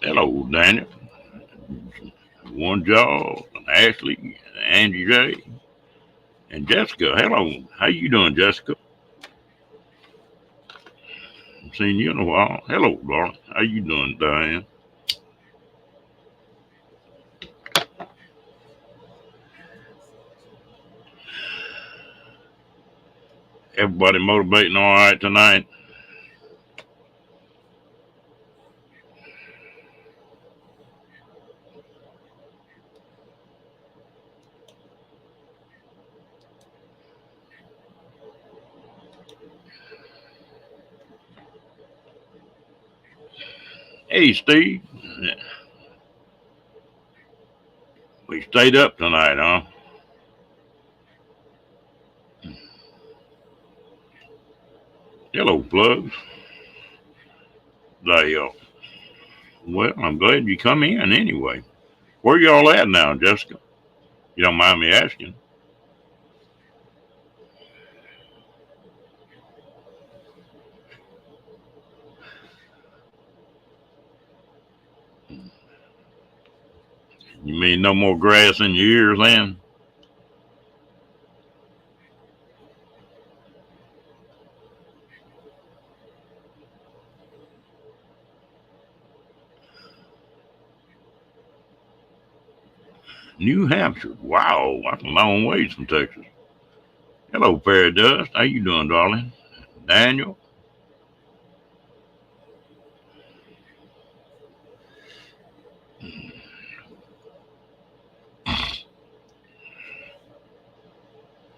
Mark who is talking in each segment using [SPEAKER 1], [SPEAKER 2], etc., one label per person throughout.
[SPEAKER 1] Hello, Daniel. One Jaw, and Ashley, and Angie J, and Jessica. Hello. How you doing, Jessica? Haven't seen you in a while. Hello, darling. How you doing, Diane? Everybody motivating all right tonight? Hey, Steve. We stayed up tonight, huh? Hello, plugs. They, well, I'm glad you come in anyway. Where y'all at now, Jessica? You don't mind me asking? You mean no more grass in your ears, then? New Hampshire. Wow, that's a long ways from Texas. Hello, Fairy Dust. How you doing, darling? Daniel?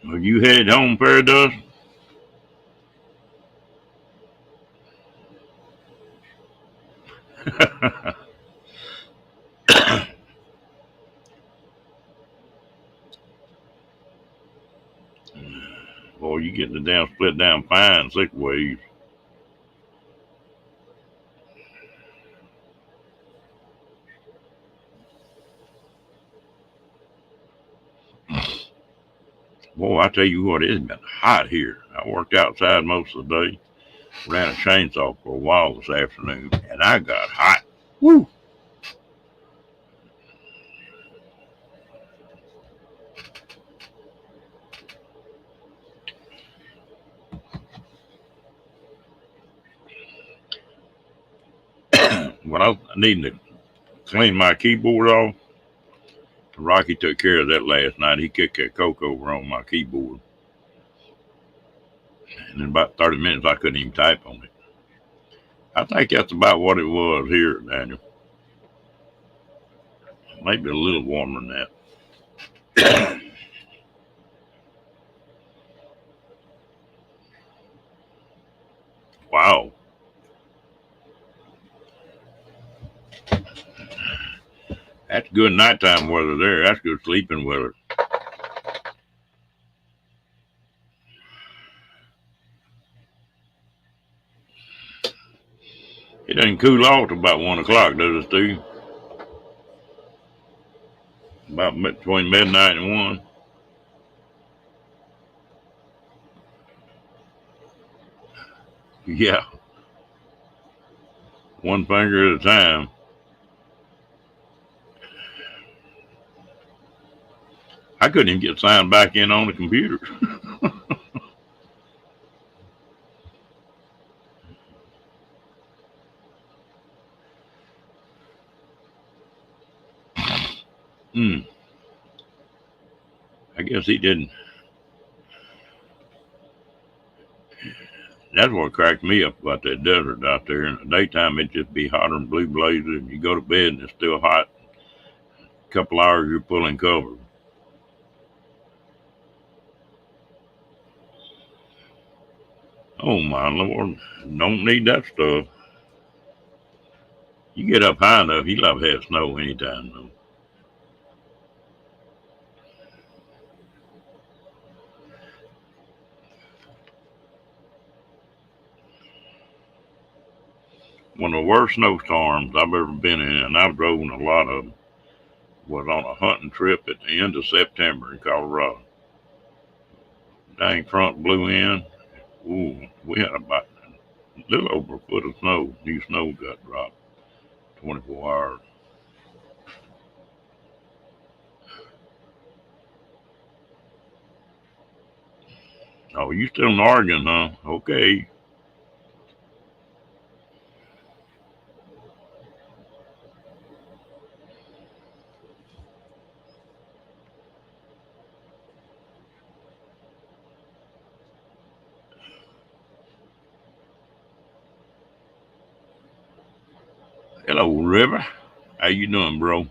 [SPEAKER 1] Are you headed home, Fairy Dust? Boy, you getting the damn split down fine, sick ways. Boy, I tell you what, it's been hot here. I worked outside most of the day, ran a chainsaw for a while this afternoon, and I got hot. Woo! Well, I need to clean my keyboard off. Rocky took care of that last night. He kicked that coke over on my keyboard. And in about 30 minutes, I couldn't even type on it. I think that's about what it was here, Daniel. Maybe a little warmer than that. Wow. That's good nighttime weather there. That's good sleeping weather. It doesn't cool off till about 1 o'clock, does it, Steve? About between midnight and 1. Yeah, one finger at a time. I couldn't even get signed back in on the computer. Hmm. I guess he didn't. That's what cracked me up about that desert out there. In the daytime, it'd just be hotter than blue blazes, and you go to bed and it's still hot. A couple hours, you're pulling cover. Oh my lord, don't need that stuff. You get up high enough, you love have snow anytime though. One of the worst snowstorms I've ever been in, and I've driven a lot of them, was on a hunting trip at the end of September in Colorado. Dang front blew in. Ooh, we had about a little over a foot of snow. New snow got dropped. 24 hours. Oh, you still in Oregon, huh? Okay. Hello, River. How you doing, bro?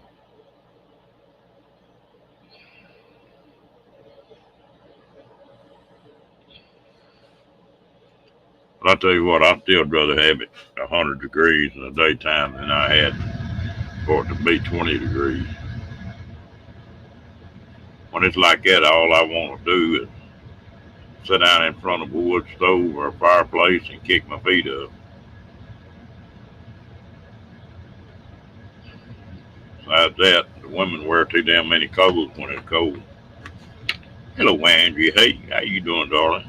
[SPEAKER 1] But I tell you what, I'd still rather have it 100 degrees in the daytime than I had for it to be 20 degrees. When it's like that, all I want to do is sit down in front of a wood stove or a fireplace and kick my feet up. Besides that, the women wear too damn many clothes when it's cold. Hello, Angie. Hey, how you doing, darling?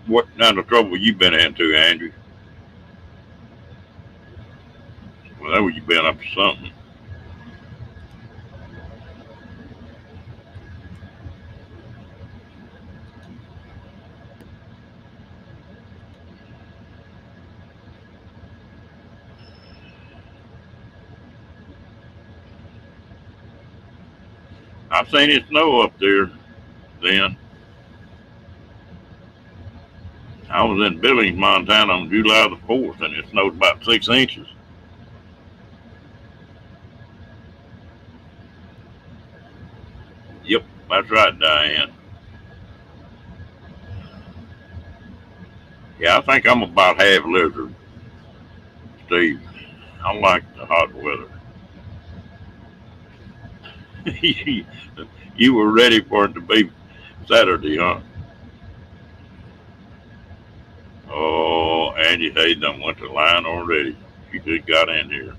[SPEAKER 1] What kind of trouble you been into, Andrew? Well, that was you been up to something. I've seen it snow up there then. I was in Billings, Montana on July the 4th, and it snowed about 6 inches. Yep, that's right, Diane. Yeah, I think I'm about half lizard, Steve. I like the hot weather. You were ready for it to be Saturday, huh? Oh, Angie Hayden went to line already. She just got in here.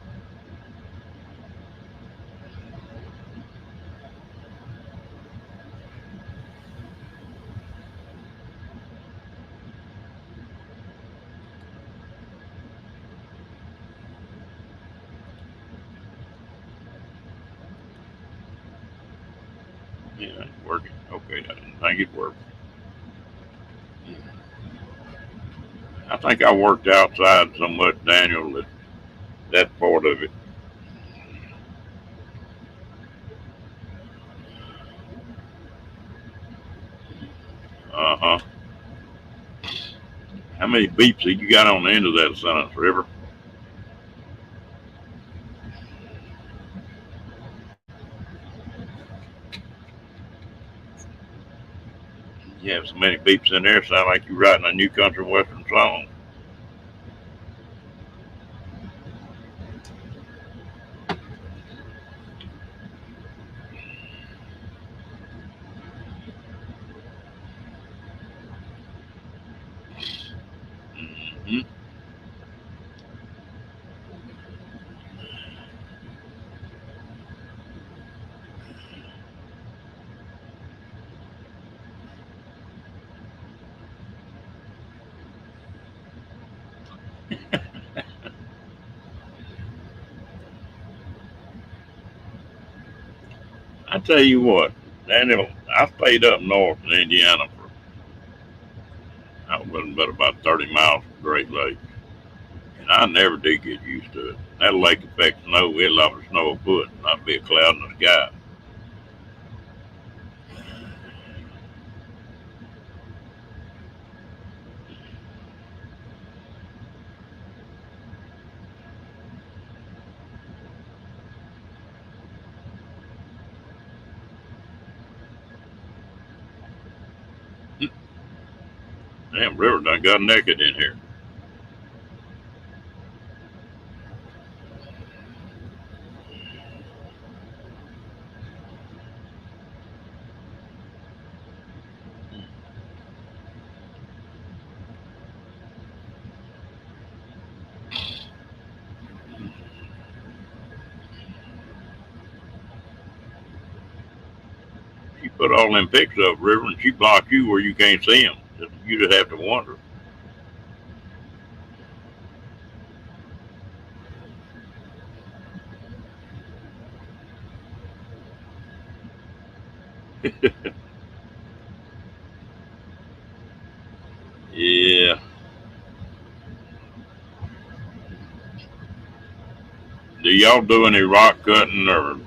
[SPEAKER 1] Yeah, it's working. Okay, I didn't think it worked. I think I worked outside so much, Daniel, that that part of it. Uh huh. How many beeps have you got on the end of that sentence, River? You have so many beeps in there, sound like you're writing a new country western song. Hmm. I tell you what, Daniel, I stayed up north in Indiana for I was about 30 miles from Great Lake, and I never did get used to it. That lake effect snow, we had a lot of snow a foot, not be a cloud in the sky. Damn, river done got naked in here. She put all them pics up river and she block you where you can't see them. You just have to wonder. Yeah. Do y'all do any rock cutting or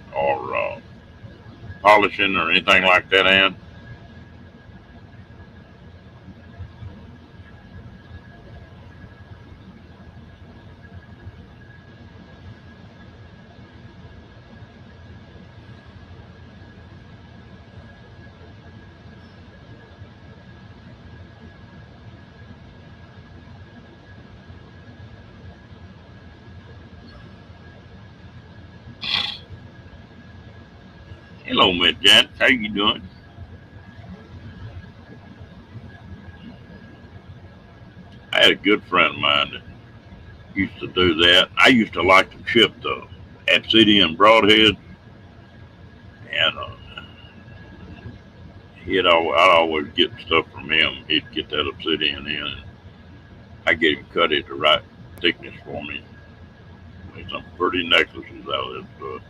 [SPEAKER 1] polishing or anything like that, Ann? Hello, Miss Janet. How you doing? I had a good friend of mine that used to do that. I used to like to chip the obsidian broadhead, and I'd always get stuff from him. He'd get that obsidian in, and I get him cut it the right thickness for me. Made some pretty necklaces out of that stuff.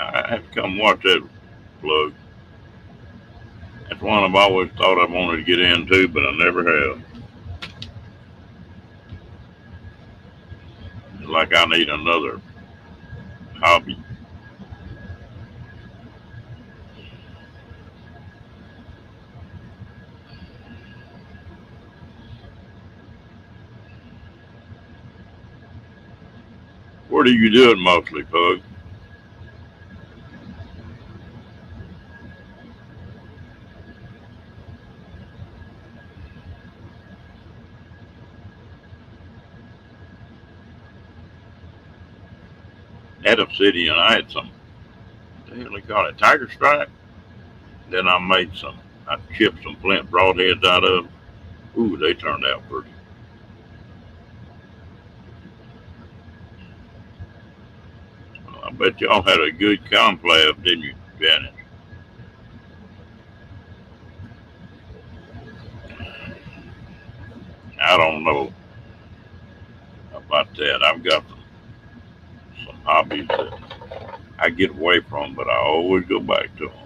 [SPEAKER 1] I have to come watch that plug. That's one I've always thought I wanted to get into, but I never have. It's like I need another hobby. Where do you do it mostly, Pug? That obsidian, I had some, what the hell they call it, tiger stripe. Then I chipped some flint broadheads out of them. Ooh, they turned out pretty. Well, I bet y'all had a good conclave, didn't you, Janet? I don't know about that. I've got some hobbies that I get away from, but I always go back to them.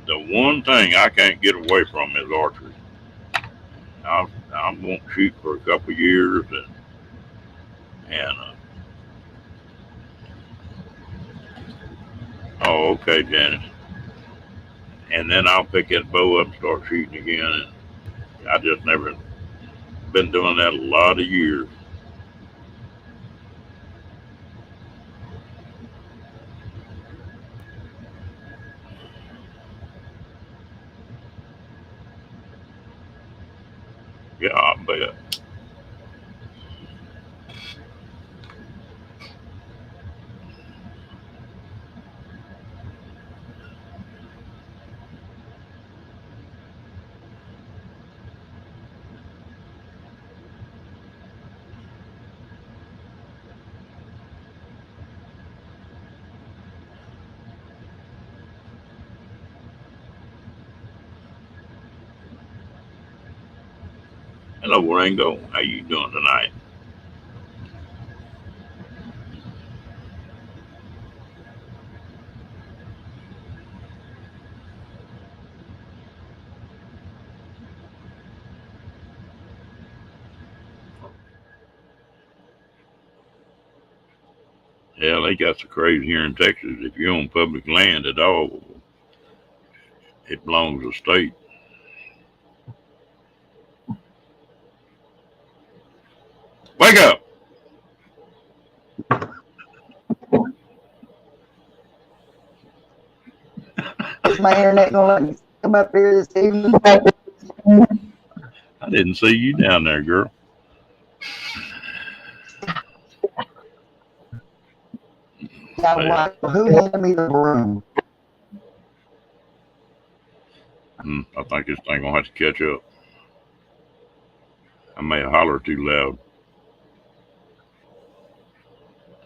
[SPEAKER 1] The one thing I can't get away from is archery. I won't shoot for a couple of years, and oh, okay, Janice. And then I'll pick that bow up and start shooting again. And I just never been doing that a lot of years. Yeah, I bet. Hello, Rango. How you doing tonight? Yeah, they got so crazy here in Texas. If you own public land at all, it belongs to the state. Wake up!
[SPEAKER 2] Is my internet gonna let me come up here this evening?
[SPEAKER 1] I didn't see you down there, girl.
[SPEAKER 2] Yeah,
[SPEAKER 1] Yeah.
[SPEAKER 2] like, who handed me the broom?
[SPEAKER 1] I think this thing gonna have to catch up. I may have hollered too loud.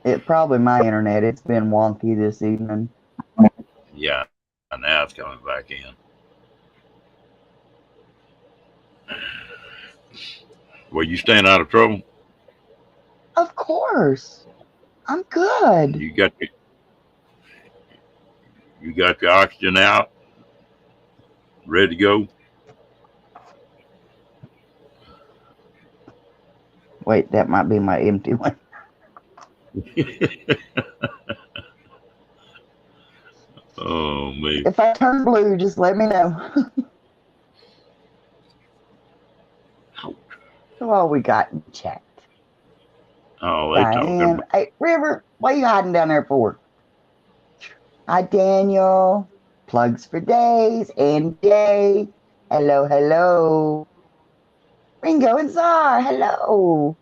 [SPEAKER 2] It's probably my internet. It's been wonky this evening.
[SPEAKER 1] Yeah, now it's coming back in. Well, you staying out of trouble?
[SPEAKER 2] Of course. I'm good.
[SPEAKER 1] You got your oxygen out, ready to go.
[SPEAKER 2] Wait, that might be my empty one.
[SPEAKER 1] Oh me.
[SPEAKER 2] If I turn blue, just let me know. So all we got in chat.
[SPEAKER 1] Oh, they talking
[SPEAKER 2] Diane.
[SPEAKER 1] about.
[SPEAKER 2] Hey, River, what are you hiding down there for? Hi, Daniel. Plugs for days. And Jay. Hello, hello. Ringo and Czar. Hello.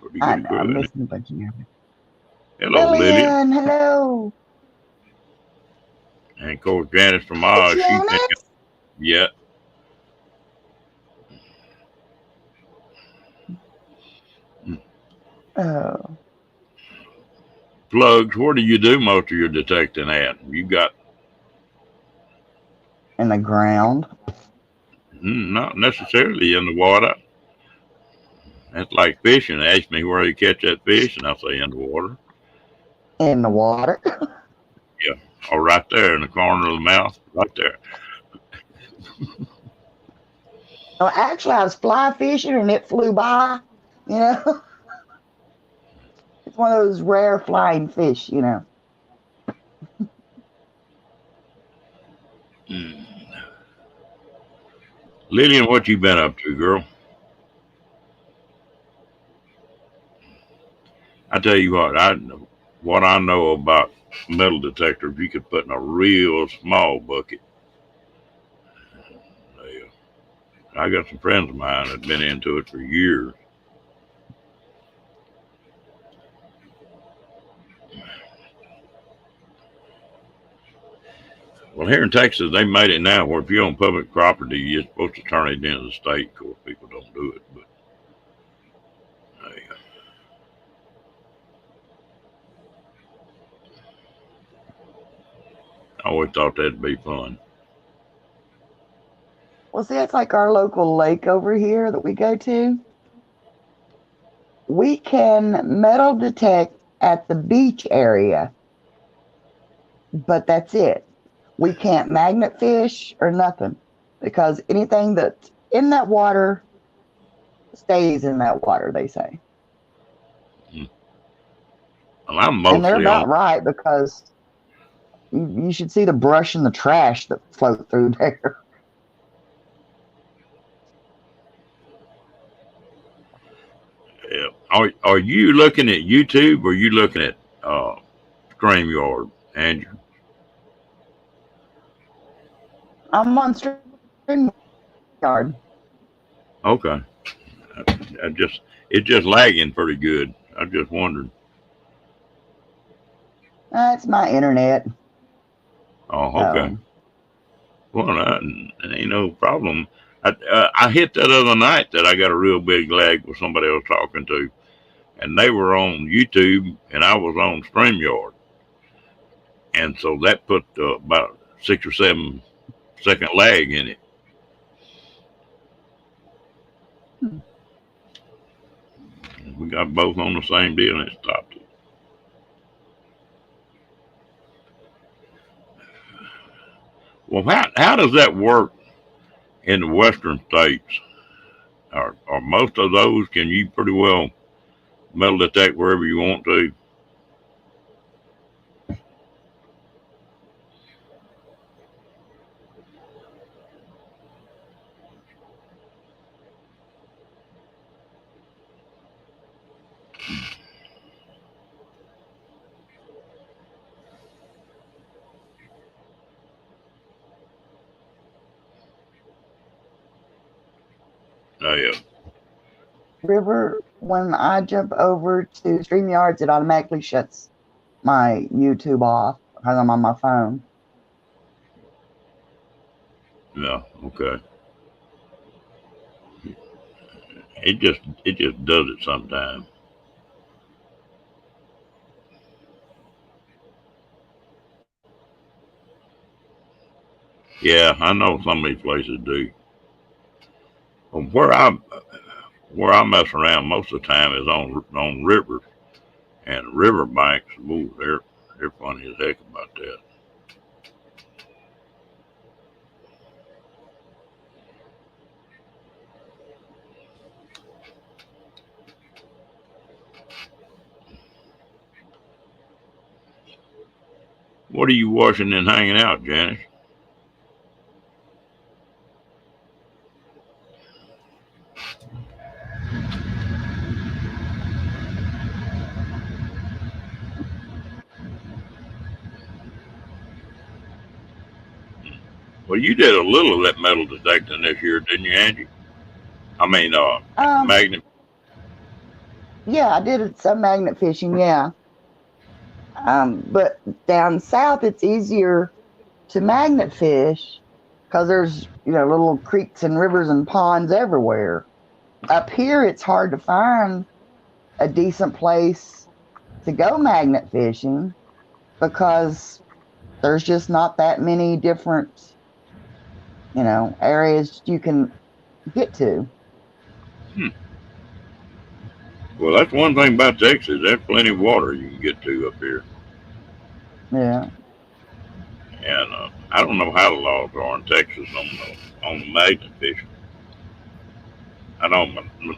[SPEAKER 1] Pretty
[SPEAKER 2] I
[SPEAKER 1] good
[SPEAKER 2] know, I'm
[SPEAKER 1] good.
[SPEAKER 2] missing a bunch of you.
[SPEAKER 1] Hello, Lillian.
[SPEAKER 2] Lillian, hello.
[SPEAKER 1] And of course, Janice from
[SPEAKER 2] Hey,
[SPEAKER 1] Oz, she ain't
[SPEAKER 2] Janice.
[SPEAKER 1] yet.
[SPEAKER 2] Oh,
[SPEAKER 1] Plugs, where do you do most of your detecting at? You got,
[SPEAKER 2] in the ground.
[SPEAKER 1] not necessarily in the water. That's like fishing. They ask me where you catch that fish, and I say in the water.
[SPEAKER 2] In the water.
[SPEAKER 1] Yeah, or right there in the corner of the mouth, right there.
[SPEAKER 2] Oh, actually, I was fly fishing and it flew by. You know, it's one of those rare flying fish, you know.
[SPEAKER 1] Mm. Lillian, what you been up to, girl? I tell you what I know about metal detectors, you could put in a real small bucket. Yeah. I got some friends of mine that been into it for years. Well, here in Texas, they made it now where if you're on public property, you're supposed to turn it into the state. Of course, people don't do it, but yeah. I always thought that'd be fun.
[SPEAKER 2] Well, see, it's like our local lake over here that we go to. We can metal detect at the beach area, but that's it. We can't magnet fish or nothing because anything that's in that water stays in that water, they say.
[SPEAKER 1] Mm. Well, I'm
[SPEAKER 2] And they're
[SPEAKER 1] mostly on.
[SPEAKER 2] about right because you should see the brush and the trash that float through there.
[SPEAKER 1] Yeah. Are you looking at YouTube or are you looking at uh, StreamYard, Andrew?
[SPEAKER 2] I'm on StreamYard.
[SPEAKER 1] Okay. I just it's just lagging pretty good. I just wondered.
[SPEAKER 2] That's my internet.
[SPEAKER 1] Oh, okay.
[SPEAKER 2] So,
[SPEAKER 1] Well, that ain't no problem. I hit that other night that I got a real big lag with somebody I was talking to, and they were on YouTube and I was on StreamYard, and so that put about 6 or 7 second lag in it.
[SPEAKER 2] hmm.
[SPEAKER 1] We got both on the same deal and it stopped it. Well, how does that work in the western states? Are most of those can you pretty well metal detect wherever you want to? Yeah.
[SPEAKER 2] River, when I jump over to StreamYards, it automatically shuts my YouTube off because I'm on my phone.
[SPEAKER 1] Yeah. Okay. It just does it sometimes. Yeah, I know some of these places do. Well, where I mess around most of the time is on rivers and river banks. Ooh, they're funny as heck about that. What are you washing and hanging out, Janice? Well, you did a little of that metal detecting this year, didn't you, Angie? I mean,
[SPEAKER 2] Um,
[SPEAKER 1] magnet.
[SPEAKER 2] yeah, I did some magnet fishing, yeah. But down south, it's easier to magnet fish because there's little creeks and rivers and ponds everywhere. Up here, it's hard to find a decent place to go magnet fishing because there's just not that many different areas you can get to.
[SPEAKER 1] Hmm. Well, that's one thing about Texas. There's plenty of water you can get to up here.
[SPEAKER 2] Yeah.
[SPEAKER 1] And I don't know how the laws are in Texas on the magnet fishing. I know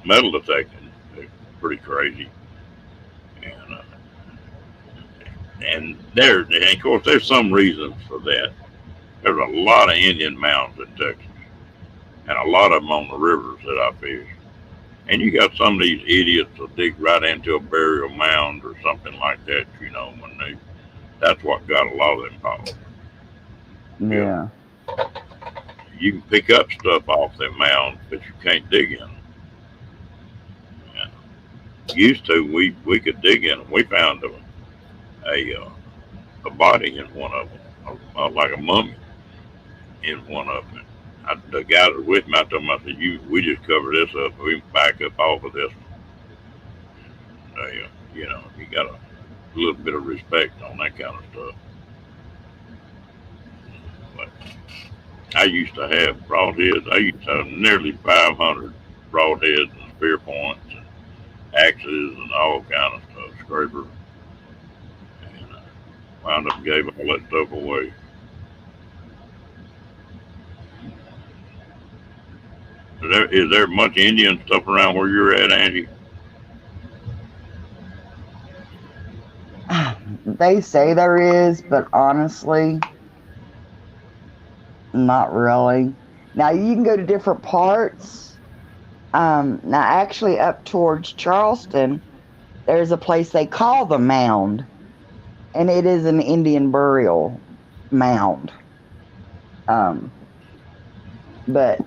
[SPEAKER 1] metal detecting is pretty crazy, and and of course there's some reasons for that. There's a lot of Indian mounds in Texas, and a lot of them on the rivers that I fish. And you got some of these idiots that dig right into a burial mound or something like that. When that's what got a lot of them problems. You know,
[SPEAKER 2] Yeah.
[SPEAKER 1] you can pick up stuff off them mounds, but you can't dig in them. And used to, we could dig in them. We found a body in one of them, like a mummy in one of them. The guy that was with me, I told him, I said, we just cover this up. We can back up off of this one. You got a little bit of respect on that kind of stuff. But I used to have broadheads. I used to have nearly 500 broadheads and spear points and axes and all kind of stuff, scrapers. And wound up gave all that stuff away. Is there much Indian stuff around where you're at, Angie?
[SPEAKER 2] They say there is, but honestly, not really. Now you can go to different parts. Now actually up towards Charleston, there's a place they call the Mound, and it is an Indian burial mound. Um, but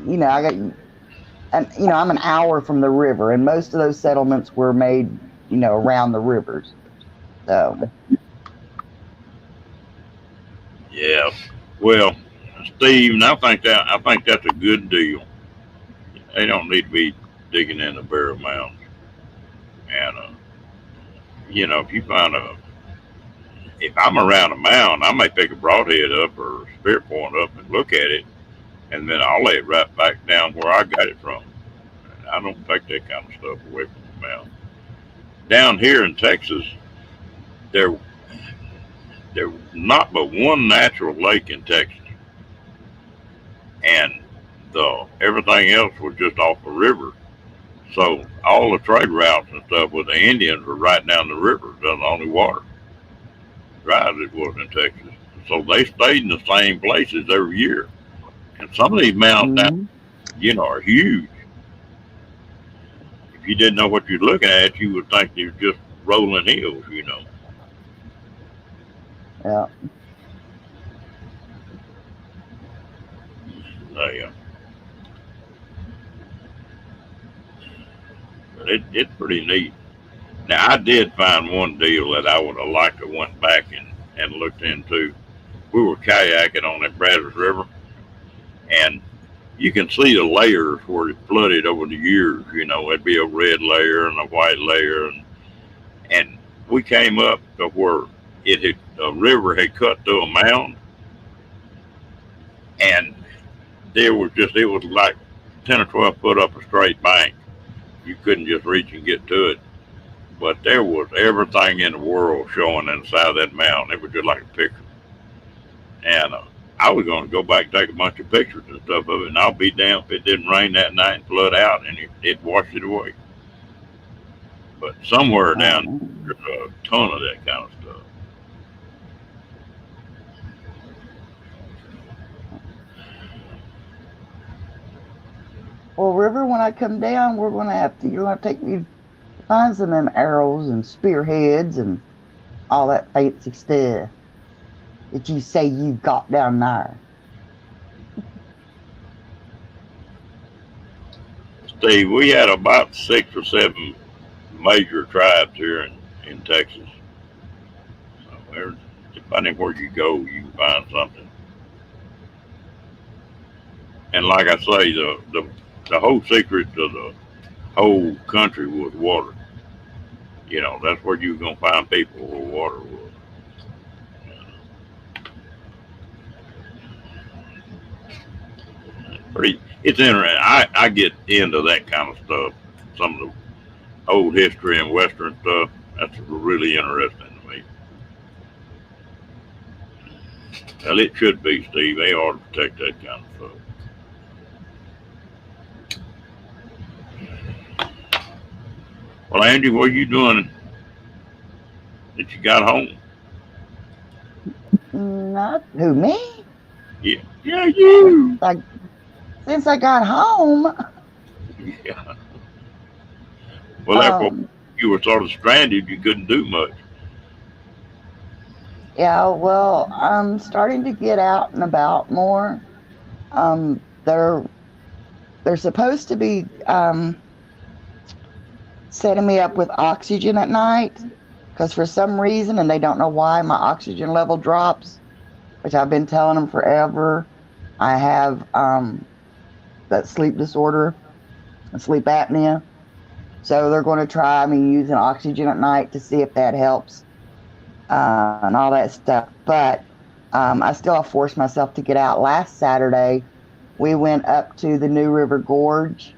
[SPEAKER 2] I got and I'm an hour from the river, and most of those settlements were made around the rivers. So
[SPEAKER 1] Yeah. Well, Steve, and I think that's a good deal. They don't need to be digging in the burial mounds. And if you find if I'm around a mound, I may pick a broadhead up or a spear point up and look at it, and then I'll lay it right back down where I got it from. And I don't take that kind of stuff away from the mound. Down here in Texas, there there's not but one natural lake in Texas, and the everything else was just off a river. So all the trade routes and stuff with the Indians were right down the river. That's the only water, dry as it was in Texas. So they stayed in the same places every year. And some of these mountains now,
[SPEAKER 2] mhm,
[SPEAKER 1] are huge. If you didn't know what you're looking at, you would think you're just rolling hills.
[SPEAKER 2] yeah.
[SPEAKER 1] They, It's pretty neat. Now I did find one deal that I would have liked to went back and looked into. We were kayaking on that Brazos River, and you can see the layers where it flooded over the years. You know, it'd be a red layer and a white layer, and we came up to where it had the river had cut through a mound, and there was just it was like 10 or 12 foot up a straight bank. You couldn't just reach and get to it, but there was everything in the world showing inside of that mound. It was just like a picture, and I was going to go back and take a bunch of pictures and stuff of it, and I'll be damned if it didn't rain that night and flood out, and it washed it away. But somewhere down
[SPEAKER 2] Oh,
[SPEAKER 1] there, there's a ton of that kind of stuff.
[SPEAKER 2] well, River, when I come down, you're gonna have to take me to find some of them arrows and spearheads and all that fancy stuff that you say you got down there.
[SPEAKER 1] Steve, we had about 6 or 7 major tribes here in Texas. So depending where you go, you can find something. And like I say, the whole secret to the whole country was water. You know, that's where you gonna find people where water was. Pretty, it's interesting. I get into that kind of stuff. Some of the old history and Western stuff. That's really interesting to me. Well, it should be, Steve. They ought to protect that kind of stuff. Well, Andy, what are you doing that you got home?
[SPEAKER 2] Not who me?
[SPEAKER 1] Yeah, yeah, you.
[SPEAKER 2] Like since I got home,
[SPEAKER 1] Yeah. Well, that's what
[SPEAKER 2] um,
[SPEAKER 1] you were sort of stranded. You couldn't do much.
[SPEAKER 2] yeah, well, I'm starting to get out and about more. Um, they're they're supposed to be setting me up with oxygen at night because for some reason, and they don't know why, my oxygen level drops, which I've been telling them forever. I have that sleep disorder, sleep apnea. So they're going to try me using oxygen at night to see if that helps and all that stuff. But I still have forced myself to get out. Last Saturday, we went up to the New River Gorge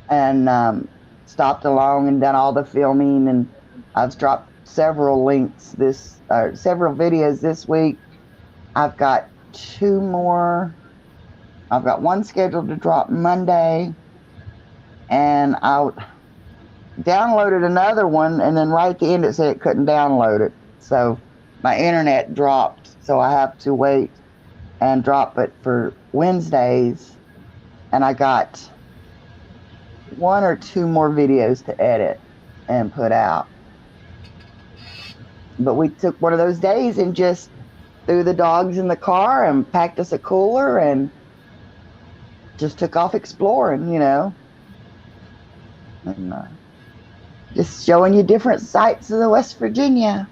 [SPEAKER 2] and stopped along and done all the filming. And I've dropped several videos this week. I've got two more. I've got one scheduled to drop Monday, and I downloaded another one, and then right at the end it said it couldn't download it. So my internet dropped, so I have to wait and drop it for Wednesdays. And I got one or two more videos to edit and put out. But we took one of those days and just threw the dogs in the car and packed us a cooler and just took off exploring. And just showing you different sites of the West Virginia.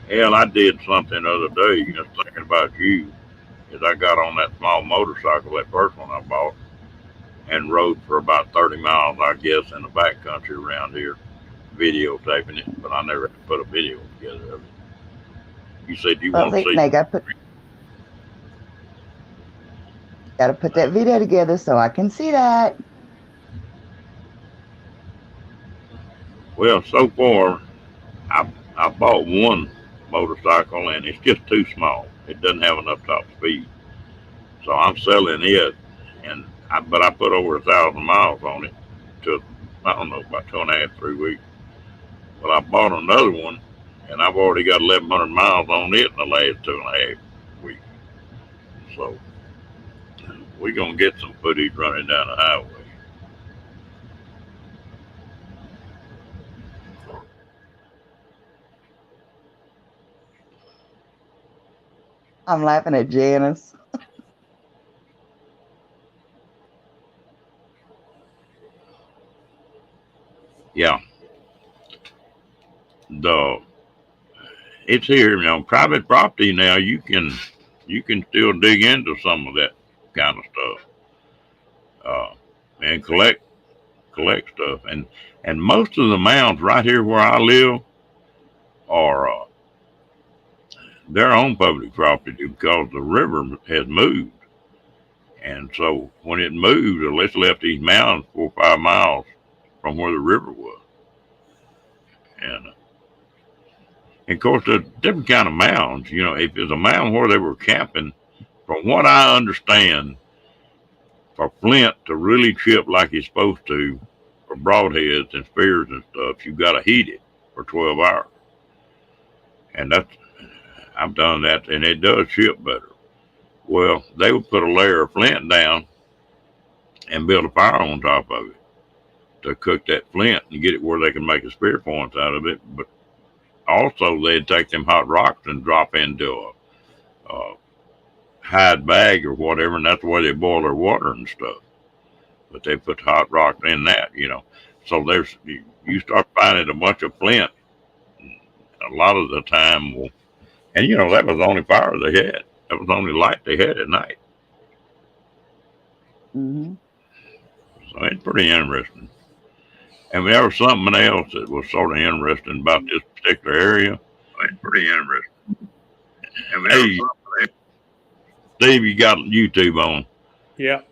[SPEAKER 1] Hell, I did something the other day. Just thinking about you, is I got on that small motorcycle, that first one I bought, and rode for about 30 miles, I guess, in the back country around here, videotaping it. But I never put a video together of it. You said you
[SPEAKER 2] Well,
[SPEAKER 1] want to see.
[SPEAKER 2] they got to put that video together so I can see that.
[SPEAKER 1] Well, so far, I bought one motorcycle, and it's just too small. It doesn't have enough top speed, so I'm selling it. But I put over 1,000 miles on it to, I don't know, about 2.5, 3 weeks. Well, I bought another one, and I've already got 1,100 miles on it in the last 2.5 weeks. So we're gonna get some footage running down the highway.
[SPEAKER 2] I'm laughing at Janice.
[SPEAKER 1] Yeah, the it's here, private property now. You can still dig into some of that kind of stuff, uh, and collect stuff. And most of the mounds right here where I live are their own public property because the river has moved. And so when it moved, let's left these mounds 4 or 5 miles from where the river was. And of course, there's different kind of mounds. If it's a mound where they were camping, from what I understand, for flint to really chip like it's supposed to, for broadheads and spears and stuff, you got to heat it for 12 hours. And I've done that, and it does chip better. Well, they would put a layer of flint down and build a fire on top of it to cook that flint and get it where they can make a spear point out of it. But also, they'd take them hot rocks and drop into a hide bag or whatever, and that's the way they boil their water and stuff. But they put hot rocks in that. So you start finding a bunch of flint a lot of the time. And that was the only fire they had. That was the only light they had at night.
[SPEAKER 2] Mm-hmm.
[SPEAKER 1] So it's pretty interesting. And there was something else that was sort of interesting about this particular area. It's pretty interesting. And hey, Steve, you got YouTube on?
[SPEAKER 3] Yeah.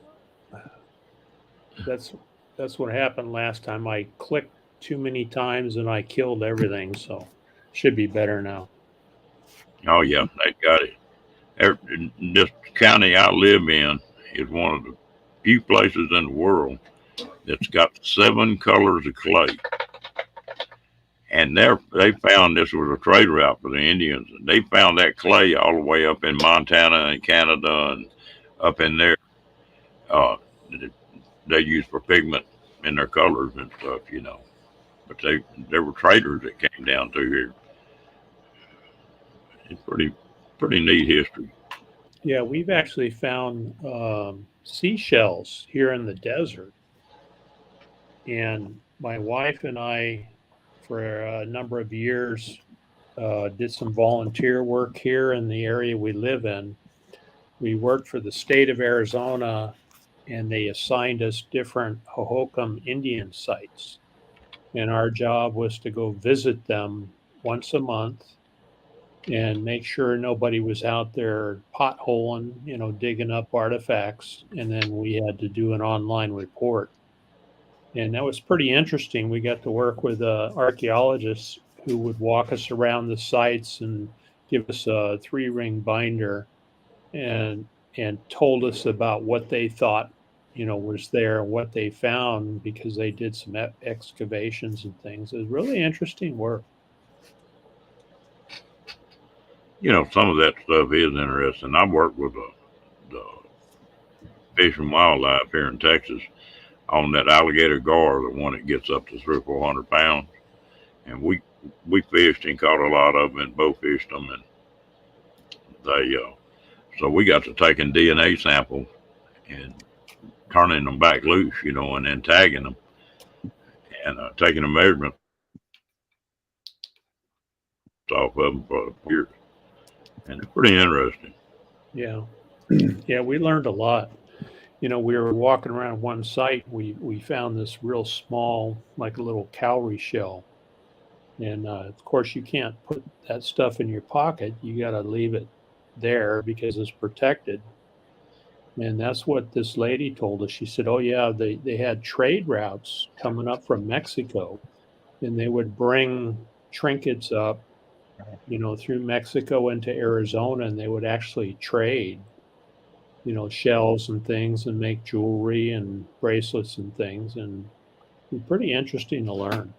[SPEAKER 3] That's what happened last time. I clicked too many times and I killed everything, so should be better now.
[SPEAKER 1] Oh yeah, they got it. This county I live in is one of the few places in the world that's got 7 colors of clay. And they found this was a trade route for the Indians. And they found that clay all the way up in Montana and Canada and up in there. They used for pigment in their colors and stuff, But there were traders that came down through here. It's pretty neat history.
[SPEAKER 3] Yeah, we've actually found seashells here in the desert. And my wife and I, for a number of years, did some volunteer work here in the area we live in. We worked for the state of Arizona, and they assigned us different Hohokam Indian sites. And our job was to go visit them once a month and make sure nobody was out there potholing, digging up artifacts. And then we had to do an online report. And that was pretty interesting. We got to work with archaeologists who would walk us around the sites and give us a 3-ring binder and told us about what they thought, was there, what they found, because they did some excavations and things. It was really interesting work.
[SPEAKER 1] Some of that stuff is interesting. I worked with the Fish and Wildlife here in Texas on that alligator gar, the one that gets up to 300 or 400 pounds. And we fished and caught a lot of them and bow fished them. And so we got to taking DNA samples and turning them back loose, and then tagging them and taking a measurement off of them for years. And it's pretty interesting.
[SPEAKER 3] Yeah. Yeah, we learned a lot. We were walking around one site. We found this real small, like a little cowrie shell. And of course, you can't put that stuff in your pocket. You got to leave it there because it's protected. And that's what this lady told us. She said, oh, yeah, they had trade routes coming up from Mexico, and they would bring trinkets up, through Mexico into Arizona, and they would actually trade, shells and things and make jewelry and bracelets and things. And it's pretty interesting to learn.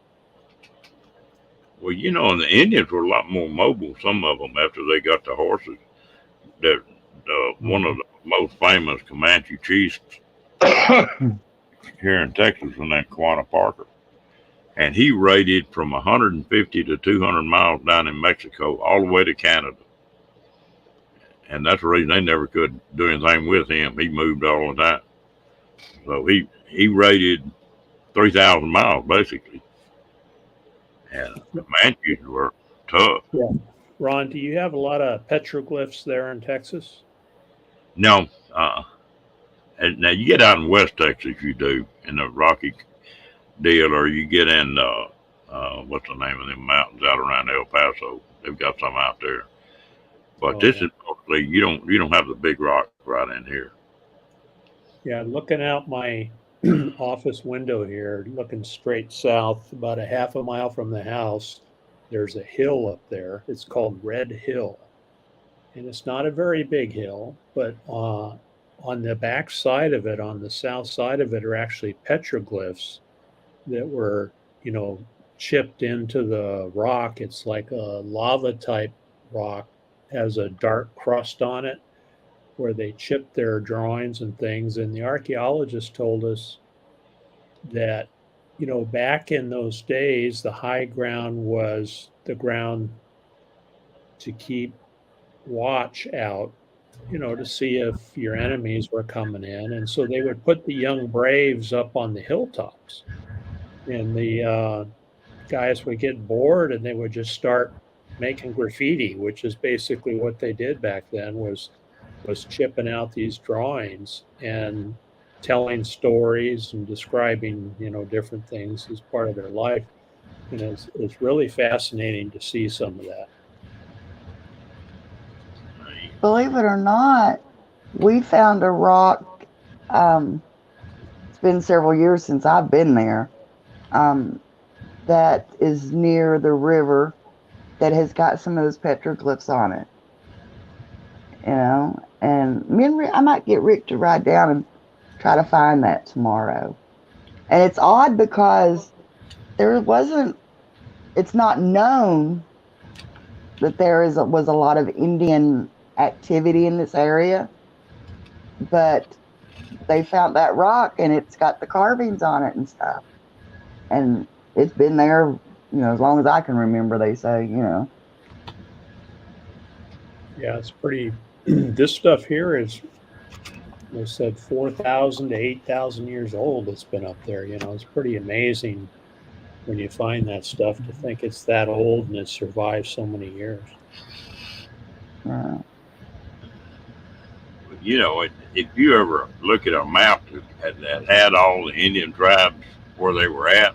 [SPEAKER 1] Well, and the Indians were a lot more mobile, some of them, after they got the horses. One of the most famous Comanche chiefs here in Texas was named Quanah Parker. And he raided from 150 to 200 miles down in Mexico all the way to Canada. And that's the reason they never could do anything with him. He moved all the time. So he raided 3,000 miles, basically. And the Comanches were tough.
[SPEAKER 3] Yeah. Ron, do you have a lot of petroglyphs there in Texas?
[SPEAKER 1] No, and now you get out in West Texas, you do in the Rocky deal, or you get in what's the name of them mountains out around El Paso? They've got some out there. But
[SPEAKER 3] Oh,
[SPEAKER 1] this
[SPEAKER 3] yeah.
[SPEAKER 1] is mostly you don't have the big rock right in here.
[SPEAKER 3] Yeah, looking out my office window here, looking straight south, about a half a mile from the house, there's a hill up there. It's called Red Hill. And it's not a very big hill, but on the back side of it, on the south side of it, are actually petroglyphs that were, you know, chipped into the rock. It's like a lava type rock, has a dark crust on it where they chipped their drawings and things. And the archaeologist told us that, you know, back in those days, the high ground was the ground to keep watch out, you know, to see if your enemies were coming in. And so they would put the young braves up on the hilltops, and the guys would get bored and they would just start making graffiti, which is basically what they did back then, was chipping out these drawings and telling stories and describing, you know, different things as part of their life. And it's really fascinating to see some of that.
[SPEAKER 2] Believe it or not, we found a rock. It's been several years since I've been there. That is near the river that has got some of those petroglyphs on it. You know, and me and Rick, I might get Rick to ride down and try to find that tomorrow. And it's odd because there wasn't. It's not known that was a lot of Indian activity in this area, but they found that rock and it's got the carvings on it and stuff. And it's been there, you know, as long as I can remember, they say, you know.
[SPEAKER 3] Yeah, it's pretty. This stuff here is, they said, 4,000 to 8,000 years old. It's been up there. You know, it's pretty amazing when you find that stuff to think it's that old and it survived so many years.
[SPEAKER 1] You know, if you ever look at a map that had all the Indian tribes where they were at,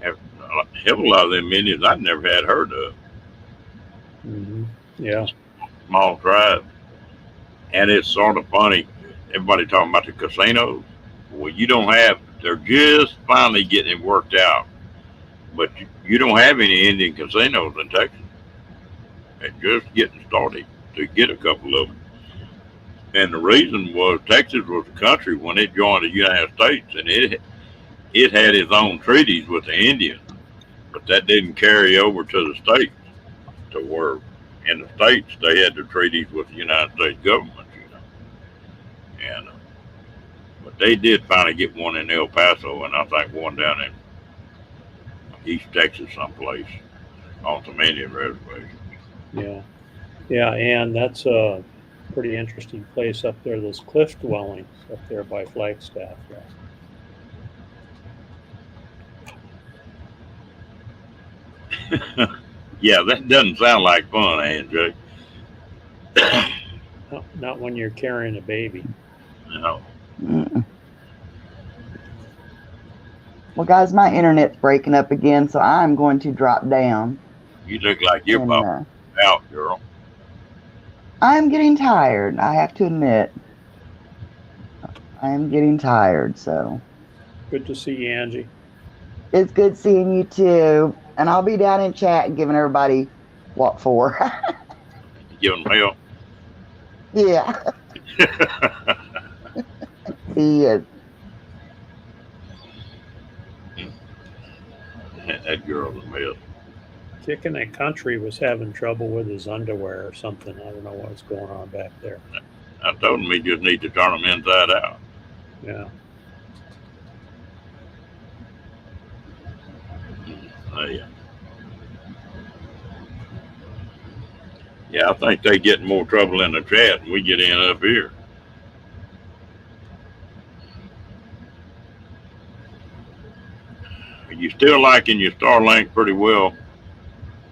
[SPEAKER 1] a hell of a lot of them Indians I'd never had heard of.
[SPEAKER 3] Mm-hmm. Yeah.
[SPEAKER 1] Small tribes. And it's sort of funny. Everybody talking about the casinos. Well, you don't have, they're just finally getting it worked out. But you don't have any Indian casinos in Texas. They're just getting started to get a couple of them. And the reason was Texas was a country when it joined the United States, and it had its own treaties with the Indians, but that didn't carry over to the states, to where in the states they had their treaties with the United States government, you know. And but they did finally get one in El Paso, and I think one down in East Texas someplace on some Indian reservations.
[SPEAKER 3] Yeah. Yeah. And that's a pretty interesting place up there, those cliff dwellings up there by Flagstaff.
[SPEAKER 1] Yeah. Yeah, that doesn't sound like fun, Andrew.
[SPEAKER 3] Not when you're carrying a baby.
[SPEAKER 1] No.
[SPEAKER 2] Well, guys, my internet's breaking up again, so I'm going to drop down.
[SPEAKER 1] You look like you're about out, girl.
[SPEAKER 2] I'm getting tired, I have to admit. I am getting tired, so.
[SPEAKER 3] Good to see you, Angie.
[SPEAKER 2] It's good seeing you too. And I'll be down in chat and giving everybody what for.
[SPEAKER 1] Give them hell.
[SPEAKER 2] Yeah. He is.
[SPEAKER 1] That girl's a mess.
[SPEAKER 3] Chicken that country was having trouble with his underwear or something. I don't know what's going on back there.
[SPEAKER 1] I told him he just need to turn them inside out.
[SPEAKER 3] Yeah.
[SPEAKER 1] Yeah. Yeah, I think they get more trouble in the chat than we get in up here. You still liking your Starlink pretty well,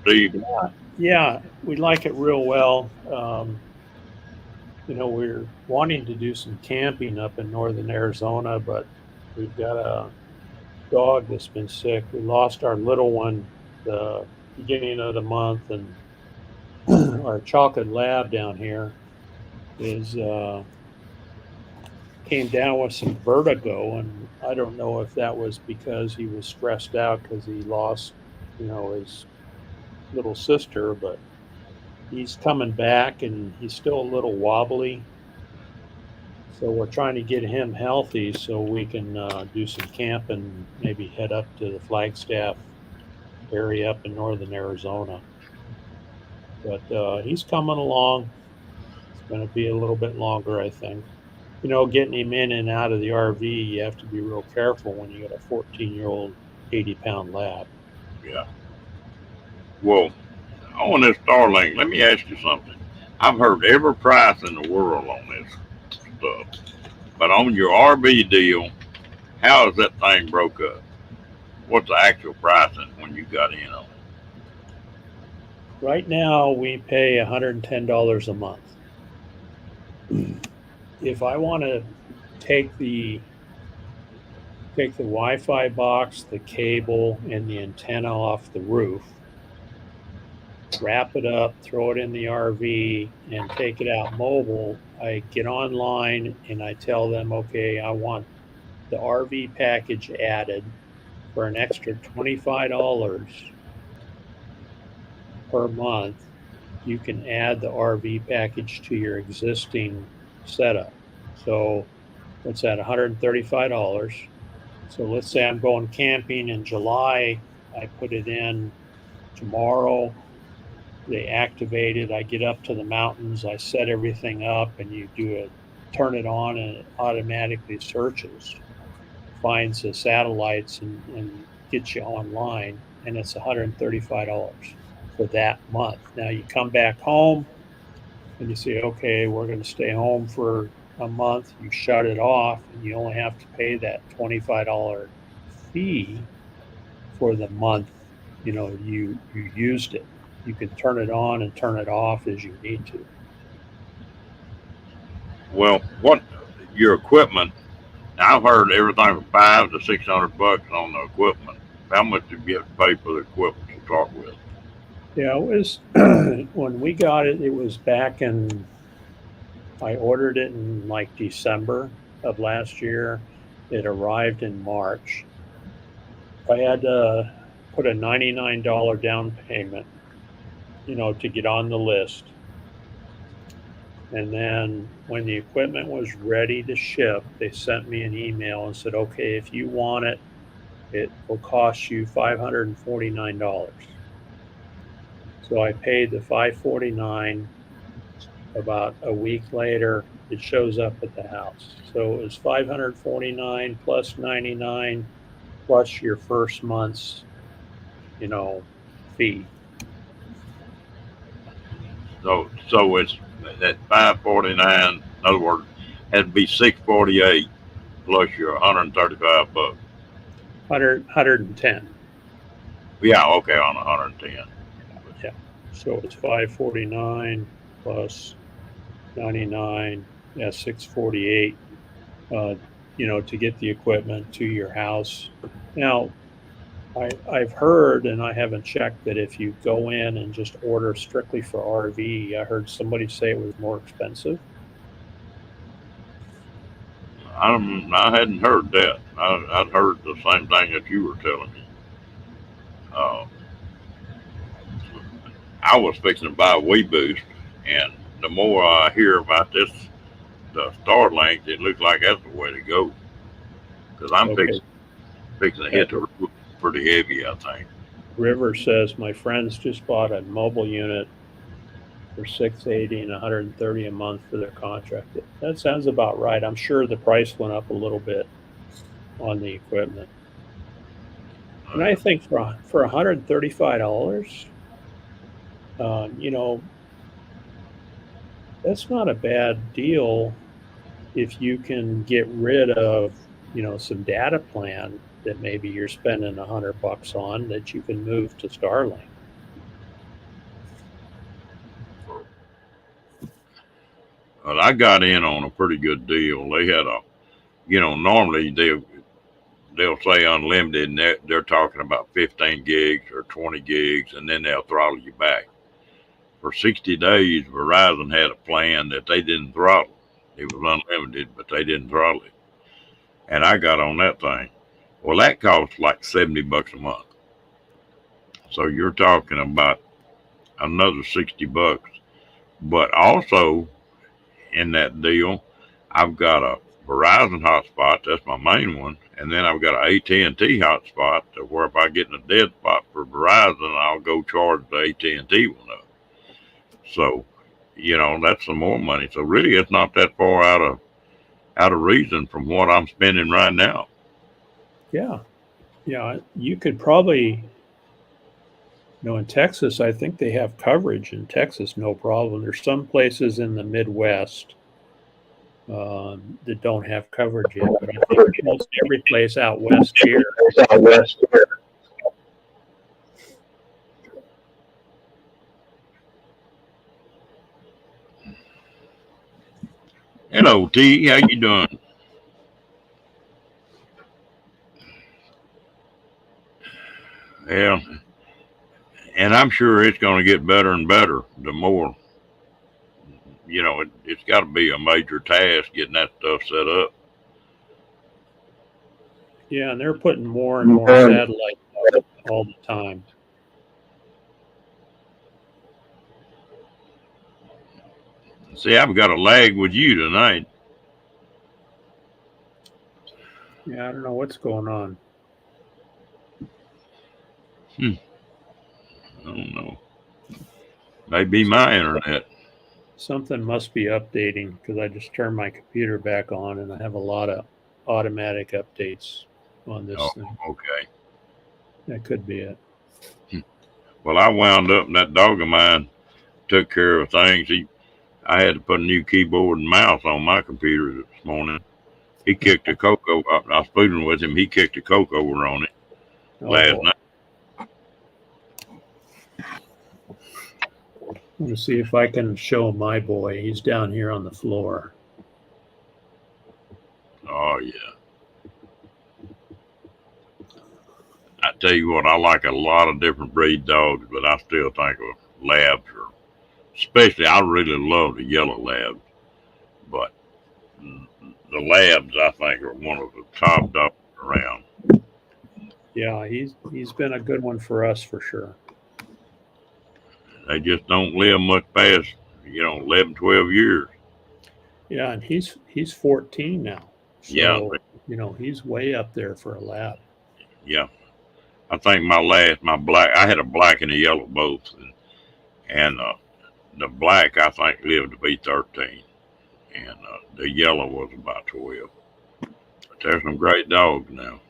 [SPEAKER 1] Steve?
[SPEAKER 3] Yeah, we like it real well. We're wanting to do some camping up in northern Arizona, but we've got a dog that's been sick. We lost our little one the beginning of the month, and our chocolate lab down here is came down with some vertigo, and I don't know if that was because he was stressed out because he lost, his little sister, but he's coming back and he's still a little wobbly. So we're trying to get him healthy so we can do some camping, maybe head up to the Flagstaff area up in northern Arizona. But he's coming along. It's going to be a little bit longer, I think. Getting him in and out of the RV, you have to be real careful when you got a 14-year-old, 80-pound lab.
[SPEAKER 1] Yeah. Well, on this Starlink, let me ask you something. I've heard every price in the world on this stuff, but on your RV deal, how is that thing broke up? What's the actual pricing when you got in on it?
[SPEAKER 3] Right now, we pay $110 a month. If I want to take the Wi-Fi box, the cable, and the antenna off the roof, wrap it up, throw it in the RV, and take it out mobile, I get online and I tell them, okay, I want the RV package added for an extra $25 per month. You can add the RV package to your existing setup. So what's that, $135? So let's say I'm going camping in July. I put it in tomorrow. They activate it. I get up to the mountains. I set everything up, and turn it on, and it automatically searches, finds the satellites, and gets you online. And it's $135 for that month. Now you come back home and you say, okay, we're going to stay home for a month. You shut it off, and you only have to pay that $25 fee for the month you used it. You can turn it on and turn it off as you need to.
[SPEAKER 1] What your equipment? I've heard everything from $500 to $600 on the equipment. How much did you have to pay for the equipment to start with?
[SPEAKER 3] Yeah, it was when we got it. It was back in. I ordered it in like December of last year. It arrived in March. I had to put a $99 down payment, to get on the list. And then when the equipment was ready to ship, they sent me an email and said, okay, if you want it, it will cost you $549. So I paid the $549. About a week later, it shows up at the house. So it was $549 plus 99 plus your first month's, you know, fee.
[SPEAKER 1] So it's at 549. In other words, had to be 648 plus your $135.
[SPEAKER 3] 110.
[SPEAKER 1] Yeah, okay, on 110.
[SPEAKER 3] Yeah. So it's 549 plus 99. Yeah, 648. To get the equipment to your house. Now, I've heard, and I haven't checked, that if you go in and just order strictly for RV, I heard somebody say it was more expensive.
[SPEAKER 1] I hadn't heard that. I'd heard the same thing that you were telling me. Uh, I was fixing to buy a Boost, and the more I hear about this, the Starlink, it looks like that's the way to go. Because I'm
[SPEAKER 3] Okay.
[SPEAKER 1] fixing to hit the roof pretty heavy, I think.
[SPEAKER 3] River says my friends just bought a mobile unit for $680 and $130 a month for their contract. That sounds about right. I'm sure the price went up a little bit on the equipment. And I think for $135, you know, that's not a bad deal if you can get rid of, some data plan. that maybe you're spending $100 on that you can move to Starlink.
[SPEAKER 1] Well, I got in on a pretty good deal. They had normally they'll say unlimited, and they're talking about 15 gigs or 20 gigs, and then they'll throttle you back. For 60 days, Verizon had a plan that they didn't throttle. It was unlimited, but they didn't throttle it. And I got on that thing. Well, that costs like $70 a month. So you're talking about another $60. But also in that deal, I've got a Verizon hotspot. That's my main one. And then I've got an AT&T hotspot to where if I get in a dead spot for Verizon, I'll go charge the AT&T one up. So, that's some more money. So really, it's not that far out of reason from what I'm spending right now.
[SPEAKER 3] Yeah. Yeah. You could probably, in Texas, I think they have coverage in Texas, no problem. There's some places in the Midwest that don't have coverage yet, but I think most every place out west here.
[SPEAKER 1] Hello, T. How you doing? Yeah. And I'm sure it's going to get better and better the more. It's got to be a major task getting that stuff set up.
[SPEAKER 3] Yeah, and they're putting more and more satellites up all the time.
[SPEAKER 1] See, I've got a lag with you tonight.
[SPEAKER 3] Yeah, I don't know what's going on.
[SPEAKER 1] I don't know. Maybe my internet.
[SPEAKER 3] Something must be updating because I just turned my computer back on and I have a lot of automatic updates on this thing.
[SPEAKER 1] Okay.
[SPEAKER 3] That could be it.
[SPEAKER 1] Well, I wound up, and that dog of mine took care of things. I had to put a new keyboard and mouse on my computer this morning. He kicked a cocoa. I was fooling with him. He kicked a coke over on it last night.
[SPEAKER 3] Let me see if I can show my boy. He's down here on the floor.
[SPEAKER 1] Oh, yeah. I tell you what, I like a lot of different breed dogs, but I still think of labs, especially I really love the yellow labs. But the labs, I think, are one of the top dogs around.
[SPEAKER 3] Yeah, he's been a good one for us for sure.
[SPEAKER 1] They just don't live much past, 11, 12 years.
[SPEAKER 3] Yeah, and he's 14 now. So,
[SPEAKER 1] yeah.
[SPEAKER 3] He's way up there for a lab.
[SPEAKER 1] Yeah. I think my black, I had a black and a yellow both. And the black, I think, lived to be 13. And the yellow was about 12. But there's some great dogs now.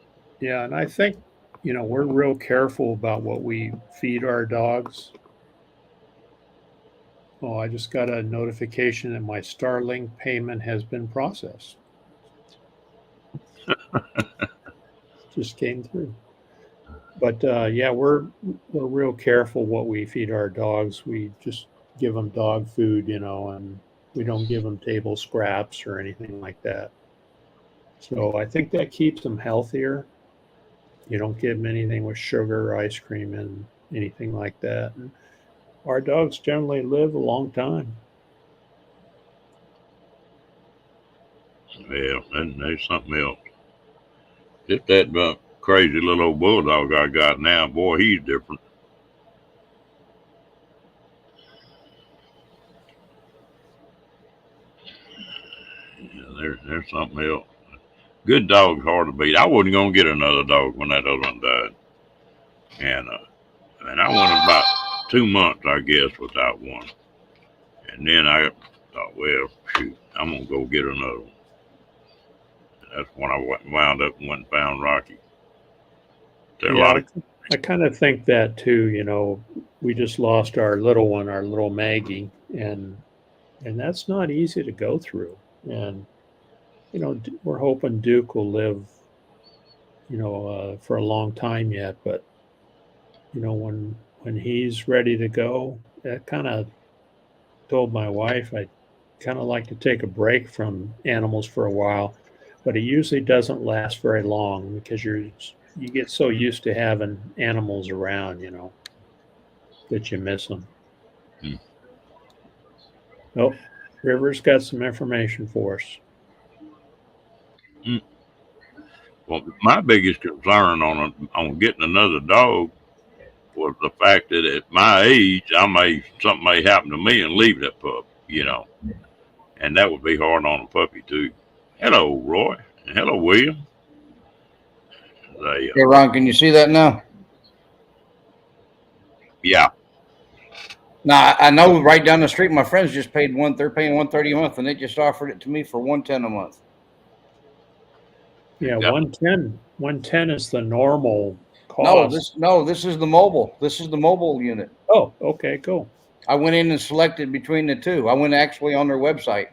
[SPEAKER 3] Yeah, and I think, we're real careful about what we feed our dogs. Oh, I just got a notification that my Starlink payment has been processed. Just came through. But yeah, we're real careful what we feed our dogs. We just give them dog food, and we don't give them table scraps or anything like that. So I think that keeps them healthier. You don't give them anything with sugar, ice cream, and anything like that. And our dogs generally live a long time.
[SPEAKER 1] Yeah, and there's something else. Just that crazy little old bulldog I got now, boy, he's different. Yeah, there's something else. Good dog's hard to beat. I wasn't gonna get another dog when that other one died, and I went about 2 months, I guess, without one. And then I thought, well, shoot, I'm gonna go get another one. That's when I wound up and went and found Rocky.
[SPEAKER 3] I kind of think that too. We just lost our little one, our little Maggie, and that's not easy to go through. And we're hoping Duke will live for a long time yet. But when he's ready to go, that kind of told my wife I kind of like to take a break from animals for a while, but it usually doesn't last very long because you get so used to having animals around, that you miss them.
[SPEAKER 1] Hmm.
[SPEAKER 3] Oh, River's got some information for us.
[SPEAKER 1] Hmm. Well, my biggest concern on getting another dog was the fact that at my age, something may happen to me and leave that pup, and that would be hard on a puppy too. Hello, Roy, and hello, William. They,
[SPEAKER 4] Hey, Ron, can you see that now?
[SPEAKER 1] yeah,
[SPEAKER 4] Now I know right down the street, my friends just paid they're paying $130 a month, and they just offered it to me for $110 a month.
[SPEAKER 3] Yeah,
[SPEAKER 1] got-
[SPEAKER 3] 110 is the normal
[SPEAKER 4] No,
[SPEAKER 3] cost.
[SPEAKER 4] this is the mobile. This is the mobile unit.
[SPEAKER 3] Oh, okay, cool.
[SPEAKER 4] I went in and selected between the two. I went actually on their website.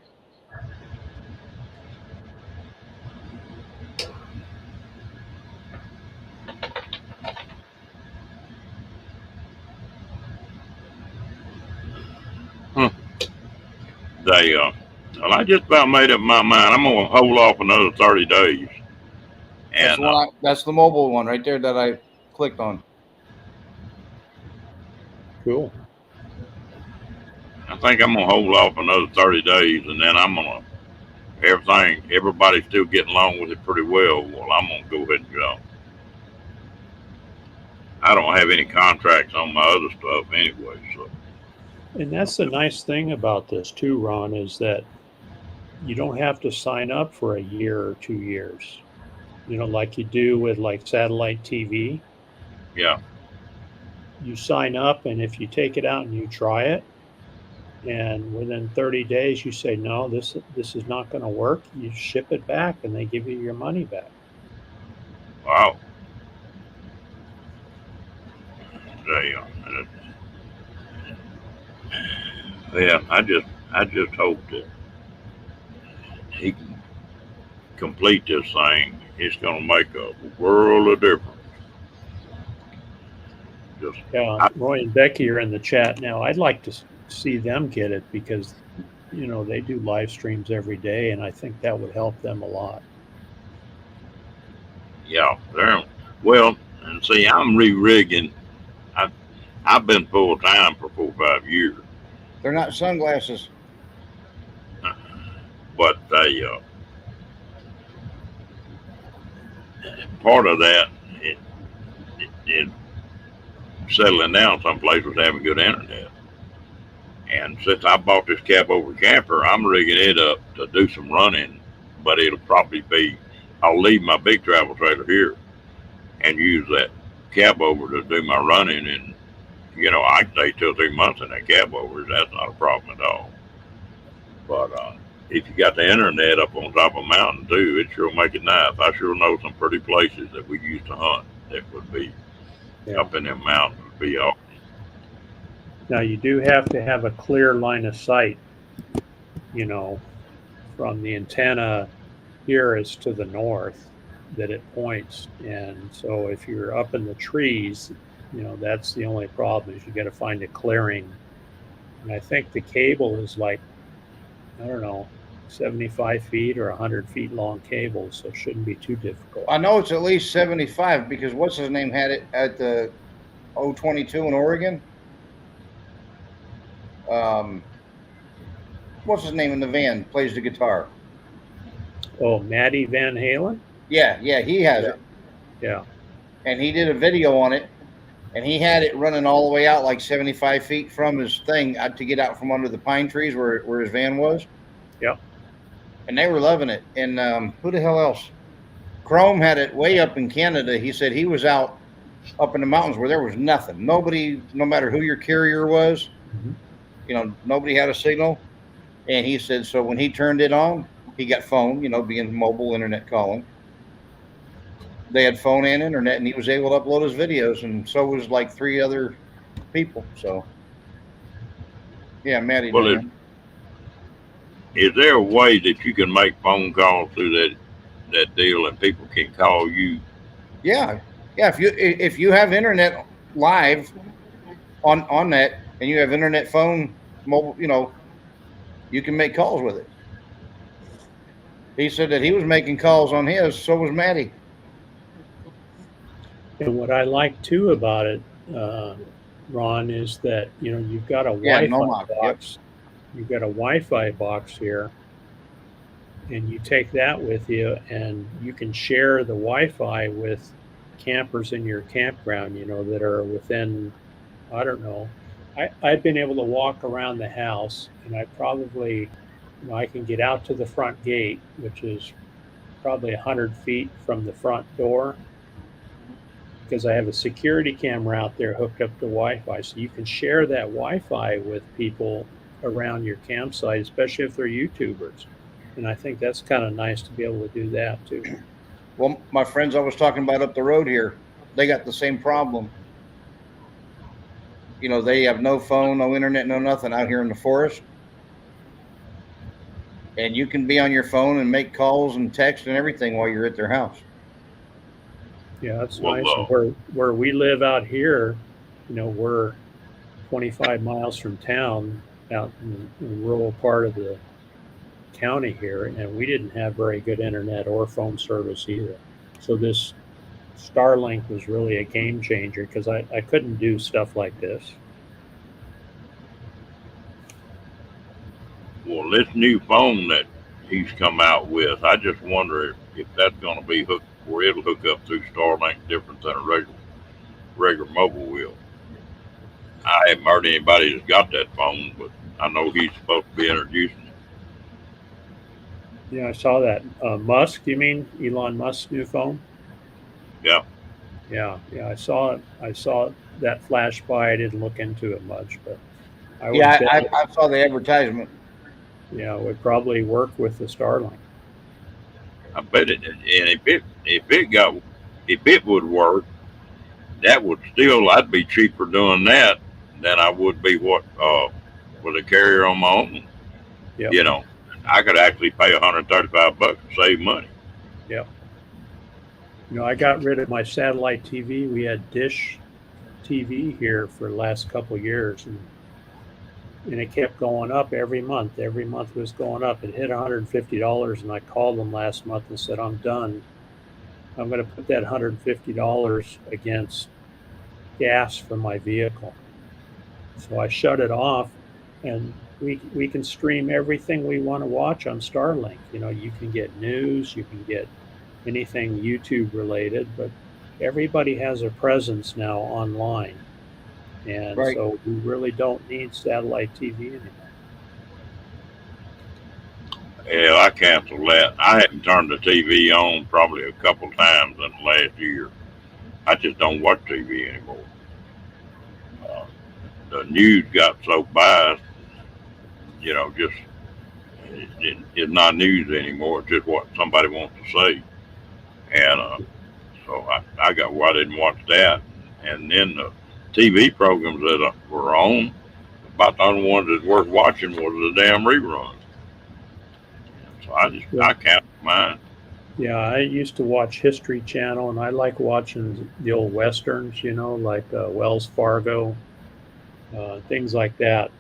[SPEAKER 1] they, well, I just about made up my mind. I'm gonna hold off another 30 days,
[SPEAKER 4] That's
[SPEAKER 1] and
[SPEAKER 4] that's the mobile one right there that I clicked on.
[SPEAKER 3] Cool.
[SPEAKER 1] I think I'm gonna hold off another 30 days, and then I'm gonna everybody's still getting along with it pretty well. Well, I'm gonna go ahead and go. I don't have any contracts on my other stuff anyway, so.
[SPEAKER 3] And that's the nice thing about this too, Ron, is that you don't have to sign up for a year or 2 years, like you do with like satellite TV.
[SPEAKER 1] Yeah.
[SPEAKER 3] You sign up, and if you take it out and you try it, and within 30 days you say, no, this is not going to work, you ship it back and they give you your money back.
[SPEAKER 1] Wow. Damn. Yeah, I just hope that he can complete this thing. It's gonna make a world of difference.
[SPEAKER 3] Yeah, Roy and Becky are in the chat now. I'd like to see them get it because they do live streams every day, and I think that would help them a lot.
[SPEAKER 1] Yeah, well, and see, I'm re-rigging. I've been full time for 4 or 5 years.
[SPEAKER 4] They're not sunglasses.
[SPEAKER 1] But part of that, it settling down someplace was having good internet. And since I bought this cab over camper, I'm rigging it up to do some running, but it'll probably be, I'll leave my big travel trailer here and use that cab over to do my running. And, I can stay 2 or 3 months in that cab over. That's not a problem at all. But if you got the internet up on top of a mountain too, it sure make it nice. I sure know some pretty places that we used to hunt that would be up in them mountains. Would be awesome.
[SPEAKER 3] Now you do have to have a clear line of sight, from the antenna here is to the north that it points. And so if you're up in the trees, that's the only problem is you got to find a clearing. And I think the cable is like, I don't know, 75 feet or 100 feet long cable, so it shouldn't be too difficult.
[SPEAKER 4] I know it's at least 75 because what's his name had it at the 022 in Oregon. What's his name in the van? Plays the guitar.
[SPEAKER 3] Oh, Maddie Van Halen?
[SPEAKER 4] Yeah, he has it.
[SPEAKER 3] Yeah.
[SPEAKER 4] And he did a video on it, and he had it running all the way out like 75 feet from his thing to get out from under the pine trees where his van was.
[SPEAKER 3] Yep.
[SPEAKER 4] And they were loving it. And who the hell else? Chrome had it way up in Canada. He said he was out up in the mountains where there was nothing. Nobody, no matter who your carrier was, nobody had a signal. And he said, so when he turned it on, he got phone, being mobile internet calling. They had phone and internet, and he was able to upload his videos, and so was like 3 other people. So, yeah, Maddie.
[SPEAKER 1] Well, is there a way that you can make phone calls through that deal and people can call you
[SPEAKER 4] Yeah, yeah. If you have internet live on that, and you have internet phone mobile, you can make calls with it. He said that he was making calls on his. So was Maddie.
[SPEAKER 3] And what I like too about it, uh, Ron, is that you've got a
[SPEAKER 4] Yeah,
[SPEAKER 3] Wi-Fi
[SPEAKER 4] no mock. Yep.
[SPEAKER 3] box. You've got a Wi-Fi box here, and you take that with you, and you can share the Wi-Fi with campers in your campground. That are within, I don't know. I've been able to walk around the house, and I can get out to the front gate, which is probably 100 feet from the front door, because I have a security camera out there hooked up to Wi-Fi. So you can share that Wi-Fi with people around your campsite, especially if they're YouTubers. And I think that's kind of nice to be able to do that too.
[SPEAKER 4] Well, my friends I was talking about up the road here, they got the same problem. They have no phone, no internet, no nothing out here in the forest. And you can be on your phone and make calls and text and everything while you're at their house.
[SPEAKER 3] Yeah, that's
[SPEAKER 1] Well,
[SPEAKER 3] nice. And where we live out here, we're 25 miles from town, out in the rural part of the county here, and we didn't have very good internet or phone service either. So this Starlink was really a game changer because I couldn't do stuff like this.
[SPEAKER 1] well, this new phone that he's come out with, I just wonder if that's going to be hooked, where it'll hook up through Starlink different than a regular mobile will. I haven't heard anybody that's got that phone, but I know he's supposed to be introducing it.
[SPEAKER 3] Yeah, I saw that. Musk, you mean Elon Musk's new phone?
[SPEAKER 1] Yeah.
[SPEAKER 3] Yeah, I saw it. I saw that flash by. I didn't look into it much, but I would
[SPEAKER 4] Yeah,
[SPEAKER 3] bet
[SPEAKER 4] I saw the advertisement.
[SPEAKER 3] it would probably work with the Starlink.
[SPEAKER 1] I bet it. And if it would work, that would still, I'd be cheaper doing that than I would be with a carrier on my own.
[SPEAKER 3] Yep.
[SPEAKER 1] I could actually pay $135 to save money.
[SPEAKER 3] Yep. I got rid of my satellite TV. We had dish TV here for the last couple of years, and it kept going up every month. Every month was going up. It hit $150, and I called them last month and said, I'm done. I'm going to put that $150 against gas for my vehicle. So I shut it off, and we can stream everything we want to watch on Starlink. You can get news, you can get anything YouTube related, but everybody has a presence now online. And
[SPEAKER 4] Right.
[SPEAKER 3] so we really don't need satellite TV anymore.
[SPEAKER 1] Yeah, I canceled that. I hadn't turned the TV on probably a couple times in the last year. I just don't watch TV anymore. The news got so biased, just it's not news anymore. It's just what somebody wants to say. And so I got why I didn't watch that. And then the TV programs that were on, about the only ones that's worth watching was the damn reruns. So I canceled mine.
[SPEAKER 3] Yeah, I used to watch History Channel, and I like watching the old westerns, like Wells Fargo, things like that.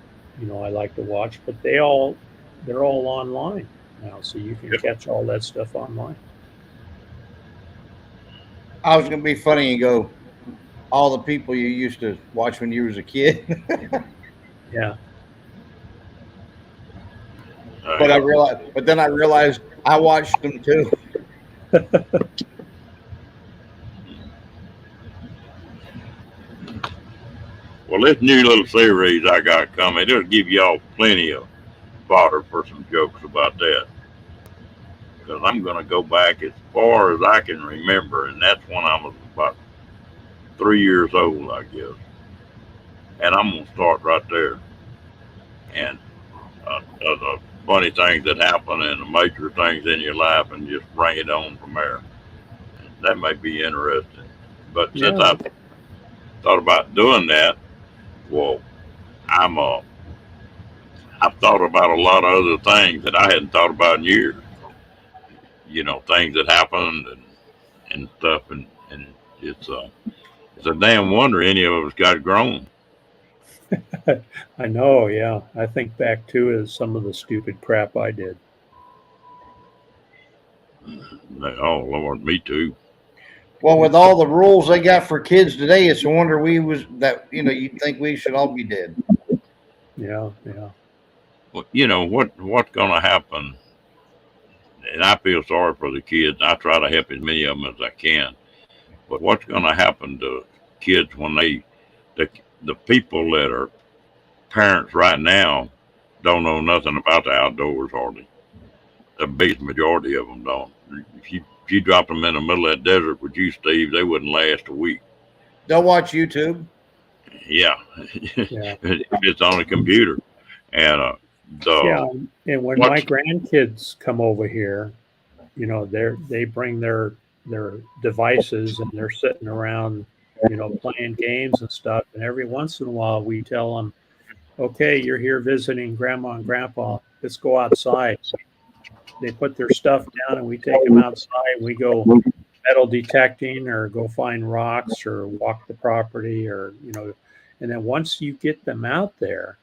[SPEAKER 3] I like to watch, but they're all online now, so you can catch all that stuff online.
[SPEAKER 4] I was gonna be funny and go, all the people you used to watch when you was a kid.
[SPEAKER 3] Yeah.
[SPEAKER 4] But then I realized I watched them too.
[SPEAKER 1] Well, this new little series I got coming, it'll give y'all plenty of fodder for some jokes about that. Because I'm going to go back as far as I can remember, and that's when I was about 3 years old, I guess. And I'm going to start right there. And the funny things that happen and the major things in your life, and just bring it on from there. That may be interesting. But since I thought about doing that, well, I've thought about a lot of other things that I hadn't thought about in years. Things that happened and stuff, and and it's a damn wonder any of us got grown.
[SPEAKER 3] I know, yeah. I think back too is some of the stupid crap I did.
[SPEAKER 1] Oh Lord, me too.
[SPEAKER 4] Well, with all the rules they got for kids today, it's a wonder you'd think we should all be dead.
[SPEAKER 3] Yeah, yeah.
[SPEAKER 1] Well, what's going to happen? And I feel sorry for the kids. I try to help as many of them as I can. But what's going to happen to kids when the people that are parents right now don't know nothing about the outdoors hardly. The biggest majority of them don't. If you drop them in the middle of that desert with you, Steve, they wouldn't last a week.
[SPEAKER 4] They'll watch YouTube.
[SPEAKER 1] Yeah,
[SPEAKER 3] Yeah.
[SPEAKER 1] it's on a computer, and
[SPEAKER 3] Yeah, and when my
[SPEAKER 1] what's
[SPEAKER 3] grandkids come over here, they bring their devices and they're sitting around, playing games and stuff. And every once in a while, we tell them, "Okay, you're here visiting Grandma and Grandpa. Let's go outside." They put their stuff down, and we take them outside. We go metal detecting, or go find rocks, or walk the property, or And then once you get them out there,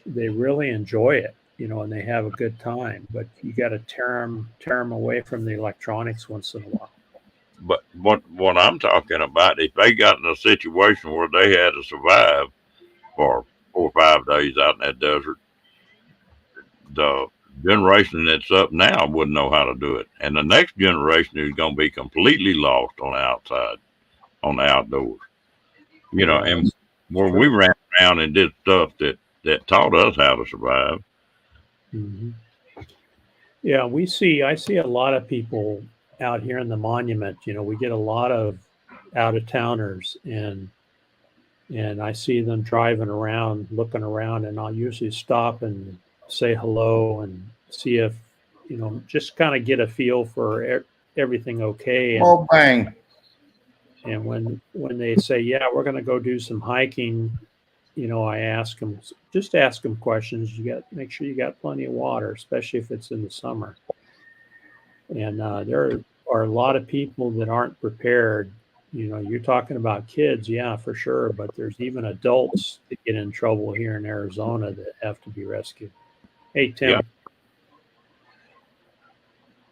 [SPEAKER 3] they really enjoy it, and they have a good time. But you got to tear them away from the electronics once in a while.
[SPEAKER 1] But what I'm talking about, if they got in a situation where they had to survive for 4 or 5 days out in that desert, the generation that's up now wouldn't know how to do it, and the next generation is going to be completely lost on the outside, on the outdoors.
[SPEAKER 3] Yeah,
[SPEAKER 1] And where
[SPEAKER 3] true.
[SPEAKER 1] we ran around and did stuff that taught us how to survive.
[SPEAKER 3] Hmm. Yeah, I see a lot of people out here in the monument. We get a lot of out of towners, and I see them driving around, looking around, and I'll usually stop and say hello and see if, just kind of get a feel for everything okay.
[SPEAKER 4] Oh, bang.
[SPEAKER 3] And when they say, yeah, we're going to go do some hiking, I ask them questions. Make sure you got plenty of water, especially if it's in the summer. And there are a lot of people that aren't prepared. You're talking about kids, yeah, for sure, but there's even adults that get in trouble here in Arizona that have to be rescued. Hey,
[SPEAKER 1] Yeah,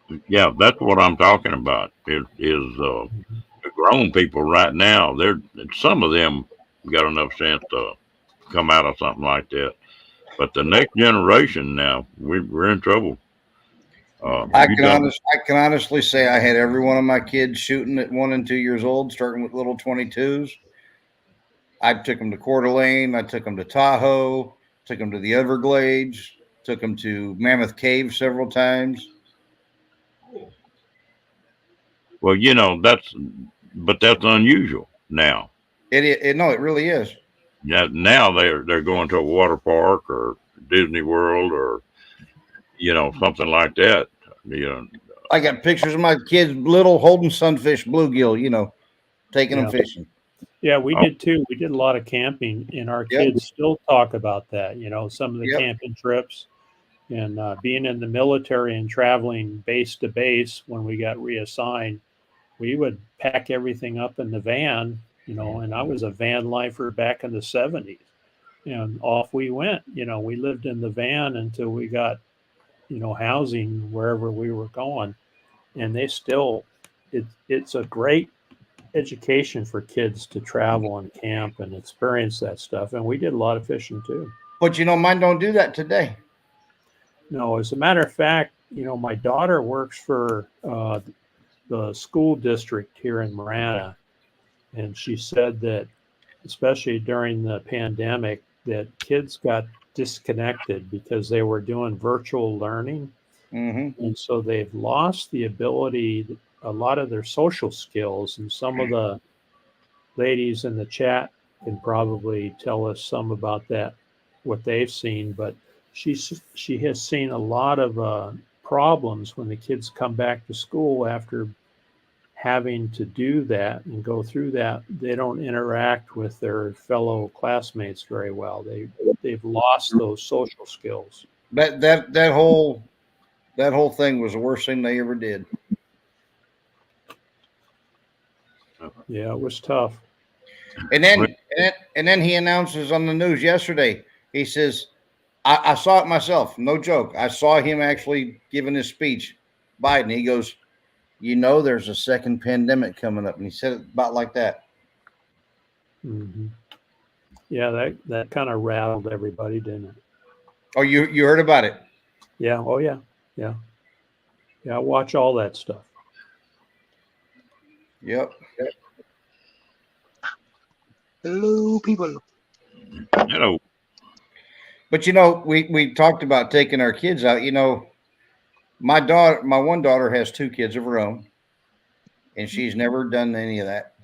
[SPEAKER 3] Tim.
[SPEAKER 1] yeah, that's what I'm talking about.
[SPEAKER 3] Mhm.
[SPEAKER 1] The grown people right now. Some of them got enough sense to come out of something like that, but the next generation now, we're in trouble. You done?
[SPEAKER 4] I can honestly say I had every one of my kids shooting at 1 and 2 years old, starting with little 22s. I took them to Coeur d'Alene. I took them to Tahoe. Took them to the Everglades. Took them to Mammoth Cave several times.
[SPEAKER 1] Well, that's unusual now.
[SPEAKER 4] It really is.
[SPEAKER 1] Now they're going to a water park or Disney World or something like that. You know,
[SPEAKER 4] I got pictures of my kids little holding sunfish, bluegill. Taking them
[SPEAKER 3] Yeah.
[SPEAKER 4] fishing.
[SPEAKER 3] Yeah, we
[SPEAKER 1] oh,
[SPEAKER 3] did too. We did a lot of camping, and our
[SPEAKER 4] Yep.
[SPEAKER 3] kids still talk about that. Some of the
[SPEAKER 4] Yep.
[SPEAKER 3] camping trips, and being in the military and traveling base to base when we got reassigned, we would pack everything up in the van, and I was a van lifer back in the 70s, and off we went. We lived in the van until we got, housing wherever we were going, and it's a great education for kids to travel and camp and experience that stuff. And we did a lot of fishing too.
[SPEAKER 4] But mine don't do that today.
[SPEAKER 3] No, as a matter of fact, my daughter works for the school district here in Marana, and she said that, especially during the pandemic, that kids got disconnected because they were doing virtual learning,
[SPEAKER 4] Mm-hmm.
[SPEAKER 3] and so they've lost the ability, a lot of their social skills. And some of the ladies in the chat can probably tell us some about that, what they've seen. But she has seen a lot of problems when the kids come back to school after having to do that and go through that. They don't interact with their fellow classmates very well. They've lost those social skills.
[SPEAKER 4] That whole thing was the worst thing they ever did.
[SPEAKER 3] Yeah, it was tough.
[SPEAKER 4] And then he announces on the news yesterday. He says, I saw it myself. No joke. I saw him actually giving his speech. Biden. He goes, there's a second pandemic coming up, and he said it about like that.
[SPEAKER 3] Mm-hmm. Yeah, that kind of rattled everybody, didn't it?
[SPEAKER 4] Oh, you heard about it?
[SPEAKER 3] Yeah. Oh, yeah. Yeah. Yeah. I watch all that stuff.
[SPEAKER 4] Yep.
[SPEAKER 2] Hello, people.
[SPEAKER 4] But we talked about taking our kids out. My one daughter has 2 kids of her own, and she's never done any of that.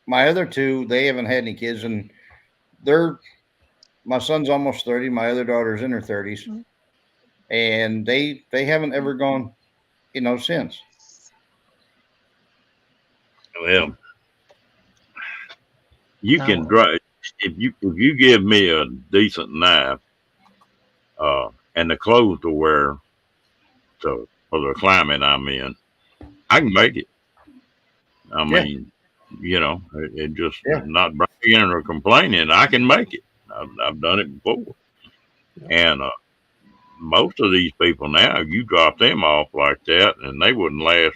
[SPEAKER 4] My other 2, they haven't had any kids, and my son's almost 30. My other daughter's in her 30s, and they haven't ever gone, since.
[SPEAKER 1] Well, you can drive if you give me a decent knife, and the clothes to wear for the climate I'm in, I can make it. I mean, it just not bragging or complaining. I can make it. I've done it before, and most of these people now, you drop them off like that, and they wouldn't last.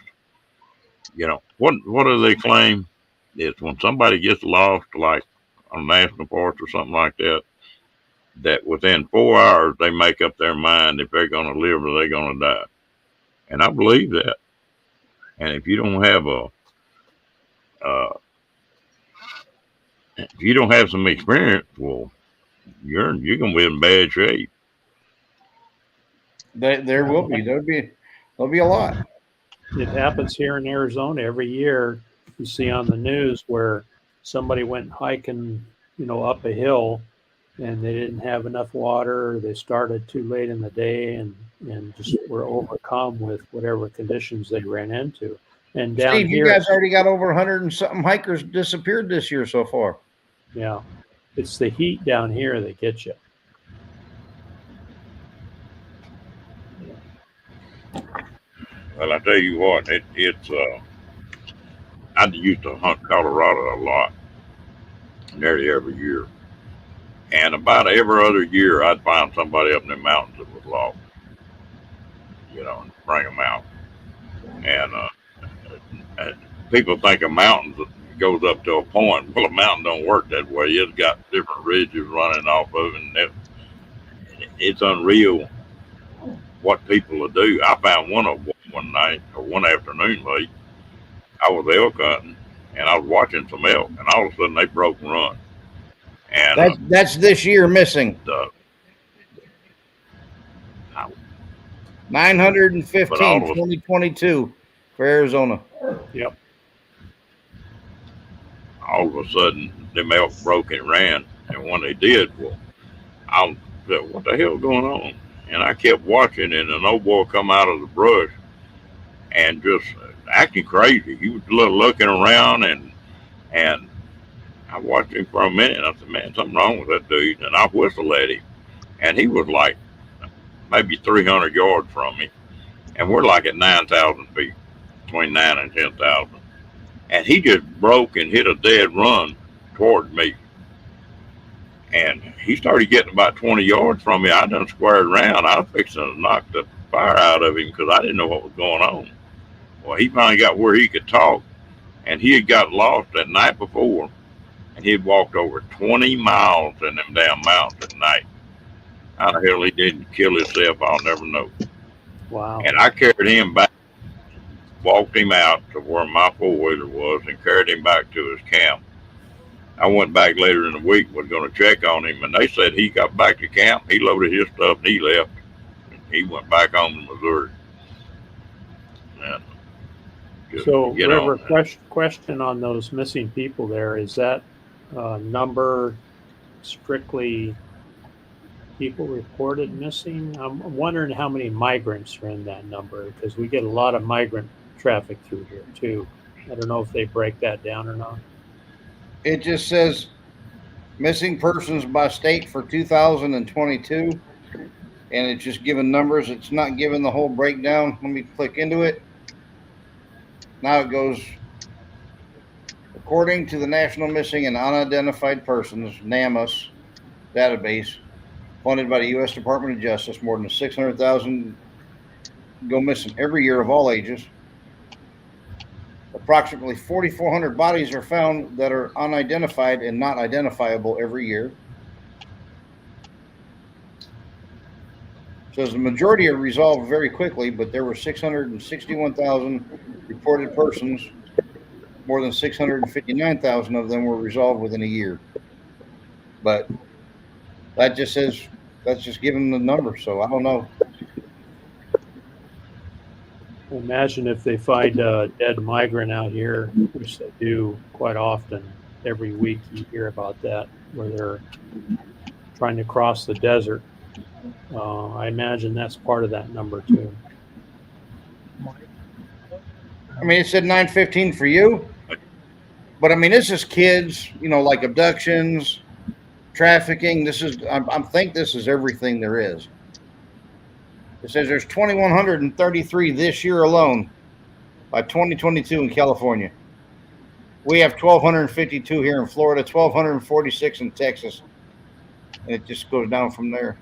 [SPEAKER 1] What do they claim? It's when somebody gets lost, like on national parks or something like that, that within 4 hours they make up their mind if they're going to live or they're going to die. And I believe that. And if you don't have if you don't have some experience, well, you're going to be in bad shape.
[SPEAKER 4] There will be. There'll be a lot.
[SPEAKER 3] It happens here in Arizona every year. You see on the news where somebody went hiking, up a hill, and they didn't have enough water. Or they started too late in the day, and just were overcome with whatever conditions they ran into. And down
[SPEAKER 4] Steve,
[SPEAKER 3] here,
[SPEAKER 4] you guys already got over 100 and something hikers disappeared this year so far.
[SPEAKER 3] Yeah, it's the heat down here that gets you.
[SPEAKER 1] Well, I tell you what, it's I used to hunt Colorado a lot, nearly every year, and about every other year I'd find somebody up in the mountains that was lost, and bring them out. And people think a mountain goes up to a point. Well, a mountain don't work that way. It's got different ridges running off of it, and it's unreal what people will do. I found one night or one afternoon late. I was elk hunting, and I was watching some elk, and all of a sudden they broke and run. And
[SPEAKER 4] that's this year missing. 915, 2022 for Arizona.
[SPEAKER 3] Yep.
[SPEAKER 1] All of a sudden, them elk broke and ran, and when they did, well, I said, "What the hell going on?" And I kept watching, and an old boy come out of the brush and just acting crazy. He was looking around, and I watched him for a minute. And I said, "Man, something wrong with that dude." And I whistled at him, and he was like maybe 300 yards from me, and we're like at 9,000 feet, between 9 and 10,000. And he just broke and hit a dead run toward me. And he started getting about 20 yards from me. I done squared around. I was fixing to knock the fire out of him because I didn't know what was going on. Well, he finally got where he could talk, and he had got lost that night before, and he had walked over 20 miles in them damn mountains at night. How the hell he didn't kill himself, I'll never know.
[SPEAKER 3] Wow.
[SPEAKER 1] And I carried him back, walked him out to where my four-wheeler was, and carried him back to his camp. I went back later in the week, was going to check on him, and they said he got back to camp, he loaded his stuff, and he left. And he went back home to Missouri. And just,
[SPEAKER 3] so, River, question on those missing people there. Is that number strictly people reported missing? I'm wondering how many migrants are in that number, because we get a lot of migrant traffic through here too. I don't know if they break that down or not.
[SPEAKER 4] It just says missing persons by state for 2022, and it's just giving numbers. It's not giving the whole breakdown. Let me click into it. Now it goes According to the National Missing and Unidentified Persons (NamUs) database, funded by the U.S. Department of Justice, more than 600,000 go missing every year of all ages. Approximately 4,400 bodies are found that are unidentified and not identifiable every year. Says the majority are resolved very quickly, but there were 661,000 reported persons. More than 659,000 of them were resolved within a year. But that just says, that's just giving the number. So I don't know.
[SPEAKER 3] Imagine if they find a dead migrant out here, which they do quite often. Every week you hear about that, where they're trying to cross the desert. I imagine that's part of that number too.
[SPEAKER 4] I mean, it said 915 for you, but I mean, this is kids, you know, like abductions, trafficking. This is, I think this is everything there is. It says there's 2,133 this year alone by 2022 in California. We have 1,252 here in Florida, 1,246 in Texas. And it just goes down from there.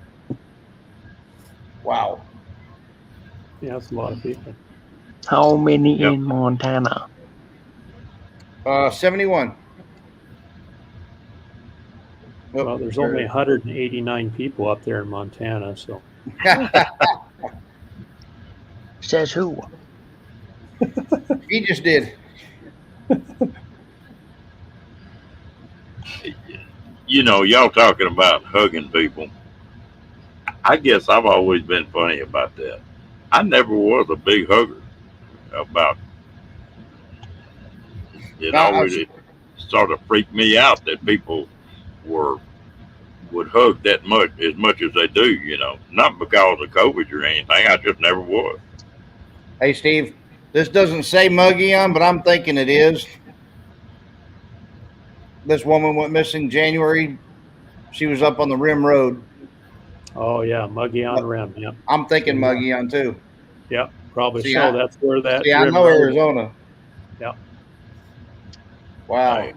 [SPEAKER 4] Wow.
[SPEAKER 3] Yeah, that's a lot of people.
[SPEAKER 5] How many in Montana?
[SPEAKER 4] 71.
[SPEAKER 3] Well, there's only 189 people up there in Montana, so.
[SPEAKER 5] Says who?
[SPEAKER 4] He just did.
[SPEAKER 1] You know, y'all talking about hugging people. I guess I've always been funny about that. I never was a big hugger. About it always sort of freaked me out that people would hug that much as they do, you know. Not because of COVID or anything. I just never was.
[SPEAKER 4] Hey, Steve, this doesn't say Muggy on, but I'm thinking it is. This woman went missing January. She was up on the Rim Road.
[SPEAKER 3] Oh yeah, Muggy on Rim. Yep.
[SPEAKER 4] I'm thinking Muggy on too.
[SPEAKER 3] Yep, probably so. That's where that.
[SPEAKER 4] Yeah, I know Arizona.
[SPEAKER 3] Yep.
[SPEAKER 4] Wow.
[SPEAKER 1] Right.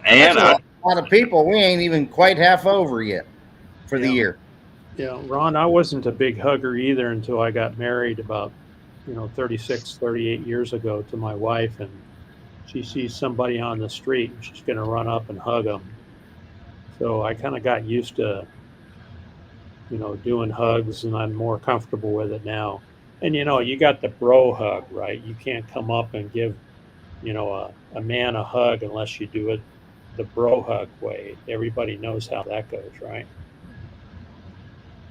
[SPEAKER 1] And
[SPEAKER 4] a lot of people. We ain't even quite half over yet for the year.
[SPEAKER 3] Yeah, Ron, I wasn't a big hugger either until I got married about, 36, 38 years ago to my wife, and she sees somebody on the street and she's going to run up and hug them. So I kind of got used to, doing hugs, and I'm more comfortable with it now. And, you got the bro hug, right? You can't come up and give, a man a hug unless you do it the bro hug way. Everybody knows how that goes, right?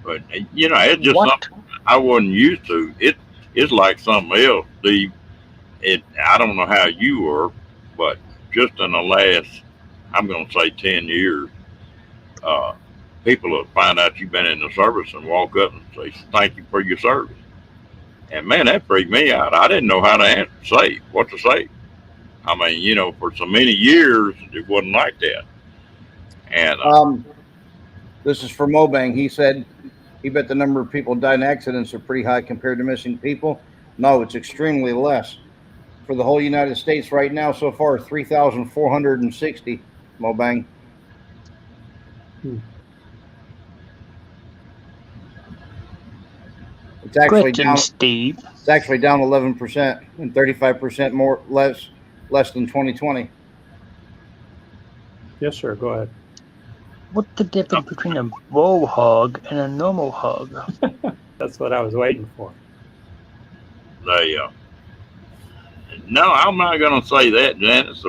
[SPEAKER 1] But it's just something I wasn't used to. It's like something else, Steve. I don't know how you were, but just in the last, I'm going to say 10 years, people will find out you've been in the service and walk up and say, "Thank you for your service." And man, that freaked me out. I didn't know how to say what to say. I mean, for so many years, it wasn't like that. And
[SPEAKER 4] this is for Mobang. He said he bet the number of people died in accidents are pretty high compared to missing people. No, it's extremely less. For the whole United States right now, so far, 3,460. Mobang. It's actually down.
[SPEAKER 5] Steve.
[SPEAKER 4] It's actually down 11% and 35% less than 2020.
[SPEAKER 3] Yes, sir. Go ahead.
[SPEAKER 5] What's the difference between a bro hug and a normal hug?
[SPEAKER 3] That's what I was waiting for.
[SPEAKER 1] No, I'm not going to say that, Janice,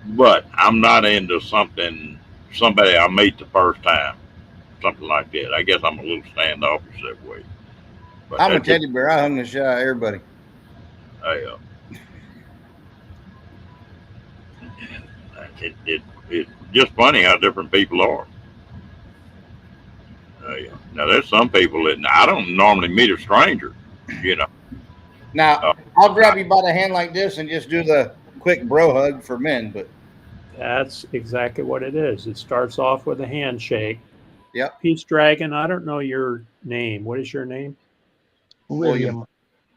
[SPEAKER 1] but I'm not into somebody I meet the first time, something like that. I guess I'm a little standoffish that way. But
[SPEAKER 4] I'm a teddy bear. I hung the shit out of everybody.
[SPEAKER 1] It's just funny how different people are. Now, there's some people that I don't normally meet a stranger,
[SPEAKER 4] Now, I'll grab you by the hand like this and just do the quick bro hug for men, but
[SPEAKER 3] that's exactly what it is. It starts off with a handshake.
[SPEAKER 4] Yep.
[SPEAKER 3] Peace Dragon, I don't know your name. What is your name?
[SPEAKER 5] William.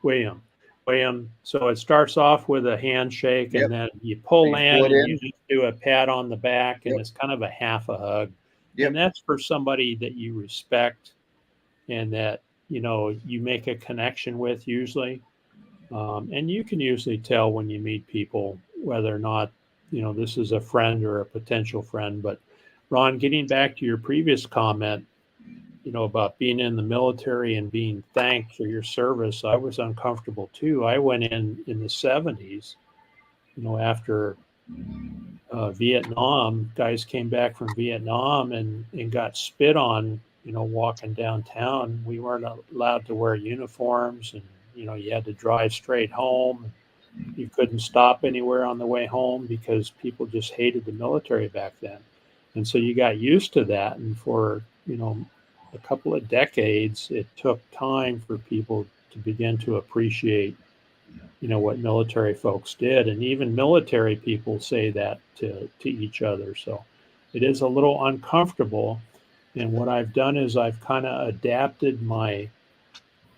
[SPEAKER 3] William. William. So it starts off with a handshake,
[SPEAKER 4] Yep.
[SPEAKER 3] and then you pull
[SPEAKER 4] You
[SPEAKER 3] in,
[SPEAKER 4] pull it
[SPEAKER 3] and
[SPEAKER 4] in.
[SPEAKER 3] you just do a pat on the back, and
[SPEAKER 4] Yep.
[SPEAKER 3] it's kind of a half a hug.
[SPEAKER 4] Yep.
[SPEAKER 3] And that's for somebody that you respect and that you make a connection with usually. And you can usually tell when you meet people whether or not this is a friend or a potential friend. But Ron, getting back to your previous comment, about being in the military and being thanked for your service, I was uncomfortable too. I went in the 70s, after Vietnam. Guys came back from Vietnam and got spit on, walking downtown. We weren't allowed to wear uniforms, and you had to drive straight home. You couldn't stop anywhere on the way home because people just hated the military back then. And so you got used to that. And for, a couple of decades, it took time for people to begin to appreciate, what military folks did. And even military people say that to each other. So it is a little uncomfortable. And what I've done is I've kind of adapted my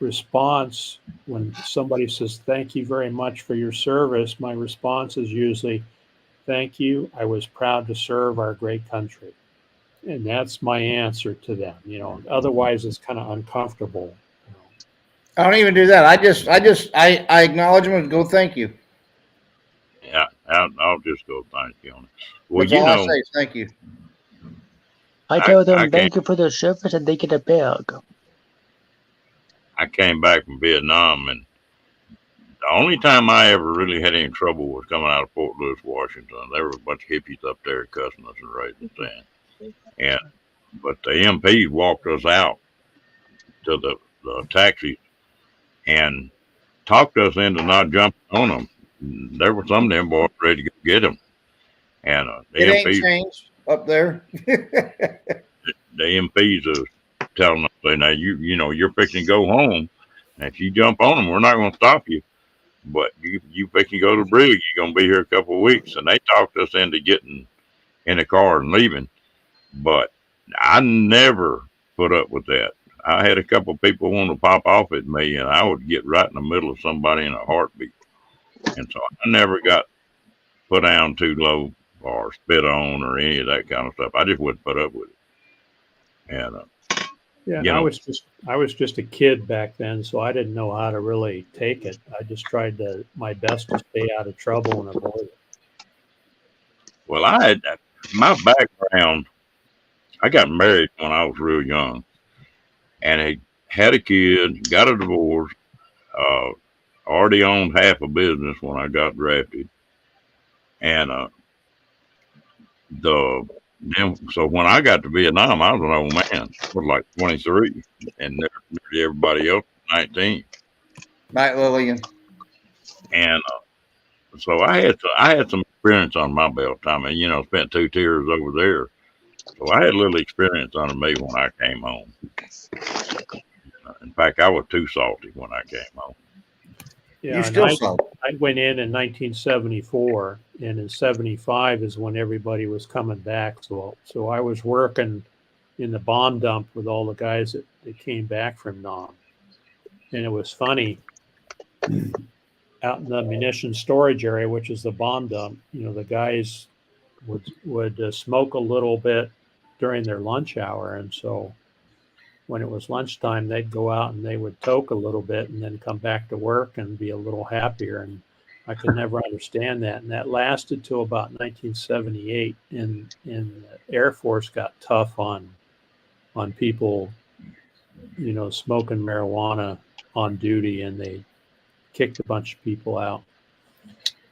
[SPEAKER 3] response. When somebody says, "Thank you very much for your service," my response is usually, "Thank you. I was proud to serve our great country." And that's my answer to them. Otherwise it's kind of uncomfortable.
[SPEAKER 4] I don't even do that. I acknowledge them and go thank you.
[SPEAKER 1] Yeah, I'll just go thank you on it. Well,
[SPEAKER 4] That's all I say is thank you.
[SPEAKER 5] I tell
[SPEAKER 1] I
[SPEAKER 5] them
[SPEAKER 1] can't-
[SPEAKER 5] thank you for the service and they get a bag.
[SPEAKER 1] I came back from Vietnam, and the only time I ever really had any trouble was coming out of Fort Lewis, Washington. There were a bunch of hippies up there cussing us and raising sand. But the MPs walked us out to the taxi and talked us into not jumping on them. There were some of them boys ready to go get them. And the
[SPEAKER 4] It ain't
[SPEAKER 1] MPs,
[SPEAKER 4] changed up there.
[SPEAKER 1] the MPs are telling us, now you're fixing to go home. And if you jump on them, we're not going to stop you. But you fixing to go to the brig, you're going to be here a couple of weeks. And they talked us into getting in the car and leaving. But I never put up with that. I had a couple of people want to pop off at me, and I would get right in the middle of somebody in a heartbeat. And so I never got put down too low or spit on or any of that kind of stuff. I just wouldn't put up with it. And
[SPEAKER 3] I was just a kid back then, so I didn't know how to really take it. I just tried my best to stay out of trouble and avoid it.
[SPEAKER 1] Well, I had my background. I got married when I was real young, and I had a kid, got a divorce, already owned half a business when I got drafted, and so when I got to Vietnam, I was an old man. I was like 23, and nearly everybody else was 19.
[SPEAKER 4] Right, Lillian.
[SPEAKER 1] And so I had some experience on my belt. I mean, spent 2 years over there, so I had a little experience under me when I came home. In fact, I was too salty when I came home.
[SPEAKER 3] Yeah,
[SPEAKER 4] You still salty.
[SPEAKER 3] I went in 1974, and in 75 is when everybody was coming back. So I was working in the bomb dump with all the guys that came back from Nam. And it was funny, out in the munition storage area, which is the bomb dump, the guys would smoke a little bit during their lunch hour. And so when it was lunchtime, they'd go out and they would toke a little bit and then come back to work and be a little happier. And I could never understand that. And that lasted till about 1978. And the Air Force got tough on people, smoking marijuana on duty, and they kicked a bunch of people out.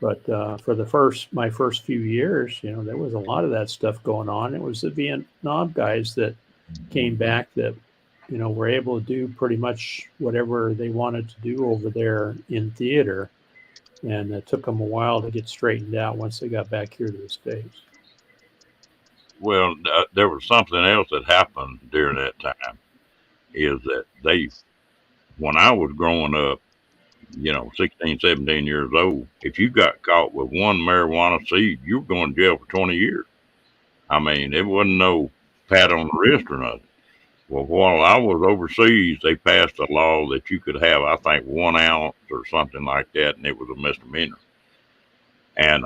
[SPEAKER 3] But for my first few years, there was a lot of that stuff going on. It was the Vietnam guys that came back that were able to do pretty much whatever they wanted to do over there in theater. And it took them a while to get straightened out once they got back here to the States.
[SPEAKER 1] Well, there was something else that happened during that time, is that when I was growing up, 16, 17 years old, if you got caught with one marijuana seed, you were going to jail for 20 years. I mean, it wasn't no pat on the wrist or nothing. Well, while I was overseas, they passed a law that you could have, I think, 1 ounce or something like that, and it was a misdemeanor. And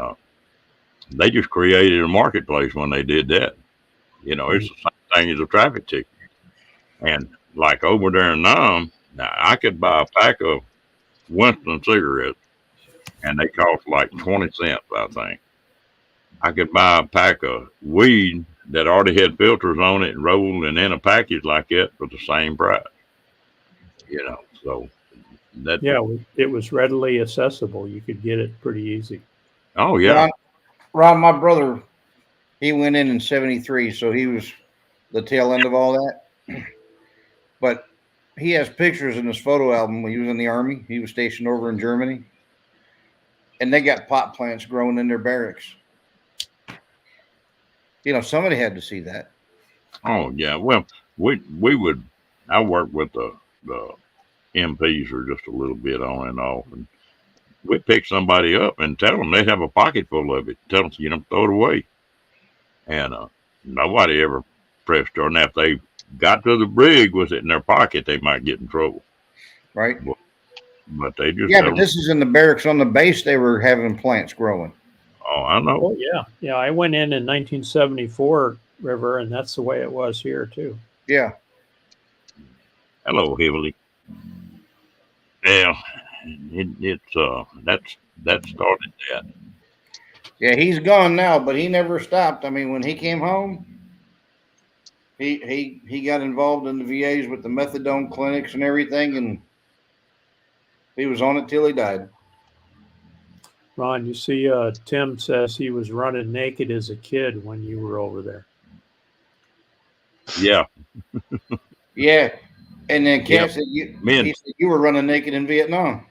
[SPEAKER 1] they just created a marketplace when they did that. It's the same thing as a traffic ticket. And like over there in Nam, now I could buy a pack of Winston cigarettes, and they cost like 20 cents, I think. I could buy a pack of weed that already had filters on it and rolled and in a package like that for the same price. So that.
[SPEAKER 3] Yeah, it was readily accessible. You could get it pretty easy.
[SPEAKER 1] Oh yeah.
[SPEAKER 4] Ron, my brother, he went in '73, so he was the tail end of all that. But he has pictures in his photo album when he was in the Army. He was stationed over in Germany. And they got pot plants growing in their barracks. Somebody had to see that.
[SPEAKER 1] Oh yeah. Well, we would. I worked with the MPs for just a little bit on and off, and we'd pick somebody up and tell them they'd have a pocket full of it. Tell them, throw it away. And nobody ever pressed her. And if they got to the brig with it in their pocket, they might get in trouble.
[SPEAKER 4] Right.
[SPEAKER 1] But they just.
[SPEAKER 4] Yeah, but this is in the barracks on the base. They were having plants growing.
[SPEAKER 1] Oh, I know.
[SPEAKER 3] Oh, yeah. Yeah, I went in 1974, River, and that's the way it was here, too.
[SPEAKER 4] Yeah.
[SPEAKER 1] Hello, Hillary. Yeah, that started that.
[SPEAKER 4] Yeah, he's gone now, but he never stopped. I mean, when he came home, he got involved in the VAs with the methadone clinics and everything, and he was on it till he died.
[SPEAKER 3] Ron, you see, Tim says he was running naked as a kid when you were over there.
[SPEAKER 1] Yeah.
[SPEAKER 4] Yeah. And then Ken said you were running naked in Vietnam.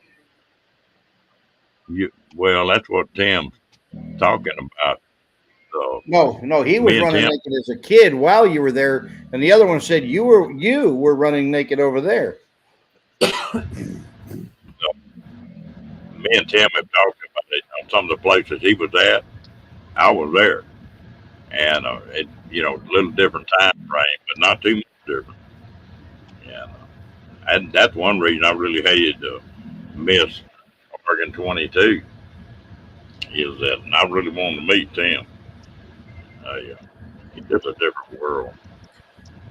[SPEAKER 1] Well, that's what Tim's talking about.
[SPEAKER 4] No, he was running naked as a kid while you were there, and the other one said you were running naked over there.
[SPEAKER 1] Me and Tim have talked about it on some of the places he was at. I was there, and it a little different time frame, but not too much different. And that's one reason I really hated to miss Oregon 22 is that I really wanted to meet Tim. It's just a different world.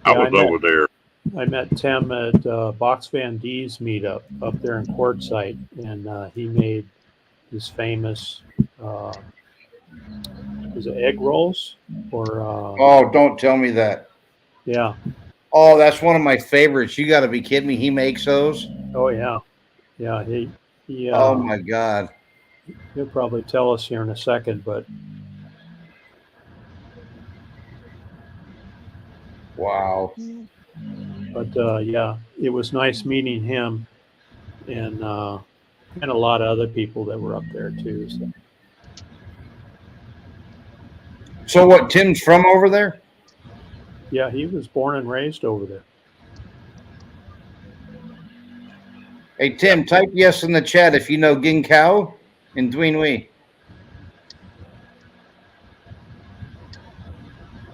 [SPEAKER 1] I was over there.
[SPEAKER 3] I met Tim at Box Van D's meetup up there in Quartzsite, and he made his famous is it egg rolls or
[SPEAKER 4] oh, don't tell me that.
[SPEAKER 3] Yeah.
[SPEAKER 4] Oh, that's one of my favorites. You got to be kidding me. He makes those.
[SPEAKER 3] Oh yeah. Yeah, he
[SPEAKER 4] oh my God.
[SPEAKER 3] He'll probably tell us here in a second, but
[SPEAKER 4] wow.
[SPEAKER 3] But yeah, it was nice meeting him and a lot of other people that were up there too.
[SPEAKER 4] So what, Tim's from over there?
[SPEAKER 3] Yeah, he was born and raised over there.
[SPEAKER 4] Hey, Tim, type yes in the chat if you know Ging Cao and Duy Nguyen.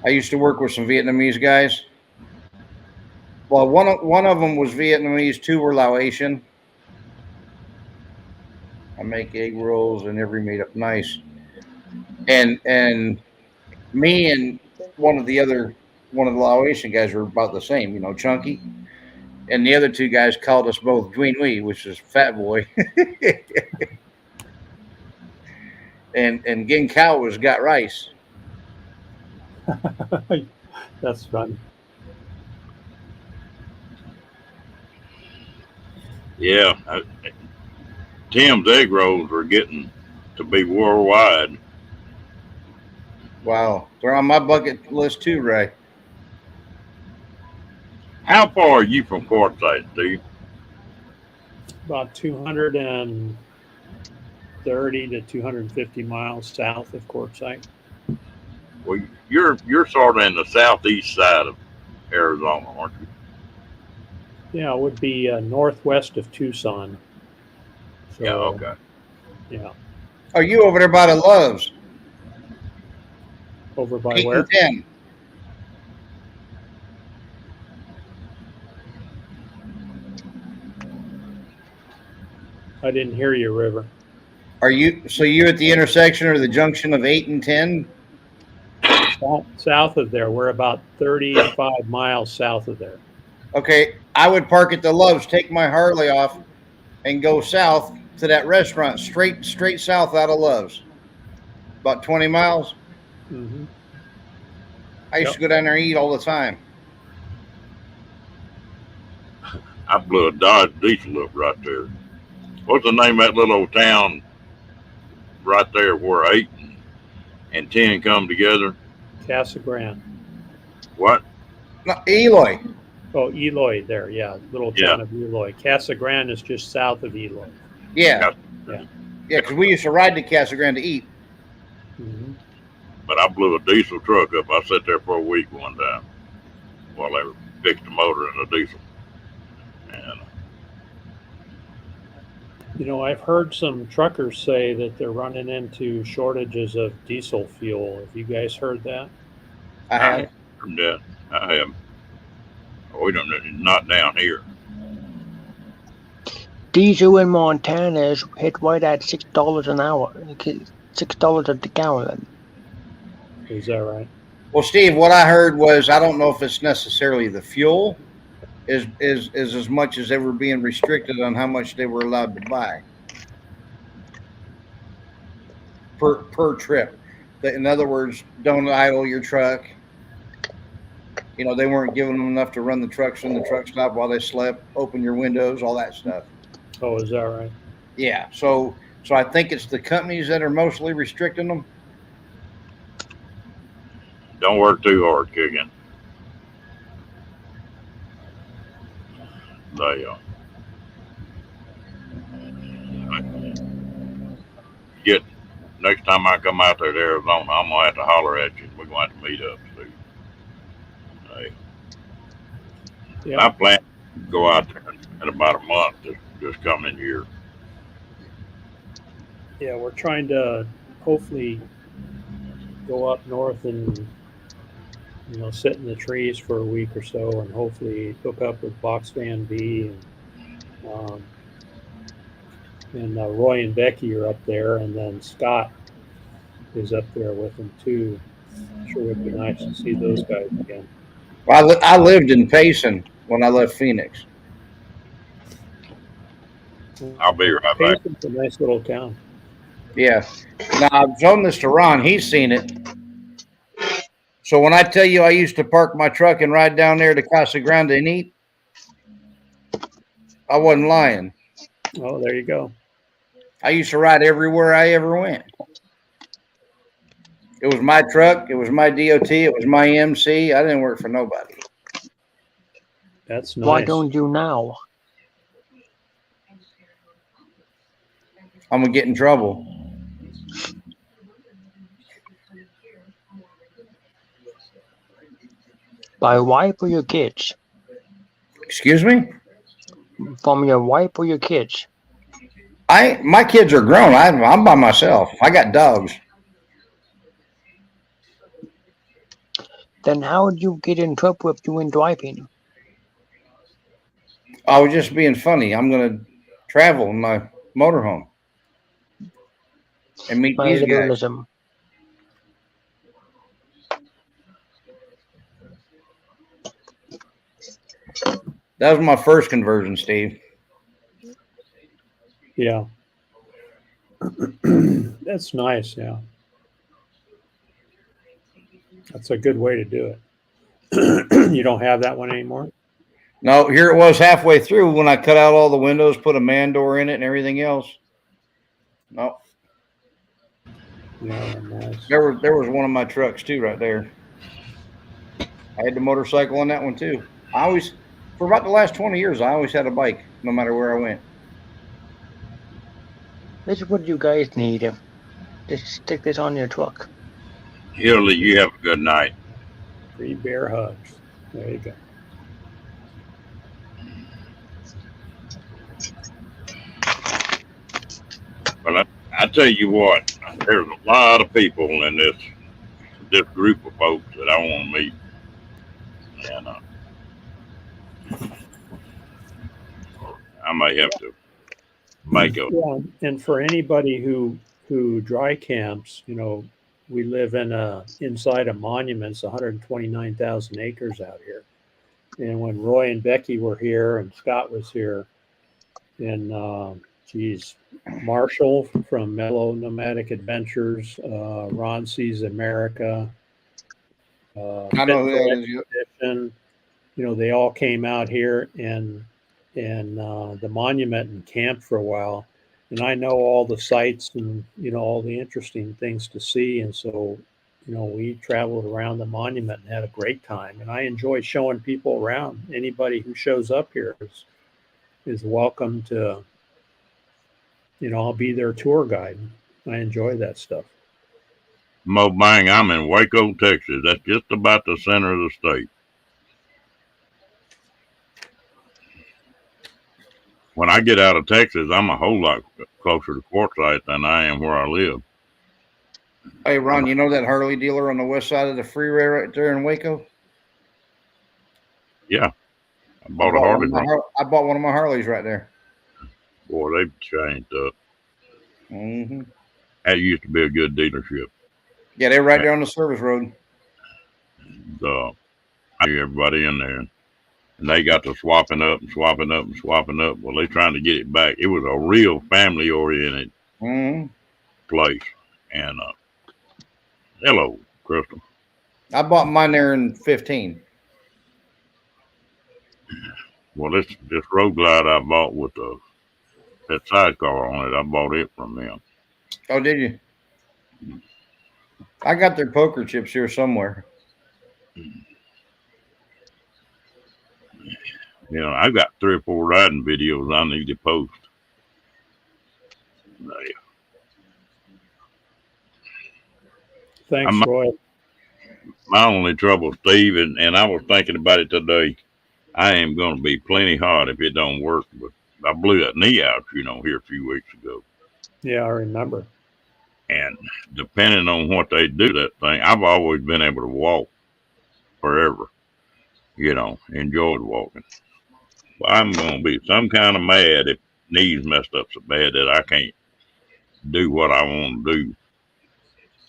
[SPEAKER 4] I used to work with some Vietnamese guys. Well, one of them was Vietnamese, two were Laotian. I make egg rolls and every meetup. Nice. And me and one of the Laotian guys were about the same, chunky. And the other two guys called us both Duy Nguyen, which is fat boy. and Ging Cao was got rice.
[SPEAKER 3] That's funny.
[SPEAKER 1] Yeah. Tim's egg rolls are getting to be worldwide.
[SPEAKER 4] Wow. They're on my bucket list too, Ray.
[SPEAKER 1] How far are you from Quartzsite, Steve?
[SPEAKER 3] About 230 to 250 miles south of Quartzsite.
[SPEAKER 1] Well, you're sort of in the southeast side of Arizona, aren't you?
[SPEAKER 3] Yeah, it would be northwest of Tucson. So,
[SPEAKER 1] Yeah, okay.
[SPEAKER 3] Yeah.
[SPEAKER 4] Are you over there by the Loves?
[SPEAKER 3] Over by
[SPEAKER 4] 8
[SPEAKER 3] where?
[SPEAKER 4] and 10.
[SPEAKER 3] I didn't hear you, River.
[SPEAKER 4] Are you so you're at the intersection or the junction of 8 and 10?
[SPEAKER 3] South of there, we're about 35 miles south of there.
[SPEAKER 4] Okay, I would park at the Loves, take my Harley off, and go south to that restaurant, straight south out of Loves. About 20 miles.
[SPEAKER 3] Mm-hmm.
[SPEAKER 4] I used to go down there and eat all the time.
[SPEAKER 1] I blew a Dodge diesel up right there. What's the name of that little old town right there where 8 and 10 come together?
[SPEAKER 3] Casa Grande.
[SPEAKER 1] What?
[SPEAKER 4] No, Eloy.
[SPEAKER 3] Oh, Eloy there, yeah. Little
[SPEAKER 1] Yeah.
[SPEAKER 3] town of Eloy. Casa Grande is just south of Eloy.
[SPEAKER 4] Yeah.
[SPEAKER 3] Yeah.
[SPEAKER 4] Yeah, because we used to ride to Casa Grande to eat.
[SPEAKER 3] Mm-hmm.
[SPEAKER 1] But I blew a diesel truck up. I sat there for a week one time while they fixed the motor in the diesel. And
[SPEAKER 3] You know, I've heard some truckers say that they're running into shortages of diesel fuel. Have you guys heard that?
[SPEAKER 4] I have.
[SPEAKER 1] that I have. We don't. Not down here.
[SPEAKER 5] Diesel in Montana is hit right at $6 an hour. $6 a gallon.
[SPEAKER 3] Is that right?
[SPEAKER 4] Well, Steve, what I heard was I don't know if it's necessarily the fuel, is as much as they were being restricted on how much they were allowed to buy per trip. In other words, don't idle your truck. You know, they weren't giving them enough to run the trucks in the truck stop while they slept, open your windows, all that stuff.
[SPEAKER 3] Oh, is that right?
[SPEAKER 4] Yeah. So I think it's the companies that are mostly restricting them.
[SPEAKER 1] Don't work too hard, kicking. They get next time I come out there to Arizona, I'm gonna have to holler at you. We're gonna have to meet up, Steve. Hey.
[SPEAKER 3] Yeah.
[SPEAKER 1] I plan to go out there in about a month this coming year.
[SPEAKER 3] Yeah, we're trying to hopefully go up north and sit in the trees for a week or so, and hopefully hook up with Box Van B and Roy and Becky are up there, and then Scott is up there with them too. Sure would be nice to see those guys again.
[SPEAKER 4] Well, I lived in Payson when I left Phoenix.
[SPEAKER 1] I'll be right back.
[SPEAKER 3] Payson's a nice little town.
[SPEAKER 4] Yeah. Now I've shown this to Ron. He's seen it. So when I tell you I used to park my truck and ride down there to Casa Grande and eat, I wasn't lying.
[SPEAKER 3] Oh, there you go.
[SPEAKER 4] I used to ride everywhere I ever went. It was my truck. It was my DOT. It was my MC. I didn't work for nobody.
[SPEAKER 3] That's nice.
[SPEAKER 5] Why don't you now?
[SPEAKER 4] I'm going to get in trouble.
[SPEAKER 5] By wife or your kids?
[SPEAKER 4] Excuse me?
[SPEAKER 5] From your wife or your kids?
[SPEAKER 4] My kids are grown. I'm by myself. I got dogs.
[SPEAKER 5] Then how would you get in trouble if you went driving?
[SPEAKER 4] I was just being funny. I'm going to travel in my motorhome and meet
[SPEAKER 5] My
[SPEAKER 4] these guys.
[SPEAKER 5] liberalism.
[SPEAKER 4] That was my first conversion, Steve.
[SPEAKER 3] Yeah. That's nice, yeah. That's a good way to do it. You don't have that one anymore?
[SPEAKER 4] No, here it was halfway through when I cut out all the windows, put a man door in it and everything else. No.
[SPEAKER 3] Yeah, nice.
[SPEAKER 4] There was one of my trucks too right there. I had the motorcycle on that one too. For about the last 20 years, I always had a bike, no matter where I went.
[SPEAKER 5] This is what you guys need. Just stick this on your truck.
[SPEAKER 1] Hildy, you have a good night.
[SPEAKER 3] 3 bear hugs. There you go.
[SPEAKER 1] But I tell you what, there's a lot of people in this group of folks that I want to meet. And I may have to make a
[SPEAKER 3] Yeah, and for anybody who dry camps, we live inside a monument. It's 129,000 acres out here. And when Roy and Becky were here and Scott was here, and geez, Marshall from Mellow Nomadic Adventures, Ron Sees America,
[SPEAKER 4] I know who that is.
[SPEAKER 3] Expedition, they all came out here and the monument and camped for a while. And I know all the sites and all the interesting things to see. And so, we traveled around the monument and had a great time. And I enjoy showing people around. Anybody who shows up here is welcome to. I'll be their tour guide. I enjoy that stuff.
[SPEAKER 1] Mo Bang, I'm in Waco, Texas. That's just about the center of the state. When I get out of Texas, I'm a whole lot closer to Quartzsite than I am where I live.
[SPEAKER 4] Hey, Ron, you know that Harley dealer on the west side of the freeway right there in Waco?
[SPEAKER 1] Yeah. I bought a Harley.
[SPEAKER 4] I bought one of my Harleys right there.
[SPEAKER 1] Boy, they've changed up.
[SPEAKER 4] Mm-hmm.
[SPEAKER 1] That used to be a good dealership.
[SPEAKER 4] Yeah, they're right there on the service road.
[SPEAKER 1] I knew everybody in there. And they got to swapping up. Well, they're trying to get it back. It was a real family-oriented place. And hello, Crystal.
[SPEAKER 4] I bought mine there in 15.
[SPEAKER 1] Well, this Road Glide I bought with that sidecar on it, I bought it from them.
[SPEAKER 4] Oh, did you? I got their poker chips here somewhere.
[SPEAKER 1] I've got 3 or 4 riding videos I need to post.
[SPEAKER 3] Thanks, Roy.
[SPEAKER 1] My only trouble, Steve, and I was thinking about it today, I am going to be plenty hot if it don't work, but I blew that knee out, here a few weeks ago.
[SPEAKER 3] Yeah, I remember.
[SPEAKER 1] And depending on what they do that thing, I've always been able to walk forever, enjoyed walking. But I'm going to be some kind of mad if knees messed up so bad that I can't do what I want to do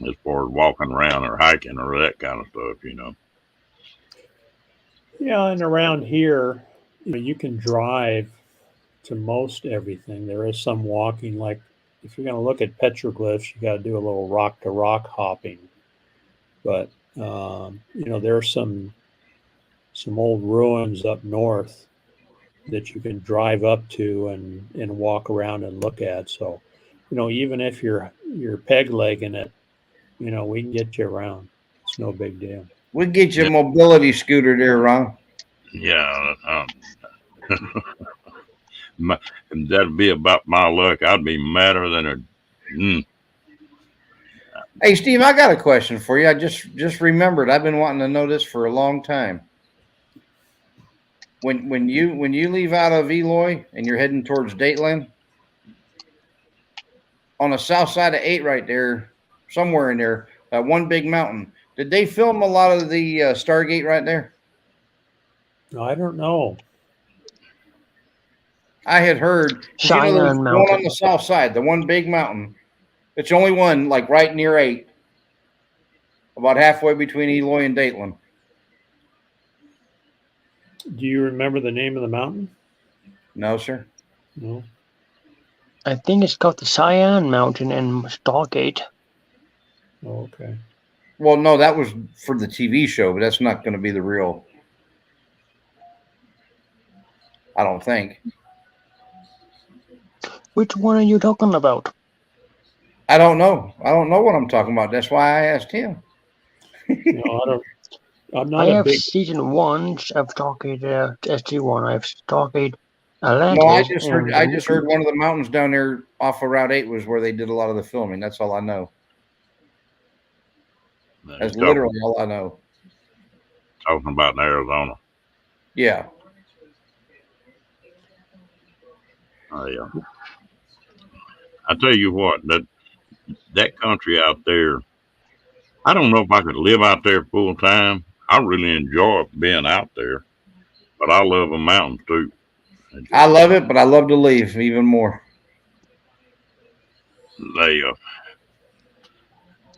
[SPEAKER 1] as far as walking around or hiking or that kind of stuff,
[SPEAKER 3] Yeah, and around here, you can drive to most everything. There is some walking, like if you're going to look at petroglyphs, you got to do a little rock to rock hopping. But there are some old ruins up north that you can drive up to and walk around and look at. So, even if you're peg legging it, we can get you around. It's no big deal.
[SPEAKER 4] We get you a mobility scooter there, Ron.
[SPEAKER 1] Yeah. That'd be about my luck. I'd be madder than a.
[SPEAKER 4] Hey, Steve, I got a question for you. I just remembered. I've been wanting to know this for a long time. When you leave out of Eloy and you're heading towards Dateland, on the south side of 8 right there, somewhere in there, that one big mountain, did they film a lot of the Stargate right there?
[SPEAKER 3] I don't know.
[SPEAKER 4] I had heard
[SPEAKER 5] Cheyenne Mountain.
[SPEAKER 4] One on the south side, the one big mountain. It's the only one like right near 8, about halfway between Eloy and Dateland.
[SPEAKER 3] Do you remember the name of the mountain?
[SPEAKER 4] No, sir.
[SPEAKER 3] No.
[SPEAKER 5] I think it's called the Cheyenne Mountain in Stargate.
[SPEAKER 3] Oh, okay.
[SPEAKER 4] Well, no, that was for the TV show, but that's not going to be the real. I don't think.
[SPEAKER 5] Which one are you talking about?
[SPEAKER 4] I don't know. I don't know what I'm talking about. That's why I asked him.
[SPEAKER 3] No, I don't. I'm not
[SPEAKER 5] I have
[SPEAKER 3] big...
[SPEAKER 5] season 1 of Stargate SG1. I have Stargate Atlantis.
[SPEAKER 4] No, I just heard one of the mountains down there off of Route 8 was where they did a lot of the filming. That's all I know. That's literally all I know.
[SPEAKER 1] Talking about in Arizona.
[SPEAKER 4] Yeah.
[SPEAKER 1] Yeah. I tell you what, that country out there, I don't know if I could live out there full time. I really enjoy being out there, but I love the mountains too.
[SPEAKER 4] I love it, but I love to leave even more.
[SPEAKER 1] they,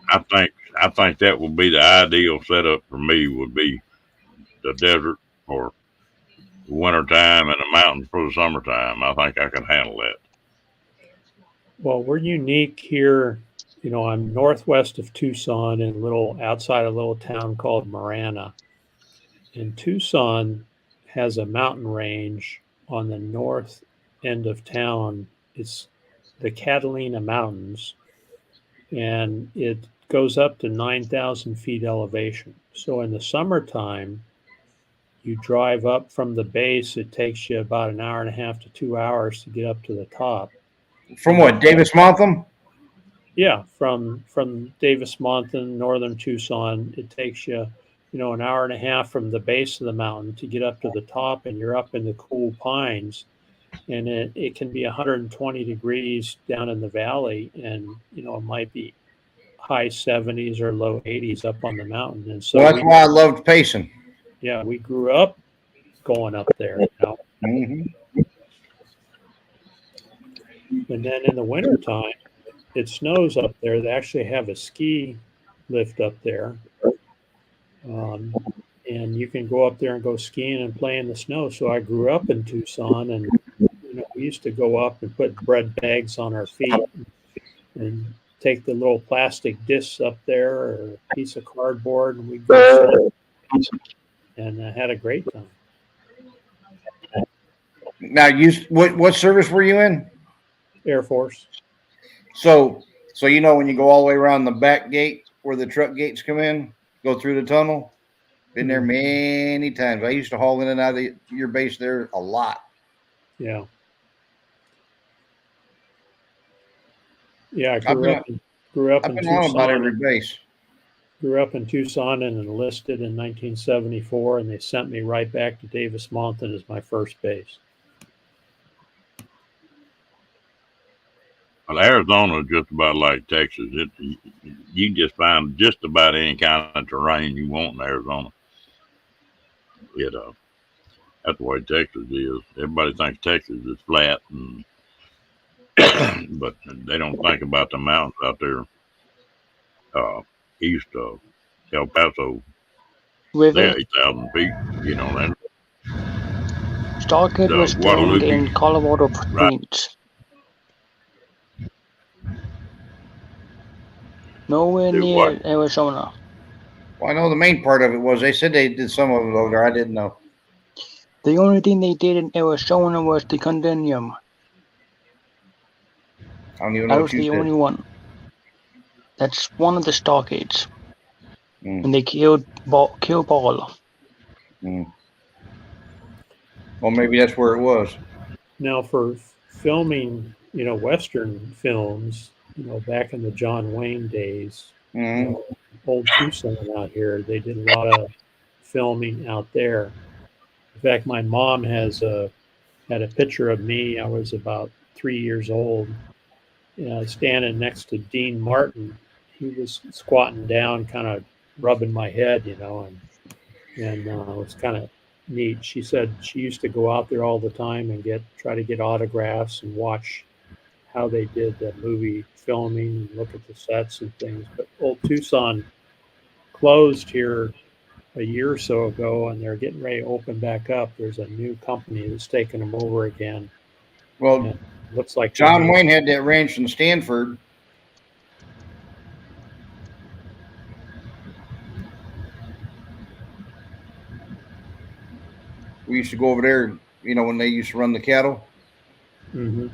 [SPEAKER 1] I think that would be the ideal setup for me. Would be the desert for the winter time and the mountains for the summertime. I think I can handle that.
[SPEAKER 3] Well, we're unique here. I'm northwest of Tucson in outside a little town called Marana. And Tucson has a mountain range on the north end of town. It's the Catalina Mountains, and it goes up to 9,000 feet elevation. So in the summertime, you drive up from the base, it takes you about an hour and a half to 2 hours to get up to the top.
[SPEAKER 4] From what, Davis Mountain?
[SPEAKER 3] Yeah, from Davis Mountain, northern Tucson, it takes you, an hour and a half from the base of the mountain to get up to the top, and you're up in the cool pines, and it can be 120 degrees down in the valley, and it might be high 70s or low 80s up on the mountain. And so
[SPEAKER 4] Well, that's why I loved pacing.
[SPEAKER 3] yeah, we grew up going up there,
[SPEAKER 4] Mm-hmm.
[SPEAKER 3] And then in the wintertime, it snows up there. They actually have a ski lift up there. And you can go up there and go skiing and play in the snow. So I grew up in Tucson, and we used to go up and put bread bags on our feet and take the little plastic discs up there or a piece of cardboard, and we'd go and I had a great time.
[SPEAKER 4] Now, what service were you in?
[SPEAKER 3] Air Force.
[SPEAKER 4] So when you go all the way around the back gate where the truck gates come in, go through the tunnel. Been there many times. I used to haul in and out of your base there a lot.
[SPEAKER 3] Yeah. Yeah, I grew up in Tucson.
[SPEAKER 4] About every base.
[SPEAKER 3] Grew up in Tucson and enlisted in 1974, and they sent me right back to Davis Mountain as my first base.
[SPEAKER 1] Well, Arizona is just about like Texas. You can just find just about any kind of terrain you want in Arizona. That's the way Texas is. Everybody thinks Texas is flat, but they don't think about the mountains out there east of El Paso. They're 8,000 feet. That
[SPEAKER 5] Stockade was filmed in Colorado Springs. Nowhere near Arizona.
[SPEAKER 4] Well, I know the main part of it was they said they did some of it over there. I didn't know.
[SPEAKER 5] The only thing they did in Arizona was the condominium.
[SPEAKER 4] I don't even know.
[SPEAKER 5] That was the only one. That's one of the stockades. And they killed Ball.
[SPEAKER 4] Well, maybe that's where it was.
[SPEAKER 3] Now, for filming, Western films, back in the John Wayne days, old Tucson out here, they did a lot of filming out there. In fact, my mom had a picture of me. I was about 3 years old, standing next to Dean Martin. He was squatting down, kind of rubbing my head, and it was kind of neat. She said she used to go out there all the time and try to get autographs and watch how they did the movie filming and look at the sets and things. But old Tucson closed here a year or so ago, and they're getting ready to open back up. There's a new company that's taking them over again.
[SPEAKER 4] Well,
[SPEAKER 3] looks like
[SPEAKER 4] John Wayne had that ranch in Stanford. We used to go over there, when they used to run the cattle.
[SPEAKER 3] Mm-hmm.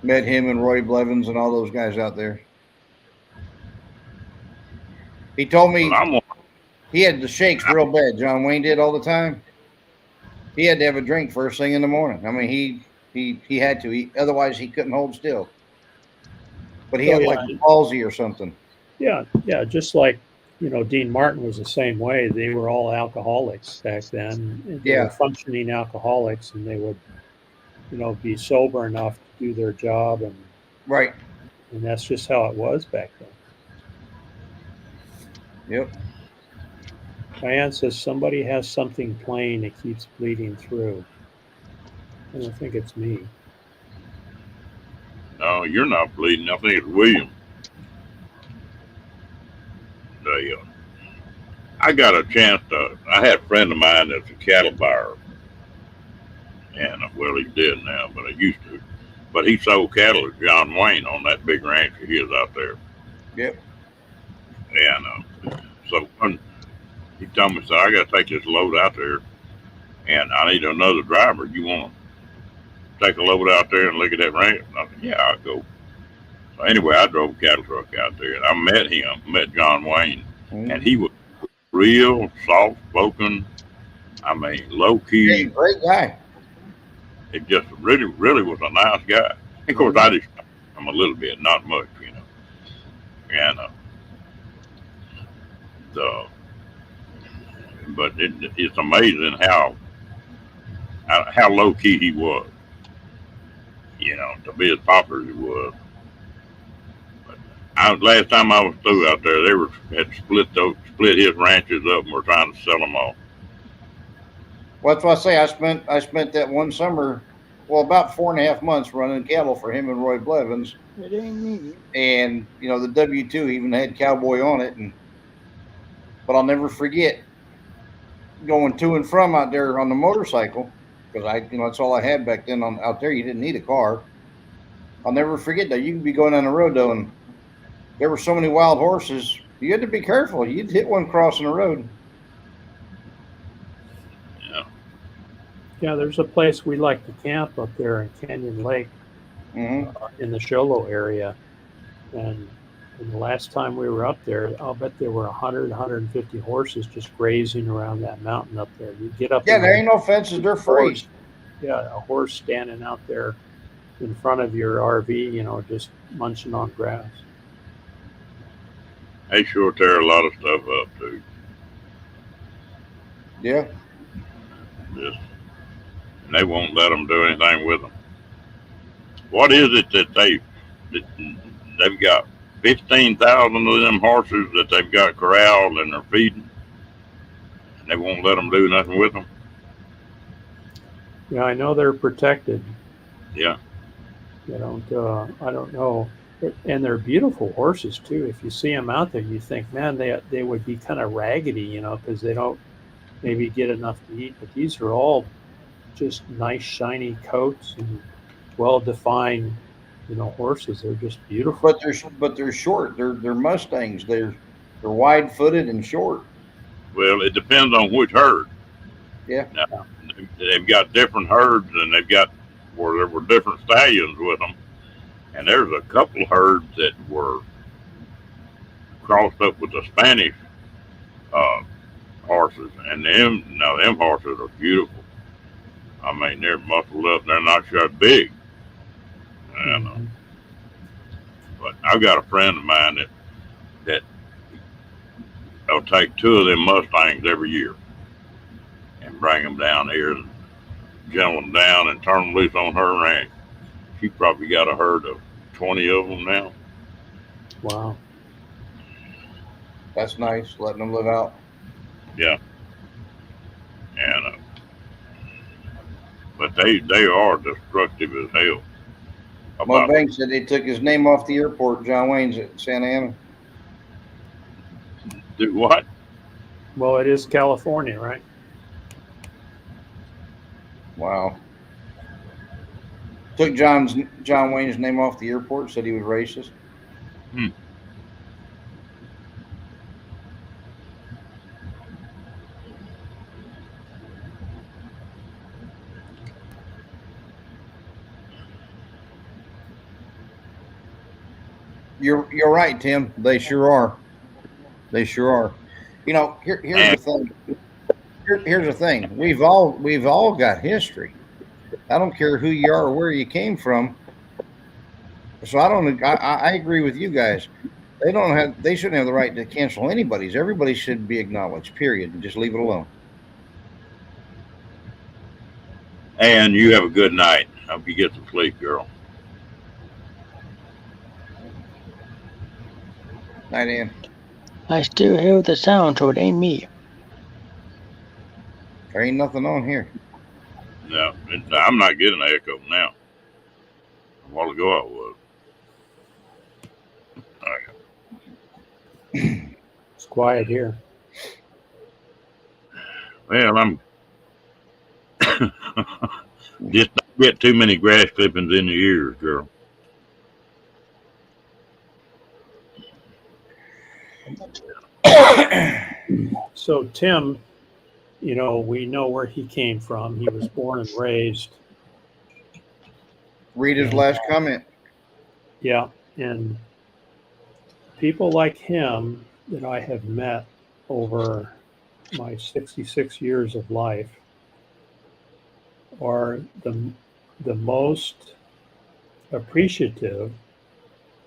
[SPEAKER 4] Met him and Roy Blevins and all those guys out there. He told me he had the shakes real bad. John Wayne did all the time. He had to have a drink first thing in the morning. I mean, he had to. Otherwise, he couldn't hold still. But he had like palsy or something.
[SPEAKER 3] Yeah, just like Dean Martin was the same way. They were all alcoholics back then. They were functioning alcoholics, and they would, be sober enough to do their job, and and that's just how it was back then.
[SPEAKER 4] Yep.
[SPEAKER 3] Diane says somebody has something playing that keeps bleeding through. I don't think it's me.
[SPEAKER 1] No, you're not bleeding. I think it's William. They, I got a chance to. I had a friend of mine that's a cattle buyer, and well, he's dead now, but I used to. But he sold cattle to John Wayne on that big ranch of his out there.
[SPEAKER 4] Yep.
[SPEAKER 1] And so he told me, so I got to take this load out there, and I need another driver. You want to take a load out there and look at that ranch? And I said, yeah, I'll go. So anyway, I drove a cattle truck out there, and I met John Wayne, and he was real soft spoken. I mean, low key.
[SPEAKER 4] Hey, great guy.
[SPEAKER 1] It just really was a nice guy. Of course, I just I'm a little bit, not much, you know. And but it's amazing how low key he was. You know, to be as popular as he was. Last time I was through out there, they had split his ranches up and were trying to sell them off.
[SPEAKER 4] Well, that's what I say. I spent that one summer, well, about 4.5 months running cattle for him and Roy Blevins.
[SPEAKER 5] It ain't me.
[SPEAKER 4] And you know, the W2 even had Cowboy on it, but I'll never forget going to and from out there on the motorcycle, because that's all I had back then out there. You didn't need a car. I'll never forget that. You could be going down the road though, and there were so many wild horses. You had to be careful. You'd hit one crossing the road.
[SPEAKER 3] Yeah, there's a place we like to camp up there in Canyon Lake, in the Sholo area. And the last time we were up there, I'll bet there were 100, 150 horses just grazing around that mountain up there. You get up.
[SPEAKER 4] Yeah, there ain't no fences. They're free.
[SPEAKER 3] Yeah, a horse standing out there in front of your RV, just munching on grass.
[SPEAKER 1] They sure tear a lot of stuff up too.
[SPEAKER 4] Yeah.
[SPEAKER 1] Just, and they won't let them do anything with them. What is it that they've got 15,000 of them horses that they've got corralled and they're feeding, and they won't let them do nothing with them?
[SPEAKER 3] Yeah, I know they're protected.
[SPEAKER 1] Yeah.
[SPEAKER 3] I don't know. And they're beautiful horses too. If you see them out there, you think, man, they would be kind of raggedy, because they don't maybe get enough to eat. But these are all just nice, shiny coats and well-defined, horses. They're just beautiful.
[SPEAKER 4] But they're short. They're Mustangs. They're wide-footed and short.
[SPEAKER 1] Well, it depends on which herd.
[SPEAKER 4] Yeah.
[SPEAKER 1] Now, they've got different herds, and they've got where there were different stallions with them. And there's a couple herds that were crossed up with the Spanish horses, and them horses are beautiful. I mean, they're muscled up. They're not sure big. And, but I've got a friend of mine that will take 2 of them Mustangs every year and bring them down here and gentle them down and turn them loose on her ranch. She probably got a herd of 20 of them now.
[SPEAKER 3] Wow.
[SPEAKER 4] That's nice, letting them live out.
[SPEAKER 1] Yeah. And but they are destructive as hell.
[SPEAKER 4] My bank said they took his name off the airport, John Wayne's at Santa Ana.
[SPEAKER 1] Do what?
[SPEAKER 3] Well, it is California, right?
[SPEAKER 4] Wow. Took John Wayne's name off the airport, said he was racist. You're right, Tim. They sure are. They sure are. Here's the thing. Here's the thing. We've all got history. I don't care who you are or where you came from. So I agree with you guys. They shouldn't have the right to cancel anybody's. Everybody should be acknowledged, period, and just leave it alone.
[SPEAKER 1] And you have a good night. Hope you get some sleep, girl.
[SPEAKER 4] Night, Ann.
[SPEAKER 5] I still hear the sound, so it ain't me.
[SPEAKER 4] There ain't nothing on here.
[SPEAKER 1] No, I'm not getting an echo now. A while ago I was.
[SPEAKER 3] quiet here.
[SPEAKER 1] Well, I'm just don't get too many grass clippings in the ears, girl.
[SPEAKER 3] So Tim, we know where he came from. He was born and raised.
[SPEAKER 4] Read his last comment.
[SPEAKER 3] Yeah, and people like him that I have met over my 66 years of life are the most appreciative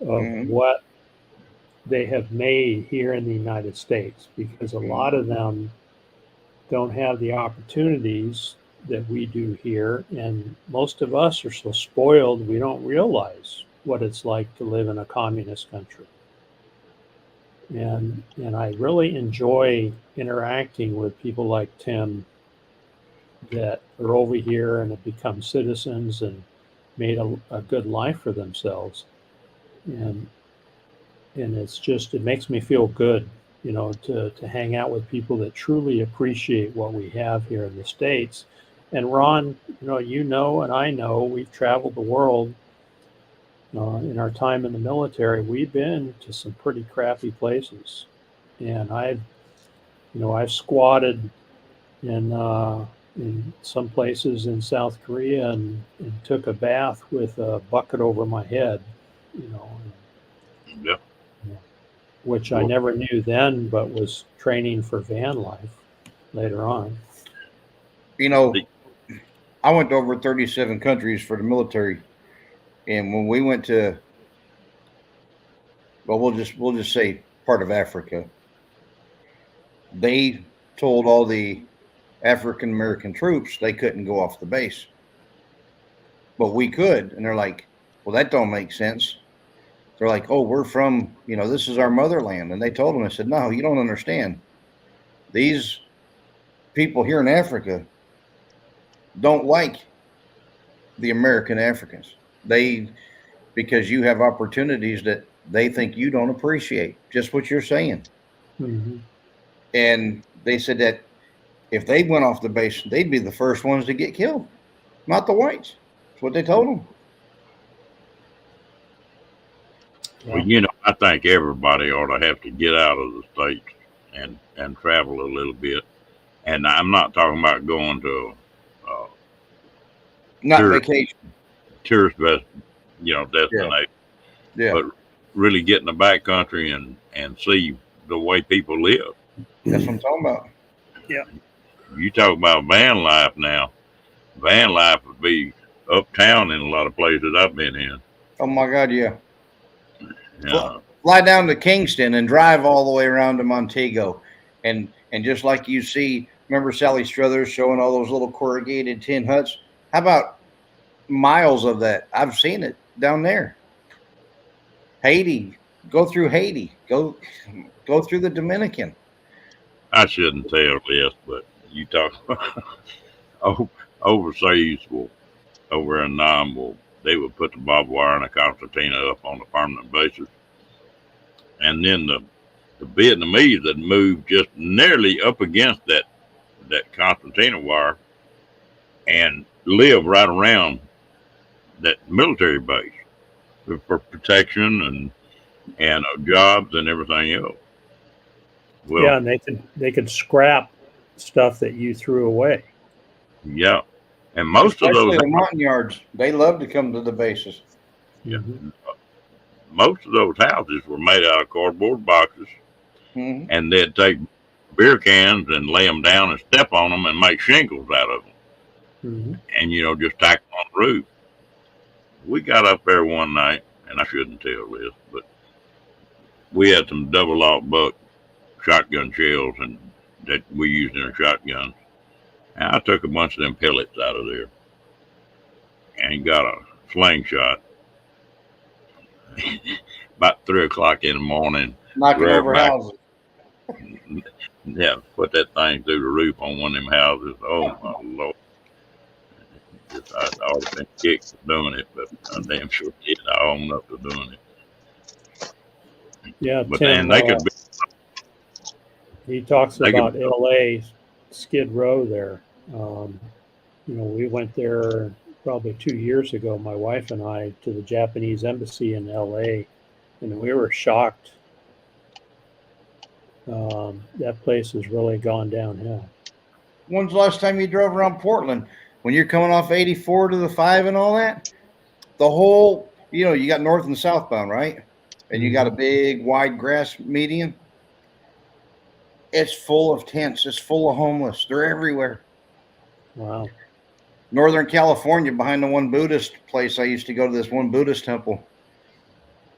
[SPEAKER 3] of what they have made here in the United States, because a lot of them don't have the opportunities that we do here, and most of us are so spoiled we don't realize what it's like to live in a communist country. And I really enjoy interacting with people like Tim that are over here and have become citizens and made a good life for themselves. And it makes me feel good, to hang out with people that truly appreciate what we have here in the States. And Ron, and I know we've traveled the world. In our time in the military, we've been to some pretty crappy places, and I've squatted in some places in South Korea and took a bath with a bucket over my head,
[SPEAKER 1] Yeah.
[SPEAKER 3] which I never knew then, but was training for van life later on.
[SPEAKER 4] I went to over 37 countries for the military. And when we went to, we'll just say part of Africa, they told all the African American troops they couldn't go off the base, but we could. And they're like, well, that don't make sense. They're like, oh, we're from, this is our motherland. And they told them, I said, no, you don't understand. These people here in Africa don't like the American Africans. Because you have opportunities that they think you don't appreciate, just what you're saying.
[SPEAKER 3] Mm-hmm.
[SPEAKER 4] And they said that if they went off the base, they'd be the first ones to get killed, not the whites. That's what they told them.
[SPEAKER 1] Well, I think everybody ought to have to get out of the States and travel a little bit. And I'm not talking about going to
[SPEAKER 4] not vacation.
[SPEAKER 1] Tourist destination.
[SPEAKER 4] Yeah.
[SPEAKER 1] But really get in the backcountry and see the way people live.
[SPEAKER 4] That's what I'm talking about.
[SPEAKER 3] Yeah.
[SPEAKER 1] You talk about van life now. Van life would be uptown in a lot of places I've been in.
[SPEAKER 4] Oh my God, yeah.
[SPEAKER 1] Yeah.
[SPEAKER 4] Fly down to Kingston and drive all the way around to Montego. And just like you see, remember Sally Struthers showing all those little corrugated tin huts? How about miles of that? I've seen it down there. Haiti, go through Haiti, go through the Dominican.
[SPEAKER 1] I shouldn't tell this, but you talk overseas, over in Nam, they would put the barbed wire and a concertina up on a permanent basis. And then the Vietnamese that moved just nearly up against that concertina wire and live right around that military base for protection and jobs and everything else. Well,
[SPEAKER 3] yeah, and they could scrap stuff that you threw away.
[SPEAKER 1] Yeah, and most of those
[SPEAKER 4] the Montagnards, they love to come to the bases.
[SPEAKER 1] Yeah, most of those houses were made out of cardboard boxes, and they'd take beer cans and lay them down and step on them and make shingles out of them, and just tack them on the roof. We got up there one night, and I shouldn't tell this, but we had some double-aught buck shotgun shells and that we used in our shotguns. And I took a bunch of them pellets out of there and got a slingshot. About 3 o'clock in the morning.
[SPEAKER 4] Knocking over houses.
[SPEAKER 1] Yeah, put that thing through the roof on one of them houses. Oh my Lord. I ought to been kicked for doing it, but I damn sure did. I own up to doing it.
[SPEAKER 3] Yeah,
[SPEAKER 1] but
[SPEAKER 3] Tim,
[SPEAKER 1] then they could be.
[SPEAKER 3] he talks
[SPEAKER 1] They
[SPEAKER 3] about
[SPEAKER 1] can,
[SPEAKER 3] LA Skid Row there. We went there probably 2 years ago, my wife and I, to the Japanese embassy in LA, and we were shocked. That place has really gone downhill.
[SPEAKER 4] When's the last time you drove around Portland? When you're coming off 84 to the 5 and all that? The whole, you got north and southbound, right? And you got a big wide grass median. It's full of tents. It's full of homeless. They're everywhere.
[SPEAKER 3] Wow.
[SPEAKER 4] Northern California, behind the one Buddhist place I used to go to, this one Buddhist temple,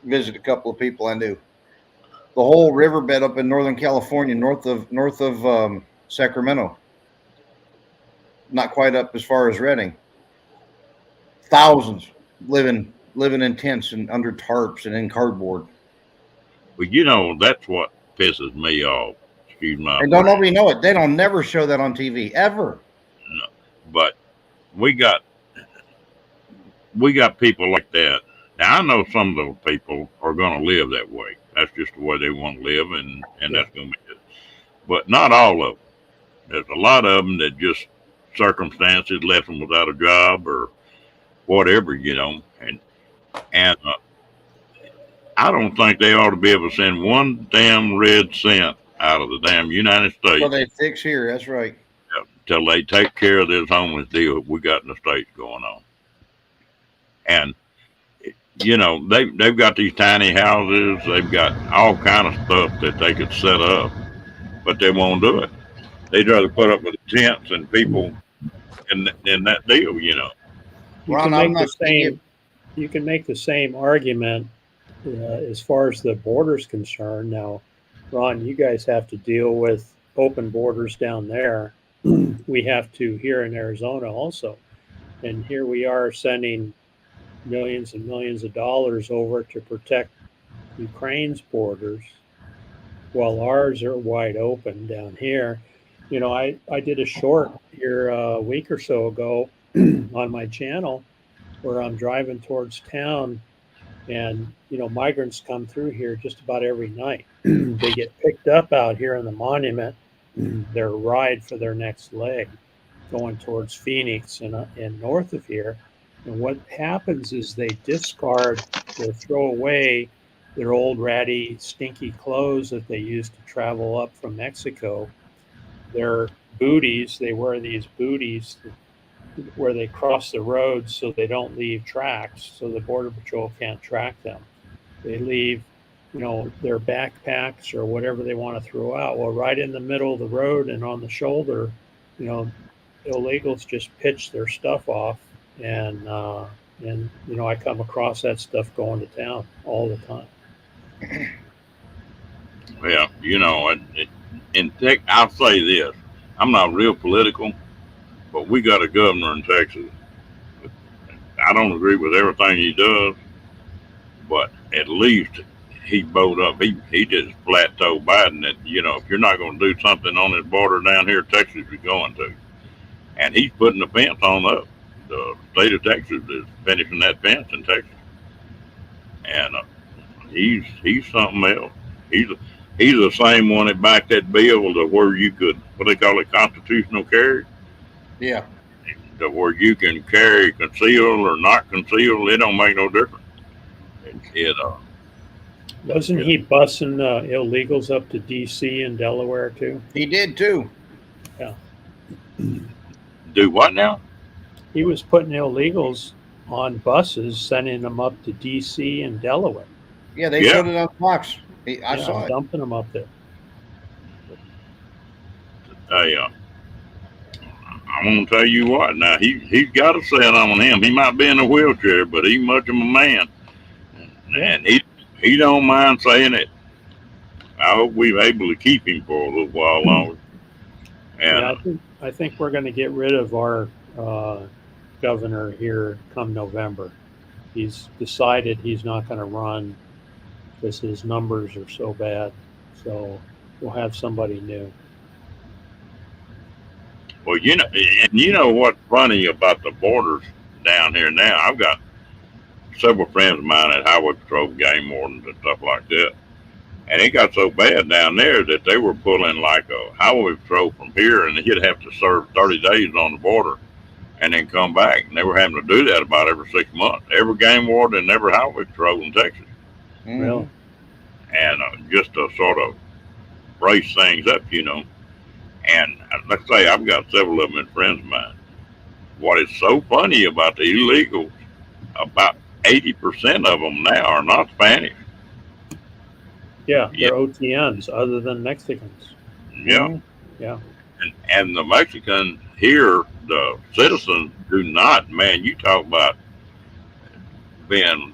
[SPEAKER 4] visit a couple of people I knew. The whole riverbed up in Northern California, north of Sacramento, not quite up as far as Redding. Thousands living in tents and under tarps and in cardboard.
[SPEAKER 1] Well, that's what pisses me off. Excuse my.
[SPEAKER 4] And don't nobody know it. They don't never show that on TV ever.
[SPEAKER 1] No, but we got people like that. Now I know some of those people are going to live that way. That's just the way they want to live, and that's going to be it. But not all of them. There's a lot of them that just circumstances left them without a job or whatever, and I don't think they ought to be able to send one damn red cent out of the damn United States.
[SPEAKER 4] Well, they fix here. That's right.
[SPEAKER 1] Till they take care of this homeless deal we got in the States going on. And, they've got these tiny houses. They've got all kind of stuff that they could set up, but they won't do it. They'd rather put up with the tents and people in that deal,
[SPEAKER 3] You can make the same argument as far as the border's concerned. Now, Ron, you guys have to deal with open borders down there. We have to here in Arizona also. And here we are sending millions and millions of dollars over to protect Ukraine's borders while ours are wide open down here. I did a short here a week or so ago on my channel where I'm driving towards town, and migrants come through here just about every night. They get picked up out here in the monument, their ride for their next leg going towards Phoenix and north of here. And what happens is they discard or throw away their old ratty stinky clothes that they used to travel up from Mexico. Their booties, they wear these booties where they cross the road so they don't leave tracks, so the Border Patrol can't track them. They leave, their backpacks or whatever they want to throw out. Well, right in the middle of the road and on the shoulder, illegals just pitch their stuff off, and I come across that stuff going to town all the time.
[SPEAKER 1] Yeah, I'll say this. I'm not real political, but we got a governor in Texas. I don't agree with everything he does, but at least he bowed up. He just flat told Biden that, if you're not going to do something on this border down here, Texas is going to. And he's putting the fence on up. The state of Texas is finishing that fence in Texas. And he's something else. He's the same one that backed that bill to where you could, what they call it, constitutional carry.
[SPEAKER 4] Yeah.
[SPEAKER 1] To where you can carry concealed or not concealed, it don't make no difference.
[SPEAKER 3] Wasn't he busing illegals up to D.C. and Delaware too?
[SPEAKER 4] He did too.
[SPEAKER 3] Yeah.
[SPEAKER 1] Do what now?
[SPEAKER 3] He was putting illegals on buses, sending them up to D.C. and Delaware.
[SPEAKER 4] Yeah, they showed it on Fox. I saw it.
[SPEAKER 3] Dumping them up there.
[SPEAKER 1] I'm gonna tell you what. Now he's got a set on him. He might be in a wheelchair, but he's much of a man, and he don't mind saying it. I hope we're able to keep him for a little while longer. And
[SPEAKER 3] I think we're going to get rid of our governor here come November. He's decided he's not going to run because his numbers are so bad. So we'll have somebody new.
[SPEAKER 1] Well, what's funny about the borders down here now? I've got several friends of mine at Highway Patrol, game wardens, and stuff like that. And it got so bad down there that they were pulling like a highway patrol from here, and he'd have to serve 30 days on the border and then come back. And they were having to do that about every 6 months. Every game warden and every highway patrol in Texas.
[SPEAKER 3] Really?
[SPEAKER 1] And just to sort of brace things up, And let's say I've got several of them as friends of mine. What is so funny about the illegals, about 80% of them now are not Spanish.
[SPEAKER 3] Yeah, they're OTNs other than Mexicans.
[SPEAKER 1] Yeah.
[SPEAKER 3] Yeah.
[SPEAKER 1] And the Mexicans here, the citizens do not, man, you talk about being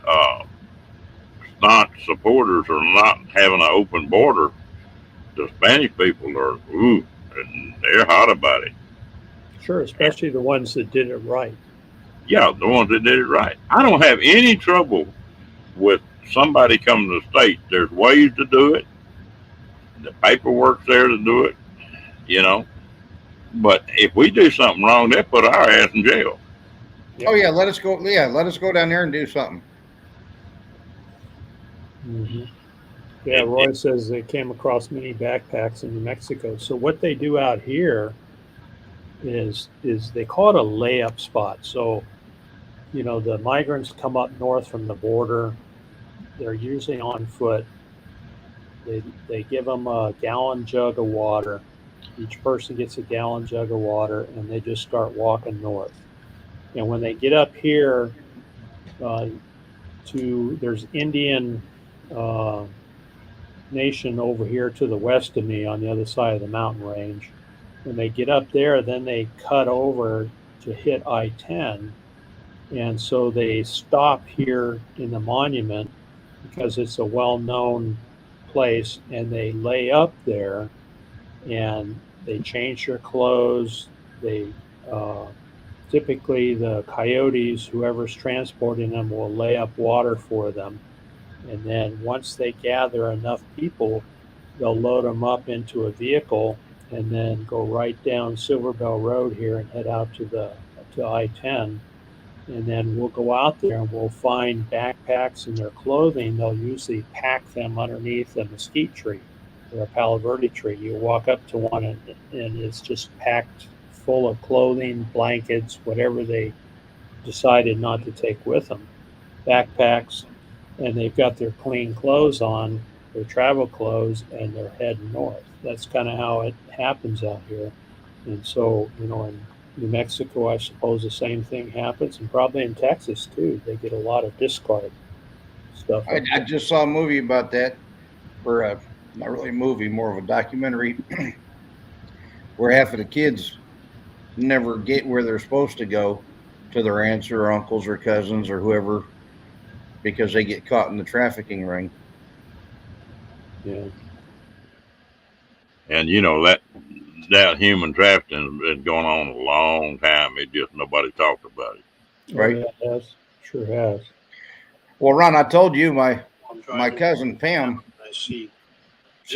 [SPEAKER 1] not supporters or not having an open border. The Spanish people are, and they're hot about it.
[SPEAKER 3] Sure, especially the ones that did it right.
[SPEAKER 1] Yeah, the ones that did it right. I don't have any trouble with somebody coming to the state. There's ways to do it. The paperwork's there to do it, But if we do something wrong, they put our ass in jail.
[SPEAKER 4] Oh yeah, let us go. Yeah, let us go down there and do something.
[SPEAKER 3] Mm-hmm. Yeah, Roy says they came across many backpacks in New Mexico. So what they do out here is they call it a layup spot. So, the migrants come up north from the border. They're usually on foot. They give them a gallon jug of water. Each person gets a gallon jug of water, and they just start walking north. And when they get up here, there's Indian nation over here to the west of me on the other side of the mountain range. When they get up there, then they cut over to hit I-10. And so they stop here in the monument because it's a well-known place, and they lay up there and they change their clothes. They typically the coyotes, whoever's transporting them, will lay up water for them. And then once they gather enough people, they'll load them up into a vehicle and then go right down Silver Bell Road here and head out to I-10. And then we'll go out there and we'll find backpacks and their clothing. They'll usually pack them underneath a mesquite tree or a Palo Verde tree. You walk up to one and it's just packed full of clothing, blankets, whatever they decided not to take with them, backpacks. And they've got their clean clothes on, their travel clothes, and they're heading north. That's kind of how it happens out here. And so, in New Mexico, I suppose the same thing happens, and probably in Texas too. They get a lot of discard stuff.
[SPEAKER 4] I just saw a movie about that, or not really a movie, more of a documentary, where half of the kids never get where they're supposed to go to their aunts or uncles or cousins or whoever, because they get caught in the trafficking ring.
[SPEAKER 3] Yeah.
[SPEAKER 1] And that human trafficking has been going on a long time. It just nobody talked about it.
[SPEAKER 4] Right?
[SPEAKER 3] Oh, yeah, it has. Sure has.
[SPEAKER 4] Well, Ron, I told you my cousin Pam, she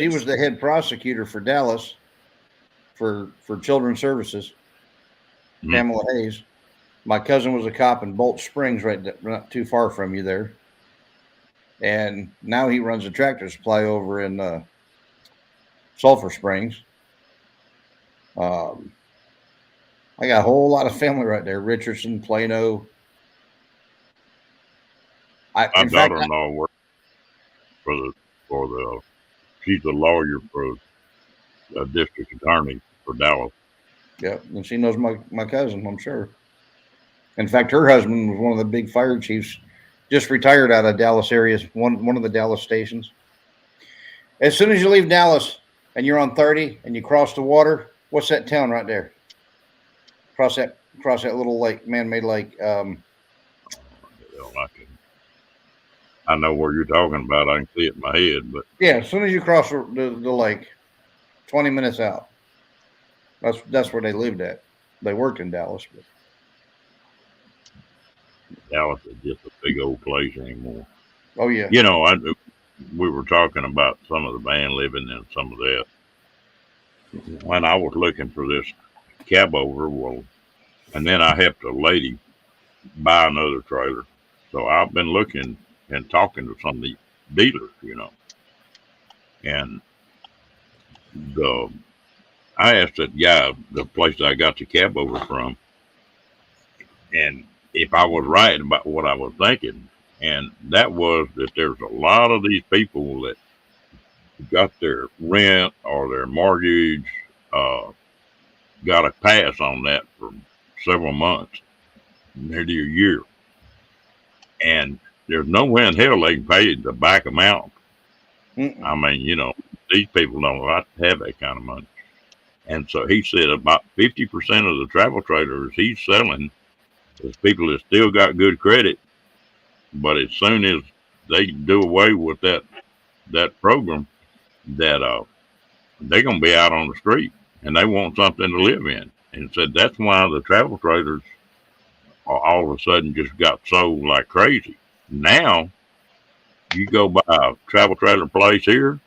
[SPEAKER 4] was the head prosecutor for Dallas for Children's Services. Pamela Hayes. My cousin was a cop in Bolt Springs, right not too far from you there. And now he runs a tractor supply over in Sulphur Springs. I got a whole lot of family right there. Richardson, Plano.
[SPEAKER 1] My daughter-in-law works for the she's a lawyer for the district attorney for Dallas.
[SPEAKER 4] Yep, and she knows my cousin, I'm sure. In fact, her husband was one of the big fire chiefs, just retired out of Dallas area, one of the Dallas stations. As soon as you leave Dallas and you're on 30 and you cross the water, what's that town right there? Cross that little lake, man-made lake.
[SPEAKER 1] I know where you're talking about. I can see it in my head, but
[SPEAKER 4] yeah, as soon as you cross the lake, 20 minutes out. That's where they lived at. They worked in Dallas, but Dallas
[SPEAKER 1] is just a big old place anymore.
[SPEAKER 4] Oh yeah.
[SPEAKER 1] We were talking about some of the band living in some of that. When I was looking for this cab over, and then I helped a lady buy another trailer. So I've been looking and talking to some of the dealers, And I asked that guy, the place I got the cab over from, and if I was right about what I was thinking. And that was that there's a lot of these people that got their rent or their mortgage, got a pass on that for several months, nearly a year. And there's no way in hell they can pay the back amount. I mean, these people don't like to have that kind of money. And so he said about 50% of the travel trailers he's selling is people that still got good credit, but as soon as they do away with that program, that they're gonna be out on the street and they want something to live in. And said that's why the travel trailers all of a sudden just got sold like crazy. Now you go by a travel trailer place here,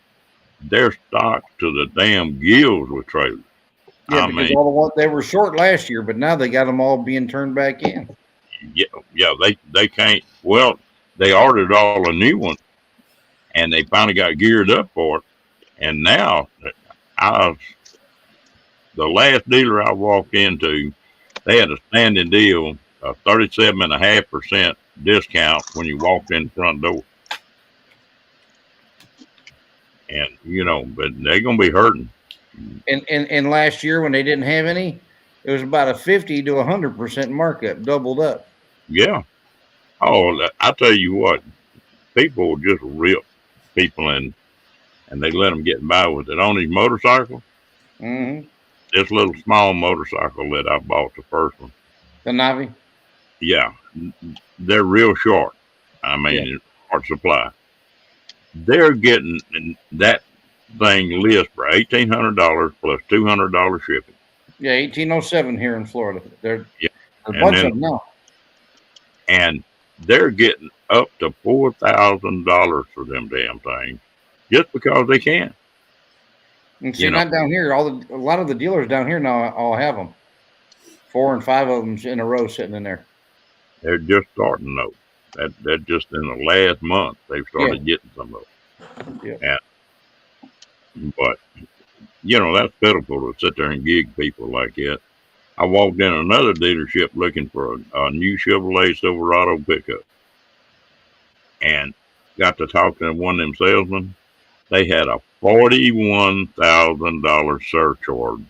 [SPEAKER 1] they're stocked to the damn gills with trailers.
[SPEAKER 4] Yeah, because all the ones they were short last year, but now they got them all being turned back in.
[SPEAKER 1] Yeah, they can't. Well, they ordered all the new ones, and they finally got geared up for it. And now, the last dealer I walked into, they had a standing deal, a 37.5% discount when you walked in the front door. And but they're gonna be hurting.
[SPEAKER 4] And last year when they didn't have any, it was about a 50 to 100% markup, doubled up.
[SPEAKER 1] Yeah. Oh, I tell you what, people just rip people and they let them get by with it. On these motorcycles, this little small motorcycle that I bought, the first one,
[SPEAKER 4] the Navi.
[SPEAKER 1] Yeah, they're real short. I mean, short supply. They're getting that thing list for $1,800 plus $200 shipping.
[SPEAKER 4] Yeah, 1807 here in Florida. There's a
[SPEAKER 1] And
[SPEAKER 4] bunch of them now.
[SPEAKER 1] And they're getting up to $4,000 for them damn things just because they can.
[SPEAKER 4] And see, not down here. A lot of the dealers down here now all have them. 4 and 5 of them in a row sitting in there.
[SPEAKER 1] They're just starting though. That just in the last month they've started getting some of them.
[SPEAKER 4] Yeah.
[SPEAKER 1] But that's pitiful to sit there and gig people like that. I walked in another dealership looking for a new Chevrolet Silverado pickup, and got to talk to one of them salesmen. They had a $41,000 surcharge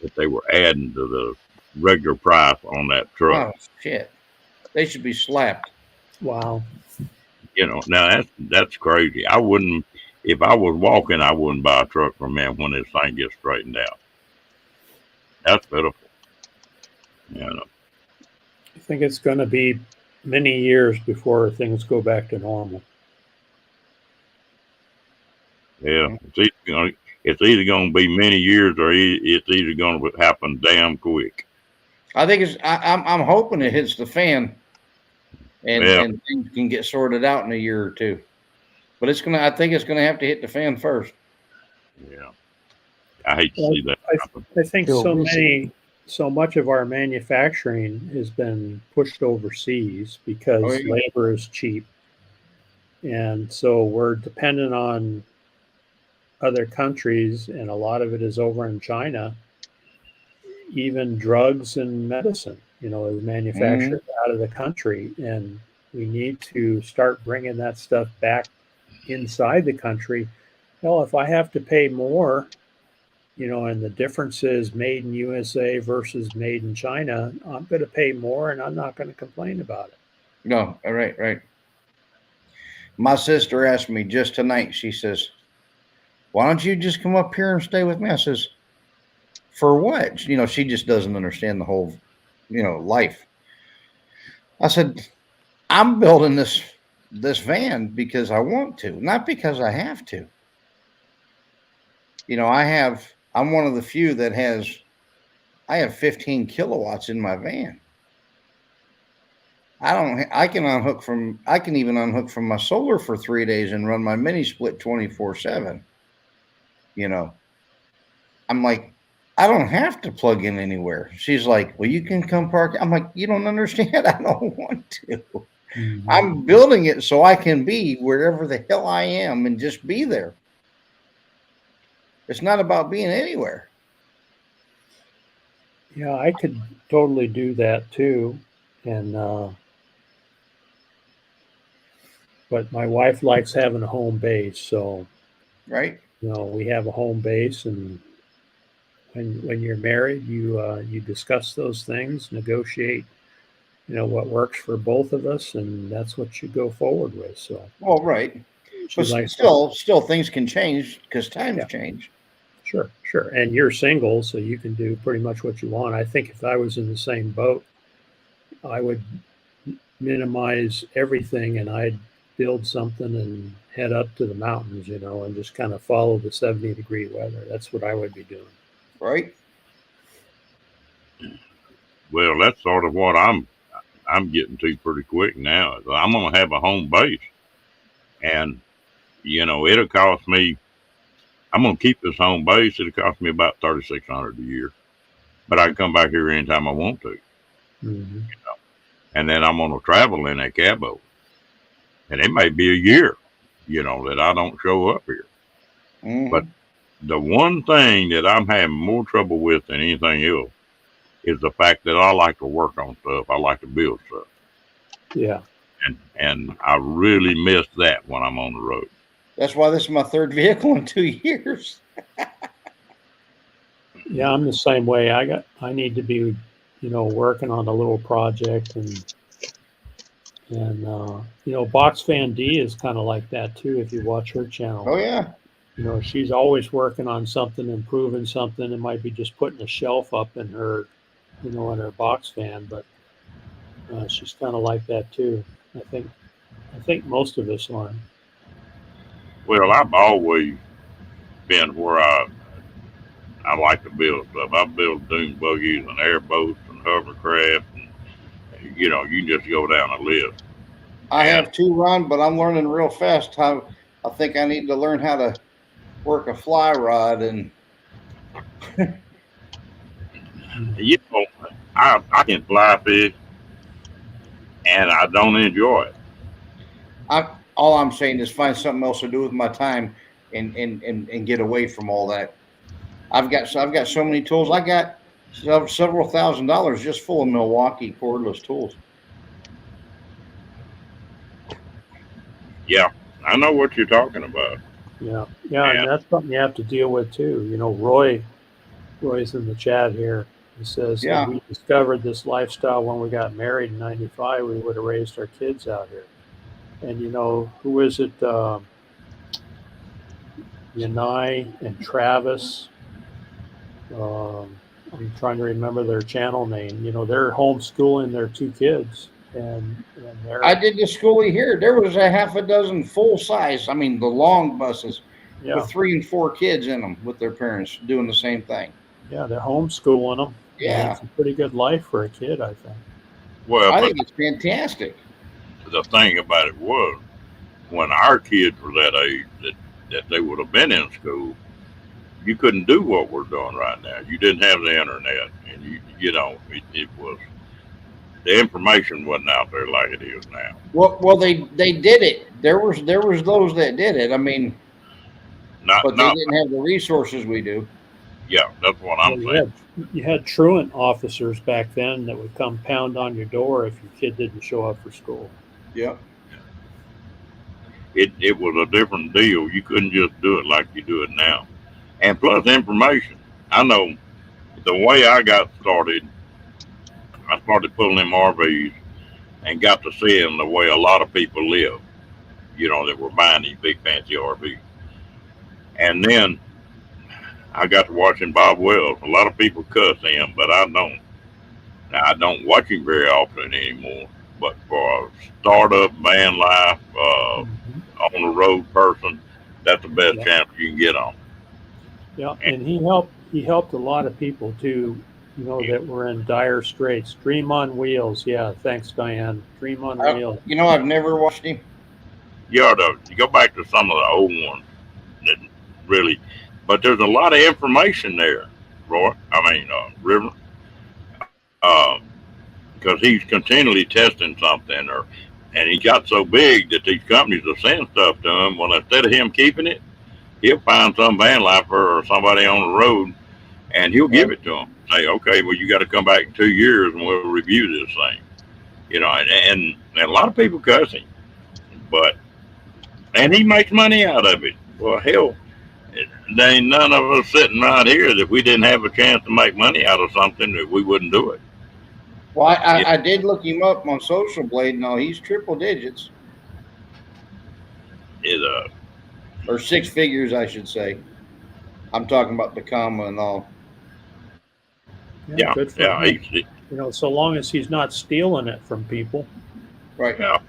[SPEAKER 1] that they were adding to the regular price on that truck.
[SPEAKER 4] Oh shit! They should be slapped.
[SPEAKER 3] Wow.
[SPEAKER 1] Now that's crazy. I wouldn't, if I was walking, I wouldn't buy a truck from them when this thing gets straightened out. That's pitiful.
[SPEAKER 3] I think it's going to be many years before things go back to normal.
[SPEAKER 1] Yeah, it's either going to be many years or it's either going to happen damn quick.
[SPEAKER 4] I think I'm hoping it hits the fan, and things can get sorted out in a year or two. But I think it's gonna have to hit the fan first.
[SPEAKER 1] Yeah, I hate to see that happen.
[SPEAKER 3] I think so much of our manufacturing has been pushed overseas because labor is cheap, and so we're dependent on other countries, and a lot of it is over in China. Even drugs and medicine, is manufactured out of the country, and we need to start bringing that stuff back inside the country. Well, if I have to pay more, and the difference is made in USA versus made in China, I'm going to pay more, and I'm not going to complain about it.
[SPEAKER 4] No, right. My sister asked me just tonight. She says, "Why don't you just come up here and stay with me?" I says, "For what?" She just doesn't understand the whole, life. I said, "I'm building this van because I want to, not because I have to. I'm one of the few that I have 15 kilowatts in my van. I can even unhook from my solar for 3 days and run my mini split 24/7. I'm like, I don't have to plug in anywhere. She's like, well, you can come park. I'm like, you don't understand. I don't want to. I'm building it so I can be wherever the hell I am and just be there. It's not about being anywhere.
[SPEAKER 3] Yeah, I could totally do that too. And, but my wife likes having a home base. So,
[SPEAKER 4] Right?
[SPEAKER 3] we have a home base, and when you're married, you discuss those things, negotiate, what works for both of us, and that's what you go forward with. So
[SPEAKER 4] Well, right.
[SPEAKER 3] she
[SPEAKER 4] But
[SPEAKER 3] likes to,
[SPEAKER 4] still things can change because times
[SPEAKER 3] yeah,
[SPEAKER 4] change.
[SPEAKER 3] sure. And you're single, so you can do pretty much what you want. I think if I was in the same boat, I would minimize everything, and I'd build something and head up to the mountains, and just kind of follow the 70-degree weather. That's what I would be doing.
[SPEAKER 4] Right?
[SPEAKER 1] Well, that's sort of what I'm getting to pretty quick now. I'm gonna have a home base, and it'll cost me. I'm gonna keep this home base. It'll cost me about $3,600 a year, but I can come back here anytime I want to.
[SPEAKER 3] Mm-hmm.
[SPEAKER 1] And then I'm gonna travel in that cabo, and it may be a year, that I don't show up here.
[SPEAKER 4] Mm-hmm.
[SPEAKER 1] But the one thing that I'm having more trouble with than anything else is the fact that I like to work on stuff. I like to build stuff.
[SPEAKER 3] Yeah.
[SPEAKER 1] And I really miss that when I'm on the road.
[SPEAKER 4] That's why this is my third vehicle in 2 years.
[SPEAKER 3] Yeah, I'm the same way. I need to be, working on a little project, and Box Fan D is kind of like that too. If you watch her channel,
[SPEAKER 4] Oh yeah.
[SPEAKER 3] She's always working on something, improving something. It might be just putting a shelf up in her, in her box fan, but she's kind of like that too. I think most of us are.
[SPEAKER 1] Well, I've always been where I like to build stuff. I build dune buggies and airboats and hovercraft, and you can just go down a list.
[SPEAKER 4] I have too, Ron, but I'm learning real fast how I think I need to learn how to work a fly rod and
[SPEAKER 1] I can fly fish, and I don't enjoy it.
[SPEAKER 4] all I'm saying is find something else to do with my time and get away from all that. I've got so many tools. I got several $1,000s just full of Milwaukee cordless tools.
[SPEAKER 1] Yeah, I know what you're talking about.
[SPEAKER 3] Yeah, and that's something you have to deal with too. Roy's in the chat here. He says,
[SPEAKER 4] Yeah.
[SPEAKER 3] If we discovered this lifestyle when we got married in '95, we would have raised our kids out here. And who is it? Yanai and Travis. I'm trying to remember their channel name. They're homeschooling their 2 kids, and
[SPEAKER 4] I did the schooling here. There was a half a dozen full size. I mean, the long buses with 3 and 4 kids in them with their parents doing the same thing.
[SPEAKER 3] Yeah, they're homeschooling them.
[SPEAKER 4] Yeah,
[SPEAKER 3] it's a pretty good life for a kid, I think.
[SPEAKER 1] Well,
[SPEAKER 4] I think it's fantastic.
[SPEAKER 1] The thing about it was, when our kids were that age that they would have been in school, you couldn't do what we're doing right now. You didn't have the internet, and it was, the information wasn't out there like it is now.
[SPEAKER 4] Well, they did it. There was those that did it. I mean, but they didn't have the resources we do.
[SPEAKER 1] Yeah, that's what I'm saying.
[SPEAKER 3] You had truant officers back then that would come pound on your door if your kid didn't show up for school.
[SPEAKER 4] Yeah.
[SPEAKER 1] It was a different deal. You couldn't just do it like you do it now. And plus information. I know the way I got started, I started pulling them RVs and got to seeing the way a lot of people live, that were buying these big fancy RVs. And then I got to watching Bob Wells. A lot of people cuss him, but I don't. Now, I don't watch him very often anymore. But for a startup van life, on the road person, that's the best channel you can get on.
[SPEAKER 3] Yeah, and he helped a lot of people too, that were in dire straits. Dream on Wheels. Yeah, thanks, Diane. Dream on Wheels.
[SPEAKER 4] I've never watched him.
[SPEAKER 1] You go back to some of the old ones that really, but there's a lot of information there, Roy. River. Because he's continually testing something, and he got so big that these companies are saying stuff to him. Well, instead of him keeping it, he'll find some van lifer or somebody on the road, and he'll give it to them. Say, okay, well, you got to come back in 2 years and we'll review this thing. You know, and a lot of people cuss him, and he makes money out of it. Well, hell, there ain't none of us sitting right here that if we didn't have a chance to make money out of something that we wouldn't do it.
[SPEAKER 4] Well, I did look him up on Social Blade. No, he's triple digits. Or six figures, I should say. I'm talking about the comma and all.
[SPEAKER 3] Yeah, good for him. You know, so long as he's not stealing it from people.
[SPEAKER 4] Right.
[SPEAKER 1] Yeah.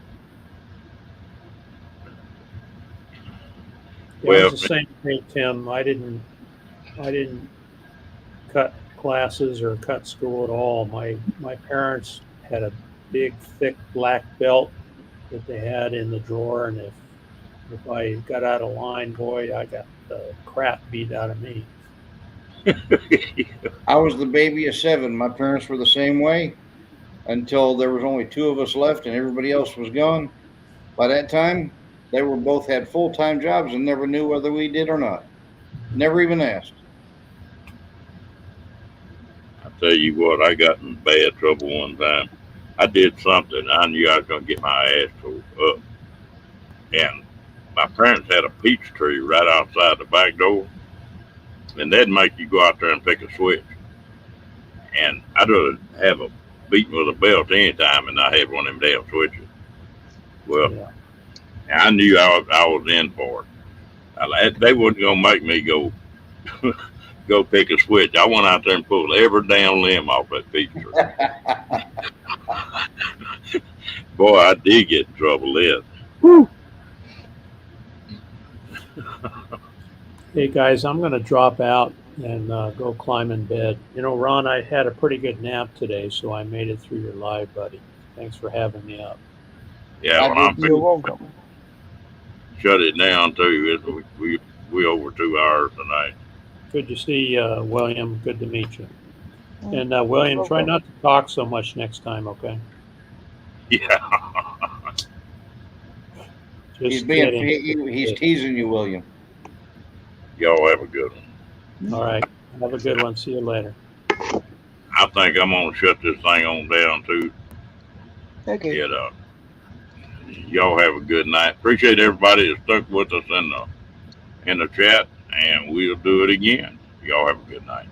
[SPEAKER 3] Well, it's the same thing, Tim. I didn't cut classes or cut school at all. My parents had a big, thick black belt that they had in the drawer, and if I got out of line, boy, I got the crap beat out of me.
[SPEAKER 4] I was the baby of 7. My parents were the same way until there was only 2 of us left and everybody else was gone. By that time, they were both had full-time jobs and never knew whether we did or not. Never even asked.
[SPEAKER 1] I tell you what, I got in bad trouble one time. I did something. I knew I was going to get my ass pulled up. And my parents had a peach tree right outside the back door. And they'd make you go out there and pick a switch. And I'd rather have a beating with a belt anytime and not have one of them damn switches. Well, yeah. I knew I was in for it. They wasn't going to make me go pick a switch. I went out there and pulled every damn limb off that peach tree. Boy, I did get in trouble then. Whew.
[SPEAKER 3] Hey guys, I'm going to drop out and go climb in bed. You know, Ron, I had a pretty good nap today, so I made it through your live, buddy. Thanks for having me up.
[SPEAKER 1] Yeah, well,
[SPEAKER 5] you're welcome.
[SPEAKER 1] Shut it down too. We over 2 hours tonight.
[SPEAKER 3] Good to see William. Good to meet you. And William, try not to talk so much next time, okay?
[SPEAKER 1] Yeah.
[SPEAKER 4] He's teasing you, William.
[SPEAKER 1] Y'all have a good one.
[SPEAKER 3] All right. Have a good one. See you later.
[SPEAKER 1] I think I'm going to shut this thing on down too.
[SPEAKER 5] Okay.
[SPEAKER 1] Y'all have a good night. Appreciate everybody that stuck with us in the chat, and we'll do it again. Y'all have a good night.